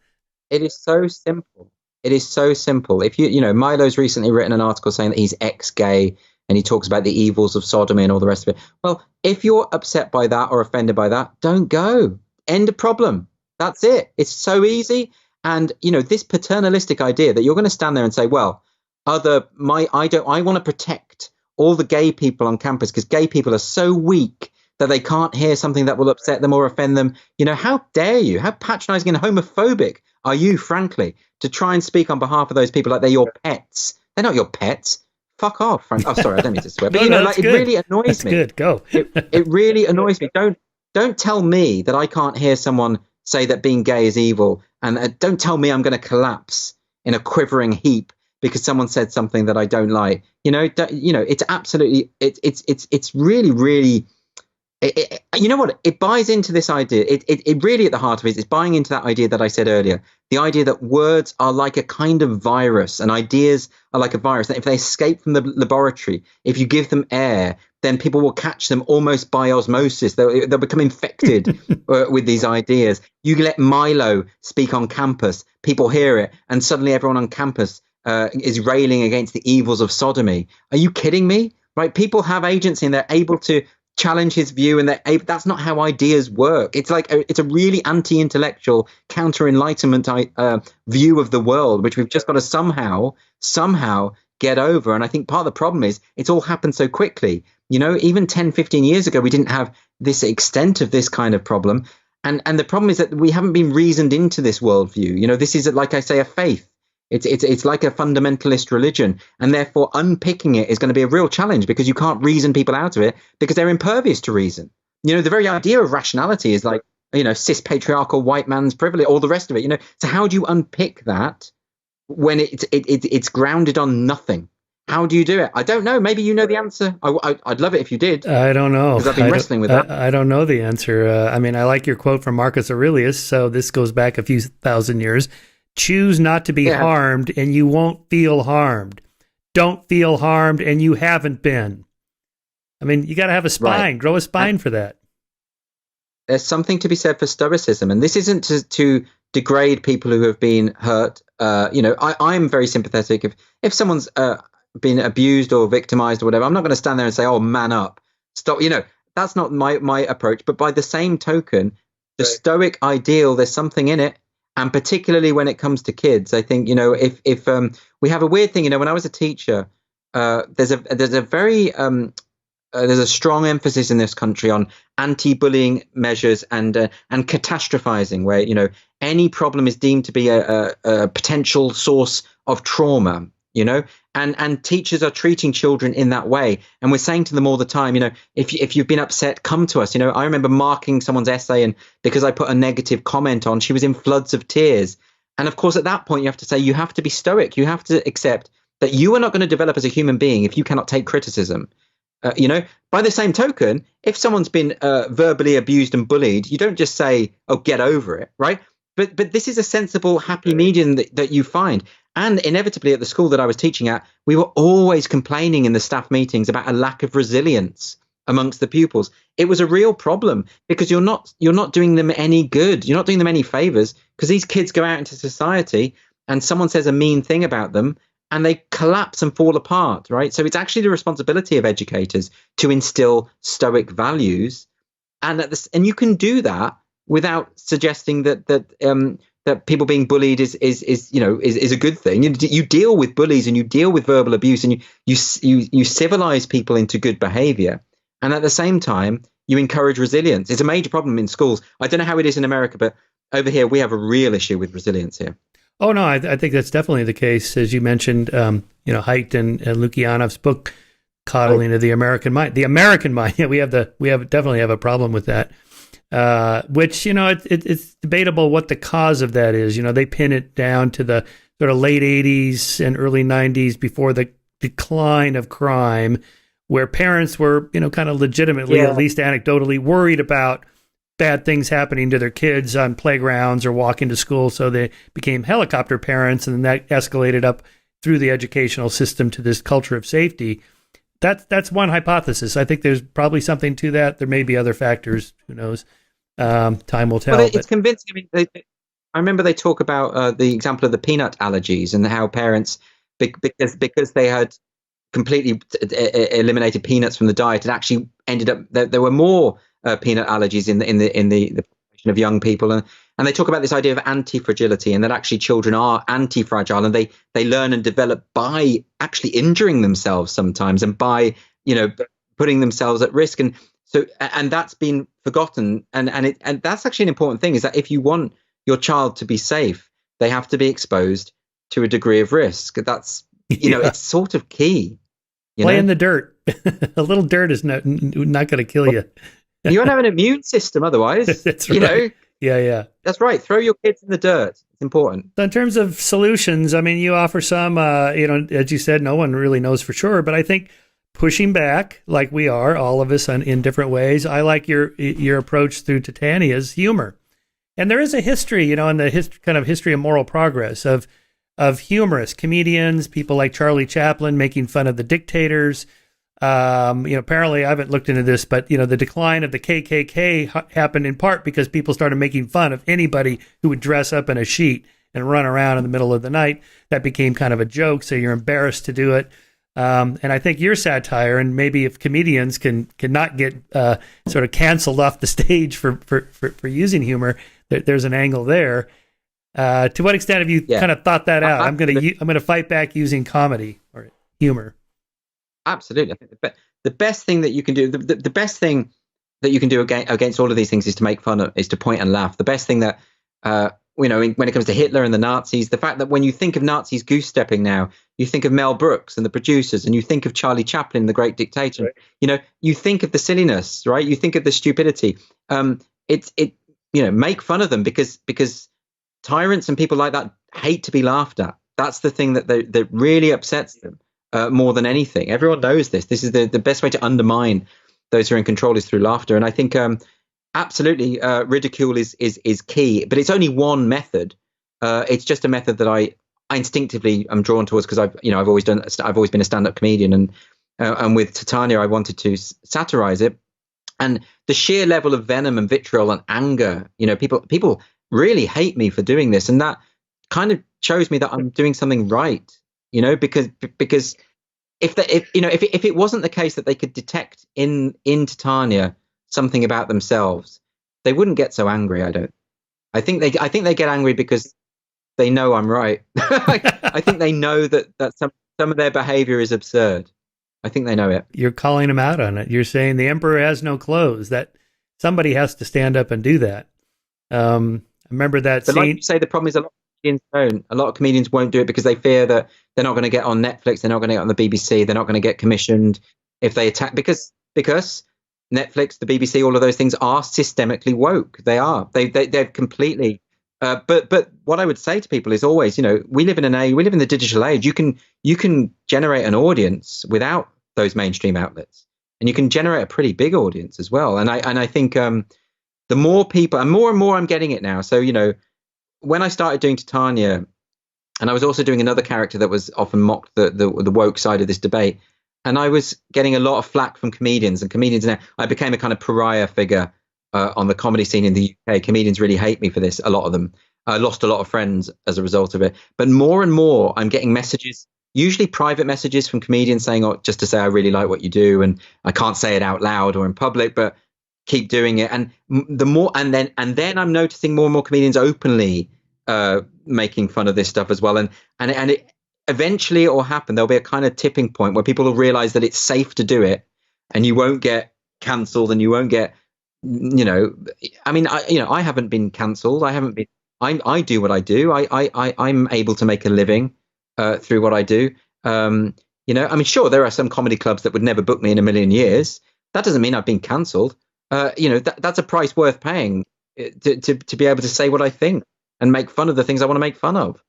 It is so simple. It is so simple. If Milo's recently written an article saying that he's ex-gay and he talks about the evils of sodomy and all the rest of it. Well, if you're upset by that or offended by that, don't go. End of problem. That's it. It's so easy. And, this paternalistic idea that you're going to stand there and say, well, I want to protect all the gay people on campus because gay people are so weak that they can't hear something that will upset them or offend them. How dare you? How patronizing and homophobic are you, frankly, to try and speak on behalf of those people like they're your pets? They're not your pets. Fuck off, Frank. Oh, sorry, I don't mean to swear. But, it really annoys that's me. Good, go. It really annoys me. Don't tell me that I can't hear someone say that being gay is evil. And don't tell me I'm going to collapse in a quivering heap because someone said something that I don't like. It's absolutely, it's really, really... you know what? It buys into this idea. It really, at the heart of it, is buying into that idea that I said earlier. The idea that words are like a kind of virus and ideas are like a virus. That if they escape from the laboratory, if you give them air, then people will catch them almost by osmosis. They'll become infected with these ideas. You let Milo speak on campus, people hear it, and suddenly everyone on campus is railing against the evils of sodomy. Are you kidding me? Right? People have agency and they're able to challenge his view, and that's not how ideas work. It's like it's a really anti-intellectual, counter-enlightenment view of the world, which we've just got to somehow get over. And I think part of the problem is it's all happened so quickly. Even 10, 15 years ago, we didn't have this extent of this kind of problem. And the problem is that we haven't been reasoned into this worldview. This is, like I say, a faith. It's like a fundamentalist religion, and therefore unpicking it is going to be a real challenge because you can't reason people out of it because they're impervious to reason. The very idea of rationality is like cis patriarchal white man's privilege, all the rest of it. So how do you unpick that when it's grounded on nothing? How do you do it? I don't know. Maybe you know the answer. I'd love it if you did. I don't know. Because I've been wrestling with that. I don't know the answer. I mean, I like your quote from Marcus Aurelius. So this goes back a few thousand years. Choose not to be harmed and you won't feel harmed. Don't feel harmed and you haven't been. I mean, you got to have a spine, grow a spine for that. There's something to be said for stoicism. And this isn't to degrade people who have been hurt. I'm very sympathetic. If someone's been abused or victimized or whatever, I'm not going to stand there and say, oh, man up, stop. That's not my approach. But by the same token, the Stoic ideal, there's something in it. And particularly when it comes to kids, I think, if we have a weird thing, when I was a teacher, there's a strong emphasis in this country on anti-bullying measures and catastrophizing, where any problem is deemed to be a potential source of trauma. And teachers are treating children in that way, and we're saying to them all the time, if you've been upset, come to us. I remember marking someone's essay, and because I put a negative comment on, she was in floods of tears. And of course, at that point, you have to say, you have to be stoic. You have to accept that you are not going to develop as a human being if you cannot take criticism. By the same token, if someone's been verbally abused and bullied, you don't just say, oh, get over it, right? But this is a sensible, happy medium that you find. And inevitably at the school that I was teaching at, we were always complaining in the staff meetings about a lack of resilience amongst the pupils. It was a real problem because you're not doing them any good. You're not doing them any favors, because these kids go out into society and someone says a mean thing about them and they collapse and fall apart, right? So it's actually the responsibility of educators to instill Stoic values. And you can do that without suggesting that people being bullied is a good thing. You deal with bullies and you deal with verbal abuse, and you civilize people into good behavior. And at the same time, you encourage resilience. It's a major problem in schools. I don't know how it is in America, but over here we have a real issue with resilience here. Oh no, I think that's definitely the case, as you mentioned. Haidt and Lukianov's book, "Coddling of the American Mind." The American mind. Yeah, we definitely have a problem with that. Which, it's debatable what the cause of that is. They pin it down to the sort of late 80s and early 90s, before the decline of crime, where parents were, kind of legitimately, at least anecdotally, worried about bad things happening to their kids on playgrounds or walking to school. So they became helicopter parents, and then that escalated up through the educational system to this culture of safety. That's one hypothesis. I think there's probably something to that. There may be other factors. Who knows? Time will tell. Well, it's convincing. I remember they talk about the example of the peanut allergies and how parents, because they had completely eliminated peanuts from the diet, it actually ended up there were more peanut allergies in the population of young people, and they talk about this idea of anti-fragility, and that actually children are anti-fragile, and they learn and develop by actually injuring themselves sometimes, and by putting themselves at risk. And that's been forgotten, and that's actually an important thing, is that if you want your child to be safe, they have to be exposed to a degree of risk. That's it's sort of key. Play in the dirt. A little dirt is not going to kill you. You won't have an immune system otherwise. That's right. Yeah. That's right. Throw your kids in the dirt. It's important. So in terms of solutions, I mean, you offer some. As you said, no one really knows for sure, but I think pushing back, like we are, all of us, in different ways. I like your approach through Titania's humor, and there is a history, in the kind of history of moral progress of humorous comedians, people like Charlie Chaplin making fun of the dictators. Apparently I haven't looked into this, but the decline of the KKK happened in part because people started making fun of anybody who would dress up in a sheet and run around in the middle of the night. That became kind of a joke, so you're embarrassed to do it. And I think your satire, and maybe if comedians can not get sort of canceled off the stage for using humor, there's an angle there. To what extent have you kind of thought that out? I'm gonna fight back using comedy or humor. Absolutely. I think the best thing that you can do, the best thing that you can do against all of these things is to make fun of, is to point and laugh. The best thing that when it comes to Hitler and the Nazis, the fact that when you think of Nazis goose stepping now, you think of Mel Brooks and the producers, and you think of Charlie Chaplin, the great dictator. Right. You think of the silliness, right? You think of the stupidity. make fun of them because tyrants and people like that hate to be laughed at. That's the thing that really upsets them more than anything. Everyone knows this. This is the best way to undermine those who are in control is through laughter. And I think absolutely ridicule is key, but it's only one method. It's just a method that I instinctively am drawn towards because I've always been a stand-up comedian, and with Titania I wanted to satirize it, and the sheer level of venom and vitriol and anger, people really hate me for doing this, and that kind of shows me that I'm doing something right, because if it wasn't the case that they could detect in Titania something about themselves, they wouldn't get so angry. I think they get angry because they know I'm right. I think they know that some of their behavior is absurd. I think they know it. You're calling them out on it. You're saying the emperor has no clothes. That somebody has to stand up and do that. I remember that but scene. Like you say, the problem is a lot of comedians won't do it because they fear that they're not going to get on Netflix, they're not going to get on the BBC, they're not going to get commissioned if they attack, because Netflix, the BBC, all of those things are systemically woke. They are. They're completely. But what I would say to people is always, we live in the digital age. You can generate an audience without those mainstream outlets, and you can generate a pretty big audience as well. And I think the more people, and more I'm getting it now. So when I started doing Titania, and I was also doing another character that was often mocked, the woke side of this debate, and I was getting a lot of flack from comedians. Now I became a kind of pariah figure on the comedy scene in the UK. Comedians really hate me for this. A lot of them. I lost a lot of friends as a result of it. But more and more, I'm getting messages, usually private messages from comedians saying, "Oh, just to say I really like what you do, and I can't say it out loud or in public, but keep doing it." And then I'm noticing more and more comedians openly making fun of this stuff as well. And it eventually it will happen. There'll be a kind of tipping point where people will realize that it's safe to do it, and you won't get cancelled, and you won't get. I haven't been cancelled. I do what I do. I'm able to make a living through what I do. Sure, there are some comedy clubs that would never book me in a million years. That doesn't mean I've been cancelled. That's a price worth paying to be able to say what I think and make fun of the things I want to make fun of.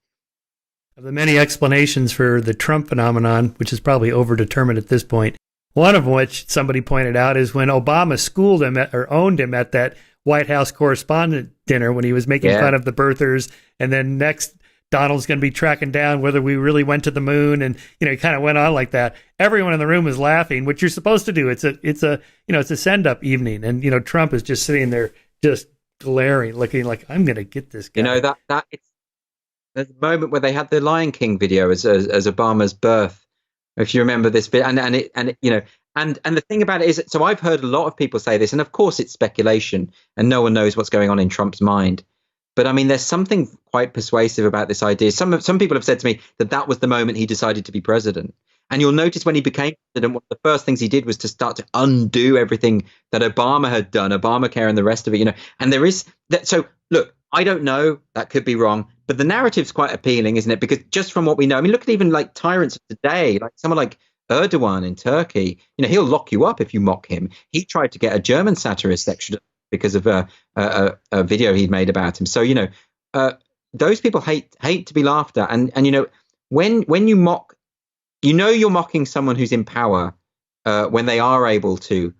Of the many explanations for the Trump phenomenon, which is probably overdetermined at this point, one of which somebody pointed out is when Obama schooled him or owned him at that White House correspondent dinner when he was making fun of the birthers. And then next, Donald's going to be tracking down whether we really went to the moon. And, he kind of went on like that. Everyone in the room was laughing, which you're supposed to do. It's a send up evening. And, Trump is just sitting there just glaring, looking like, I'm going to get this guy. There's a moment where they had the Lion King video as Obama's birth. If you remember this bit, and the thing about it is, so I've heard a lot of people say this, and of course it's speculation, and no one knows what's going on in Trump's mind. But I mean, there's something quite persuasive about this idea. Some people have said to me that was the moment he decided to be president. And you'll notice when he became president, one of the first things he did was to start to undo everything that Obama had done, Obamacare and the rest of it. And there is that. So look, I don't know. That could be wrong. But the narrative's quite appealing, isn't it? Because just from what we know, look at even like tyrants of today, like someone like Erdogan in Turkey. He'll lock you up if you mock him. He tried to get a German satirist extradited because of a video he'd made about him. So, those people hate to be laughed at. And when you mock, you're mocking someone who's in power when they are able to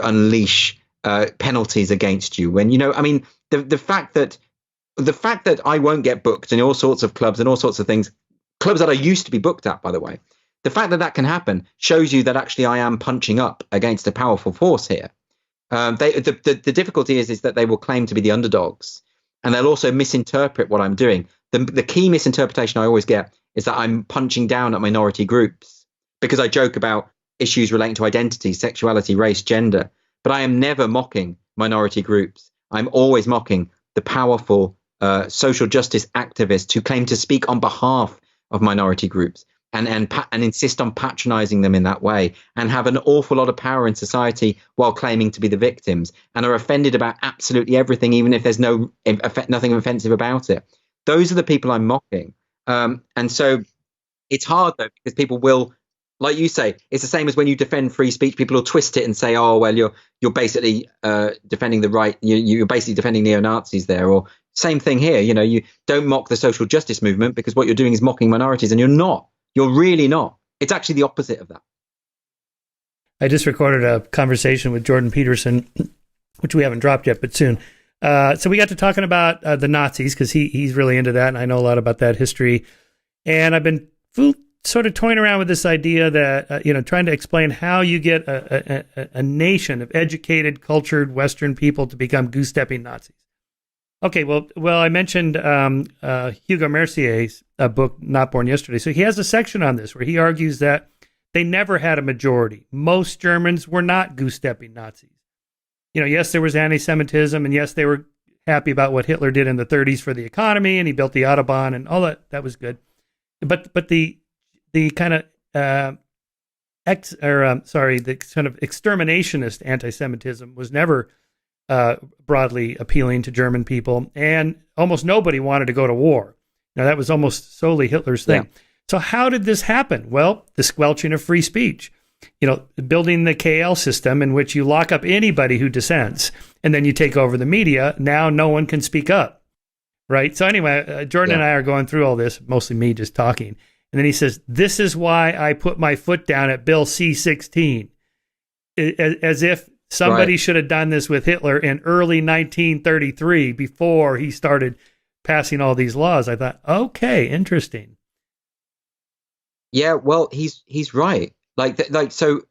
unleash penalties against you. When, the fact that I won't get booked in all sorts of clubs and all sorts of things, clubs that I used to be booked at, by the way, the fact that can happen shows you that actually I am punching up against a powerful force here. The difficulty is that they will claim to be the underdogs, and they'll also misinterpret what I'm doing. The key misinterpretation I always get is that I'm punching down at minority groups because I joke about issues relating to identity, sexuality, race, gender. But I am never mocking minority groups. I'm always mocking the powerful social justice activists who claim to speak on behalf of minority groups and insist on patronizing them in that way and have an awful lot of power in society while claiming to be the victims and are offended about absolutely everything, even if there's nothing offensive about it. Those are the people I'm mocking. And so it's hard, though, because people will like you say, it's the same as when you defend free speech. People will twist it and say, "Oh, well, you're basically defending the right. You're basically defending neo-Nazis there." Or same thing here. You don't mock the social justice movement because what you're doing is mocking minorities, and you're not. You're really not. It's actually the opposite of that. I just recorded a conversation with Jordan Peterson, which we haven't dropped yet, but soon. So we got to talking about the Nazis because he's really into that, and I know a lot about that history. And I've been sort of toying around with this idea that, trying to explain how you get a nation of educated, cultured Western people to become goose-stepping Nazis. Okay, well, I mentioned Hugo Mercier's book, Not Born Yesterday. So he has a section on this where he argues that they never had a majority. Most Germans were not goose-stepping Nazis. Yes, there was anti-Semitism, and yes, they were happy about what Hitler did in the 30s for the economy, and he built the Autobahn and all that. That was good. But the kind of the kind of exterminationist anti-Semitism was never broadly appealing to German people, and almost nobody wanted to go to war. Now, that was almost solely Hitler's thing. Yeah. So how did this happen? Well, the squelching of free speech. Building the KL system in which you lock up anybody who dissents, and then you take over the media. Now no one can speak up, right? So anyway, Jordan and I are going through all this, mostly me just talking. And then he says, this is why I put my foot down at Bill C-16, as if somebody should have done this with Hitler in early 1933 before he started passing all these laws. I thought, okay, interesting. Yeah, well, he's right. So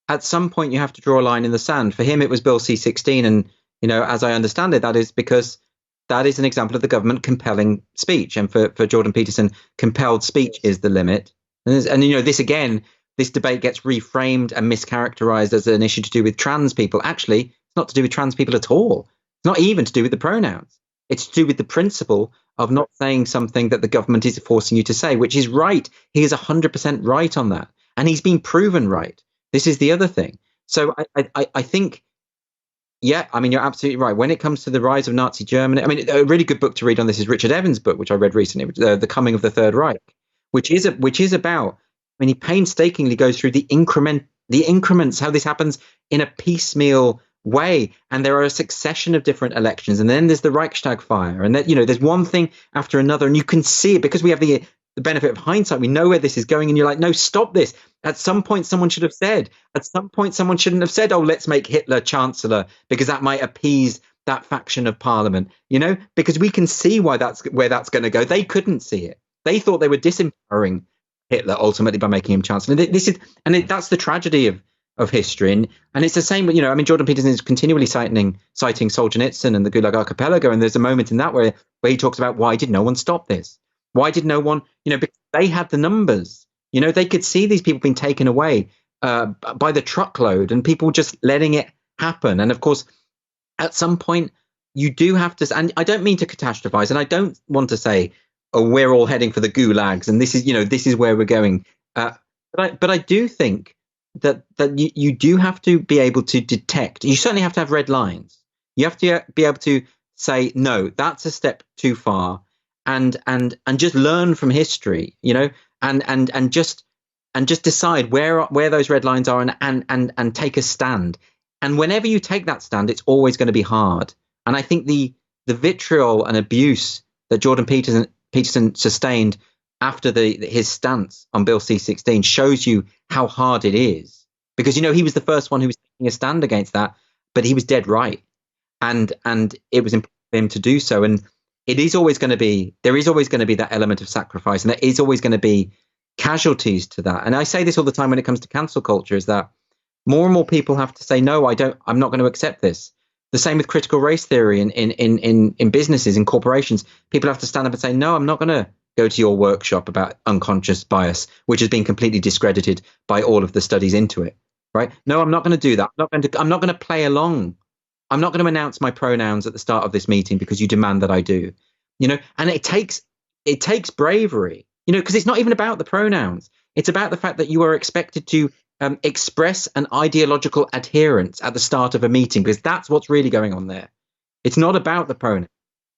at some point you have to draw a line in the sand. For him, it was Bill C-16. And, as I understand it, that is because that is an example of the government compelling speech. And for Jordan Peterson, compelled speech is the limit. And this debate gets reframed and mischaracterized as an issue to do with trans people. Actually, it's not to do with trans people at all. It's not even to do with the pronouns. It's to do with the principle of not saying something that the government is forcing you to say, which is right. He is 100% right on that. And he's been proven right. This is the other thing. So I think, you're absolutely right. When it comes to the rise of Nazi Germany, a really good book to read on this is Richard Evans' book, which I read recently, The Coming of the Third Reich, which is about, he painstakingly goes through the increments, how this happens in a piecemeal way. And there are a succession of different elections. And then there's the Reichstag fire. And that, there's one thing after another. And you can see it because we have the benefit of hindsight. We know where this is going. And you're like, no, stop this. At some point, someone should have said, shouldn't have said, oh, let's make Hitler chancellor, because that might appease that faction of parliament, because we can see where that's going to go. They couldn't see it. They thought they were disempowering Hitler ultimately by making him chancellor. That's the tragedy of history. And it's the same, Jordan Peterson is continually citing Solzhenitsyn and the Gulag Archipelago. And there's a moment in that where he talks about, why did no one stop this? Why did no one, because they had the numbers, they could see these people being taken away by the truckload and people just letting it happen. And of course, at some point you do have to, and I don't mean to catastrophize, and I don't want to say, oh, we're all heading for the gulags and this is where we're going. But I do think that you do have to be able to detect. You certainly have to have red lines. You have to be able to say, no, that's a step too far, and just learn from history, and just decide where those red lines are, and take a stand. And whenever you take that stand, it's always going to be hard. And I think the vitriol and abuse that Jordan Peterson sustained after his stance on Bill C-16 shows you how hard it is, because he was the first one who was taking a stand against that, but he was dead right, and it was important for him to do so. And there is always going to be that element of sacrifice, and there is always going to be casualties to that. And I say this all the time when it comes to cancel culture, is that more and more people have to say, no, I'm not going to accept this. The same with critical race theory in businesses, in corporations. People have to stand up and say, no, I'm not going to go to your workshop about unconscious bias, which has been completely discredited by all of the studies into it. Right? No, I'm not going to do that. I'm not going to play along. I'm not going to announce my pronouns at the start of this meeting because you demand that I do. And it takes bravery, because it's not even about the pronouns. It's about the fact that you are expected to express an ideological adherence at the start of a meeting, because that's what's really going on there. It's not about the pronoun,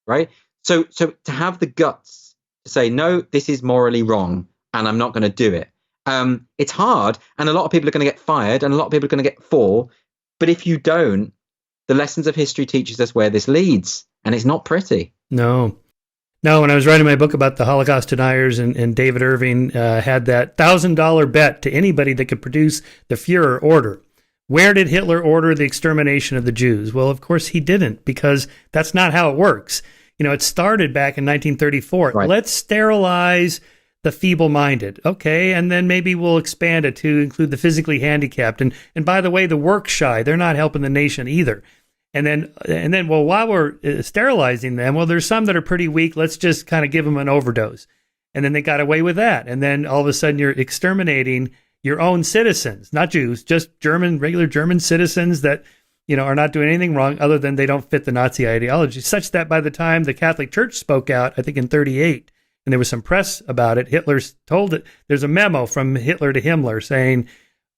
right? So to have the guts to say, no, this is morally wrong and I'm not going to do it. It's hard, and a lot of people are going to get fired, and a lot of people are going to get but if you don't, the lessons of history teaches us where this leads, and it's not pretty. No. No, when I was writing my book about the Holocaust deniers, and David Irving had that $1,000 bet to anybody that could produce the Führer order. Where did Hitler order the extermination of the Jews? Well, of course he didn't, because that's not how it works. It started back in 1934. Right. Let's sterilize the feeble-minded. Okay, and then maybe we'll expand it to include the physically handicapped. And by the way, the work-shy, they're not helping the nation either. And then, well, while we're sterilizing them, well, there's some that are pretty weak. Let's just kind of give them an overdose. And then they got away with that. And then all of a sudden you're exterminating your own citizens, not Jews, just regular German citizens that, are not doing anything wrong other than they don't fit the Nazi ideology, such that by the time the Catholic Church spoke out, I think in 1938, and there was some press about it, Hitler's told it, there's a memo from Hitler to Himmler saying,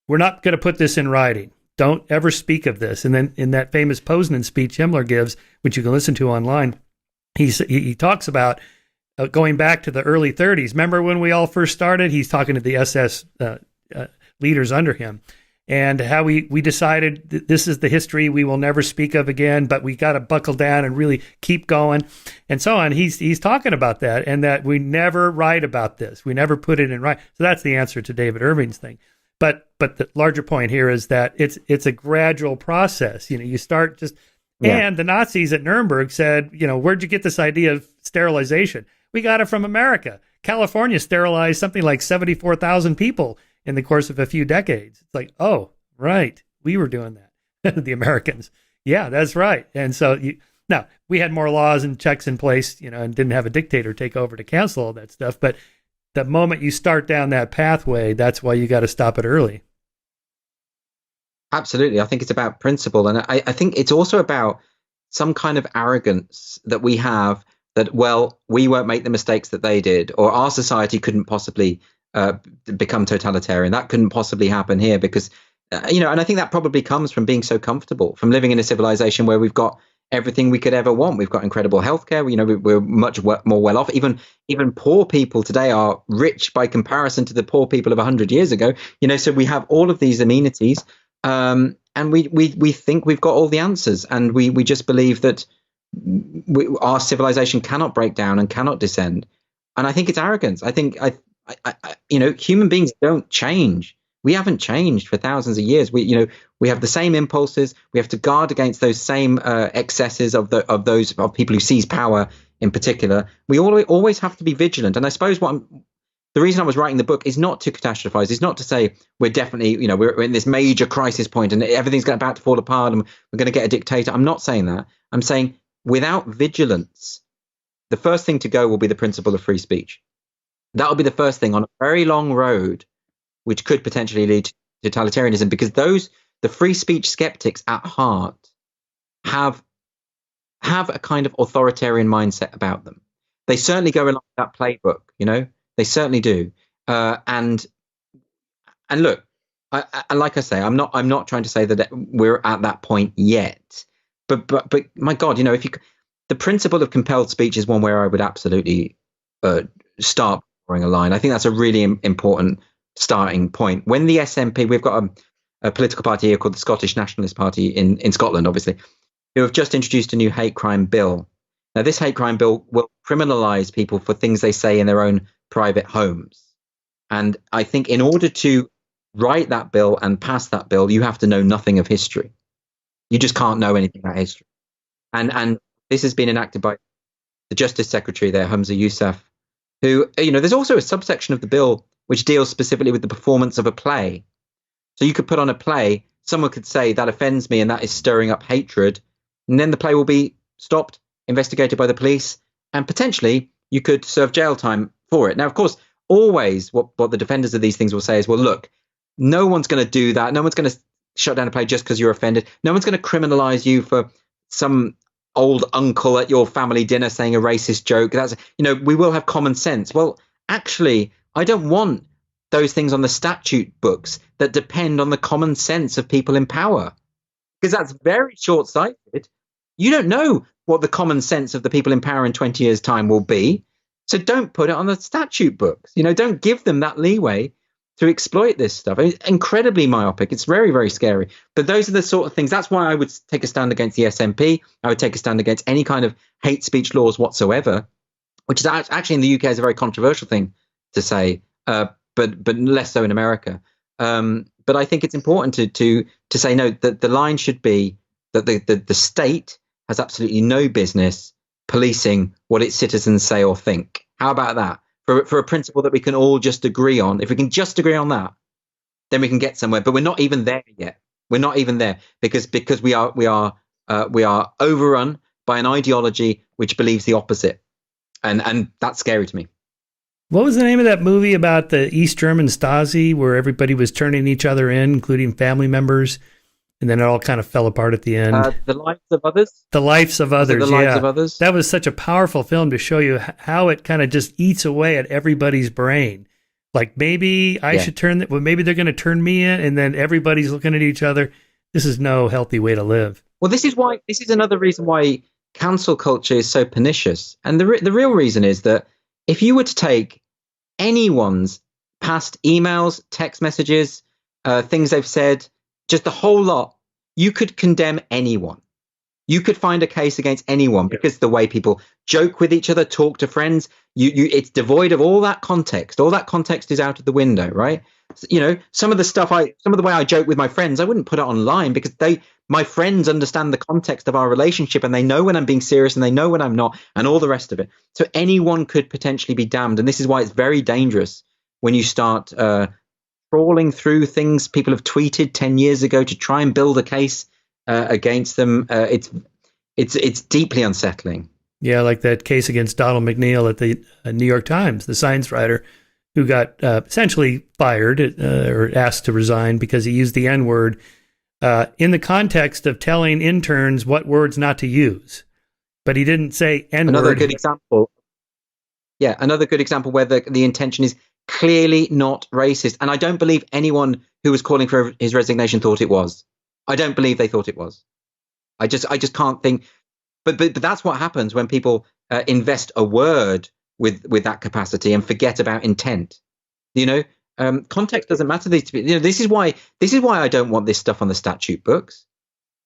we're not going to put this in writing. Don't ever speak of this. And then in that famous Poznan speech Himmler gives, which you can listen to online, he talks about going back to the early 1930s. Remember when we all first started? He's talking to the SS leaders under him, and how we decided this is the history we will never speak of again, but we got to buckle down and really keep going, and so on. He's talking about that, and that we never write about this. We never put it in writing. So that's the answer to David Irving's thing. But the larger point here is that it's a gradual process. You start just, and the Nazis at Nuremberg said, where'd you get this idea of sterilization? We got it from America. California sterilized something like 74,000 people in the course of a few decades. It's like, oh, right, we were doing that, the Americans. Yeah, that's right. And so now we had more laws and checks in place, and didn't have a dictator take over to cancel all that stuff. But the moment you start down that pathway, that's why you got to stop it early. Absolutely. I think it's about principle. And I think it's also about some kind of arrogance that we have that, well, we won't make the mistakes that they did, or our society couldn't possibly become totalitarian. That couldn't possibly happen here because, and I think that probably comes from being so comfortable, from living in a civilization where we've got everything we could ever want. We've got incredible healthcare. We're much more well off. Even poor people today are rich by comparison to the poor people of 100 years ago. So we have all of these amenities, and we think we've got all the answers, and we just believe that our civilization cannot break down and cannot descend. And I think it's arrogance. I think human beings don't change. We haven't changed for thousands of years. We have the same impulses. We have to guard against those same excesses of people who seize power in particular. We always have to be vigilant. And I suppose the reason I was writing the book is not to catastrophize. It's not to say we're definitely, we're in this major crisis point and everything's about to fall apart and we're going to get a dictator. I'm not saying that. I'm saying without vigilance, the first thing to go will be the principle of free speech. That will be the first thing on a very long road, which could potentially lead to totalitarianism, because the free speech skeptics at heart have a kind of authoritarian mindset about them. They certainly go along with that playbook, they certainly do. And look, like I say, I'm not trying to say that we're at that point yet, but my God, the principle of compelled speech is one where I would absolutely start drawing a line. I think that's a really important starting point. When the SNP, we've got a political party here called the Scottish Nationalist Party in Scotland, obviously, who have just introduced a new hate crime bill. Now, this hate crime bill will criminalize people for things they say in their own private homes. And I think in order to write that bill and pass that bill, you have to know nothing of history. You just can't know anything about history. And this has been enacted by the Justice Secretary there, Humza Yousaf, who, there's also a subsection of the bill which deals specifically with the performance of a play. So you could put on a play, someone could say that offends me and that is stirring up hatred, and then the play will be stopped, investigated by the police, and potentially you could serve jail time for it. Now, of course, always what the defenders of these things will say is, well, look, no one's going to do that. No one's going to shut down a play just because you're offended. No one's going to criminalize you for some old uncle at your family dinner saying a racist joke. That's, we will have common sense. Well, actually, I don't want those things on the statute books that depend on the common sense of people in power, because that's very short-sighted. You don't know what the common sense of the people in power in 20 years' time will be. So don't put it on the statute books. Don't give them that leeway. to exploit this stuff. I mean, it's incredibly myopic. It's very, very scary. But those are the sort of things. That's why I would take a stand against the SMP. I would take a stand against any kind of hate speech laws whatsoever, which is actually in the UK is a very controversial thing to say, but less so in America. But I think it's important to say no. That the line should be that the state has absolutely no business policing what its citizens say or think. How about that? For a principle that we can all just agree on. If we can just agree on that, then we can get somewhere. But we're not even there yet. We're not even there because we are overrun by an ideology which believes the opposite, and that's scary to me. What was the name of that movie about the East German Stasi where everybody was turning each other in, including family members, and then it all kind of fell apart at the end? The Lives of Others? The Lives of Others, The Lives of Others? That was such a powerful film to show you how it kind of just eats away at everybody's brain. Like, maybe I should turn, maybe they're going to turn me in, and then everybody's looking at each other. This is no healthy way to live. Well, this is another reason why cancel culture is so pernicious. And the real reason is that if you were to take anyone's past emails, text messages, things they've said, just the whole lot, you could condemn anyone. You could find a case against anyone because the way people joke with each other, talk to friends, it's devoid of all that context. All that context is out of the window, right? So, some of the way I joke with my friends, I wouldn't put it online because my friends understand the context of our relationship and they know when I'm being serious and they know when I'm not and all the rest of it. So anyone could potentially be damned. And this is why it's very dangerous when you start trawling through things people have tweeted 10 years ago to try and build a case against them. It's deeply unsettling. Yeah, like that case against Donald McNeil at the New York Times, the science writer who got essentially fired or asked to resign because he used the N-word in the context of telling interns what words not to use. But he didn't say N-word. Another good example. Yeah, another good example where the intention is clearly not racist. And I don't believe anyone who was calling for his resignation thought it was. I don't believe they thought it was. I just can't think. But that's what happens when people invest a word with that capacity and forget about intent. Context doesn't matter. This is why I don't want this stuff on the statute books.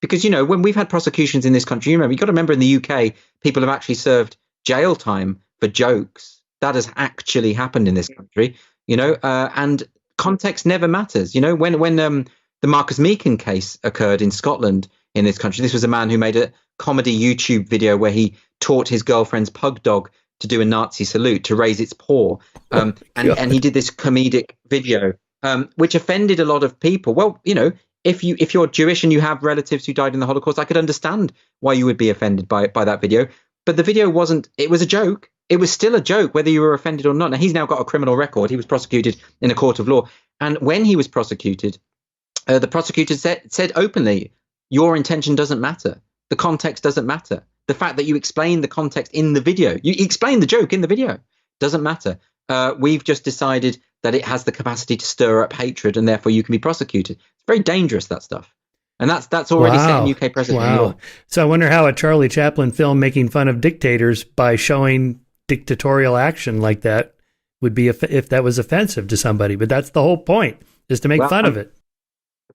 Because when we've had prosecutions in this country, you've got to remember in the UK, people have actually served jail time for jokes. That has actually happened in this country. And context never matters. When the Marcus Meekin case occurred in Scotland in this country, this was a man who made a comedy YouTube video where he taught his girlfriend's pug dog to do a Nazi salute, to raise its paw. And he did this comedic video, which offended a lot of people. Well, if you're Jewish and you have relatives who died in the Holocaust, I could understand why you would be offended by that video. But the video it was a joke. It was still a joke, whether you were offended or not. Now, he's now got a criminal record. He was prosecuted in a court of law. And when he was prosecuted, the prosecutor said openly, your intention doesn't matter. The context doesn't matter. The fact that you explain the context in the video, you explain the joke in the video, doesn't matter. We've just decided that it has the capacity to stir up hatred and therefore you can be prosecuted. It's very dangerous, that stuff. And that's already set in UK precedent law. So I wonder how a Charlie Chaplin film making fun of dictators by showing dictatorial action like that would be if that was offensive to somebody. But that's the whole point, is to make fun of it.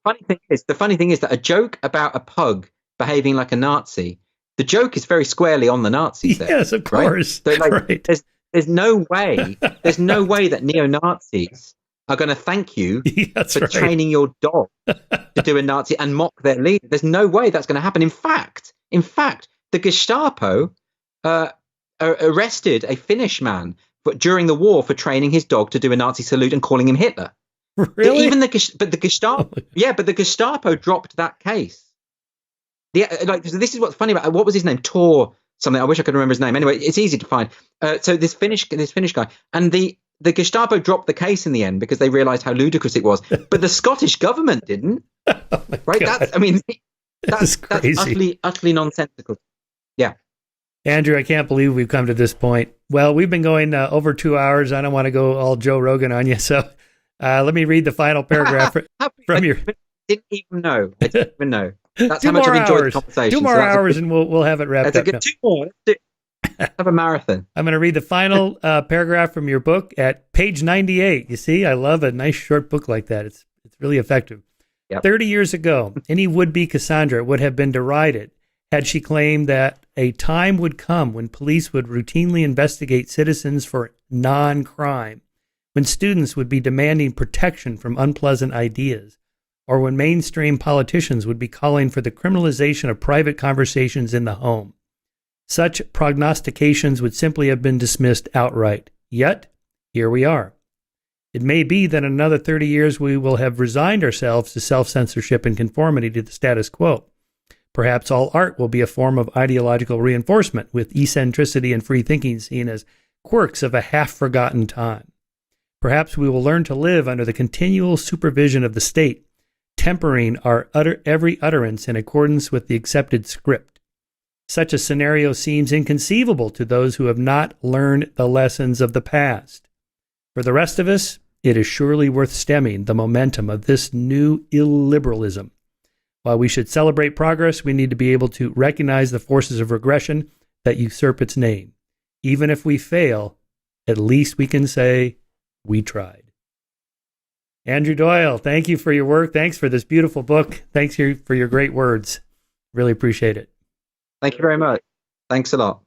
The funny thing is that a joke about a pug behaving like a Nazi, the joke is very squarely on the Nazis there. Yes, of course. Right? So, right. There's no way that neo-Nazis are going to thank you for training your dog to do a Nazi and mock their leader. There's no way that's going to happen. In fact, the Gestapo arrested a Finnish man during the war for training his dog to do a Nazi salute and calling him Hitler. Really? The Gestapo dropped that case. So this is what's funny about what was his name? Tor something. I wish I could remember his name. Anyway, it's easy to find. So this Finnish guy, and the Gestapo dropped the case in the end because they realised how ludicrous it was. But the Scottish government didn't. Right? God. That's utterly nonsensical. Yeah. Andrew, I can't believe we've come to this point. Well, we've been going over 2 hours. I don't want to go all Joe Rogan on you, so let me read the final paragraph from your. I didn't even know. That's how much I've enjoyed the conversation. 2 more hours and we'll have it wrapped up. Two more. Have a marathon. I'm going to read the final paragraph from your book at page 98. You see, I love a nice short book like that. It's really effective. Yep. 30 years ago, any would-be Cassandra would have been derided had she claimed that a time would come when police would routinely investigate citizens for non-crime, when students would be demanding protection from unpleasant ideas, or when mainstream politicians would be calling for the criminalization of private conversations in the home. Such prognostications would simply have been dismissed outright. Yet, here we are. It may be that in another 30 years we will have resigned ourselves to self-censorship and conformity to the status quo. Perhaps all art will be a form of ideological reinforcement, with eccentricity and free thinking seen as quirks of a half-forgotten time. Perhaps we will learn to live under the continual supervision of the state, tempering our every utterance in accordance with the accepted script. Such a scenario seems inconceivable to those who have not learned the lessons of the past. For the rest of us, it is surely worth stemming the momentum of this new illiberalism. While we should celebrate progress, we need to be able to recognize the forces of regression that usurp its name. Even if we fail, at least we can say, we tried. Andrew Doyle, thank you for your work. Thanks for this beautiful book. Thanks for your great words. Really appreciate it. Thank you very much. Thanks a lot.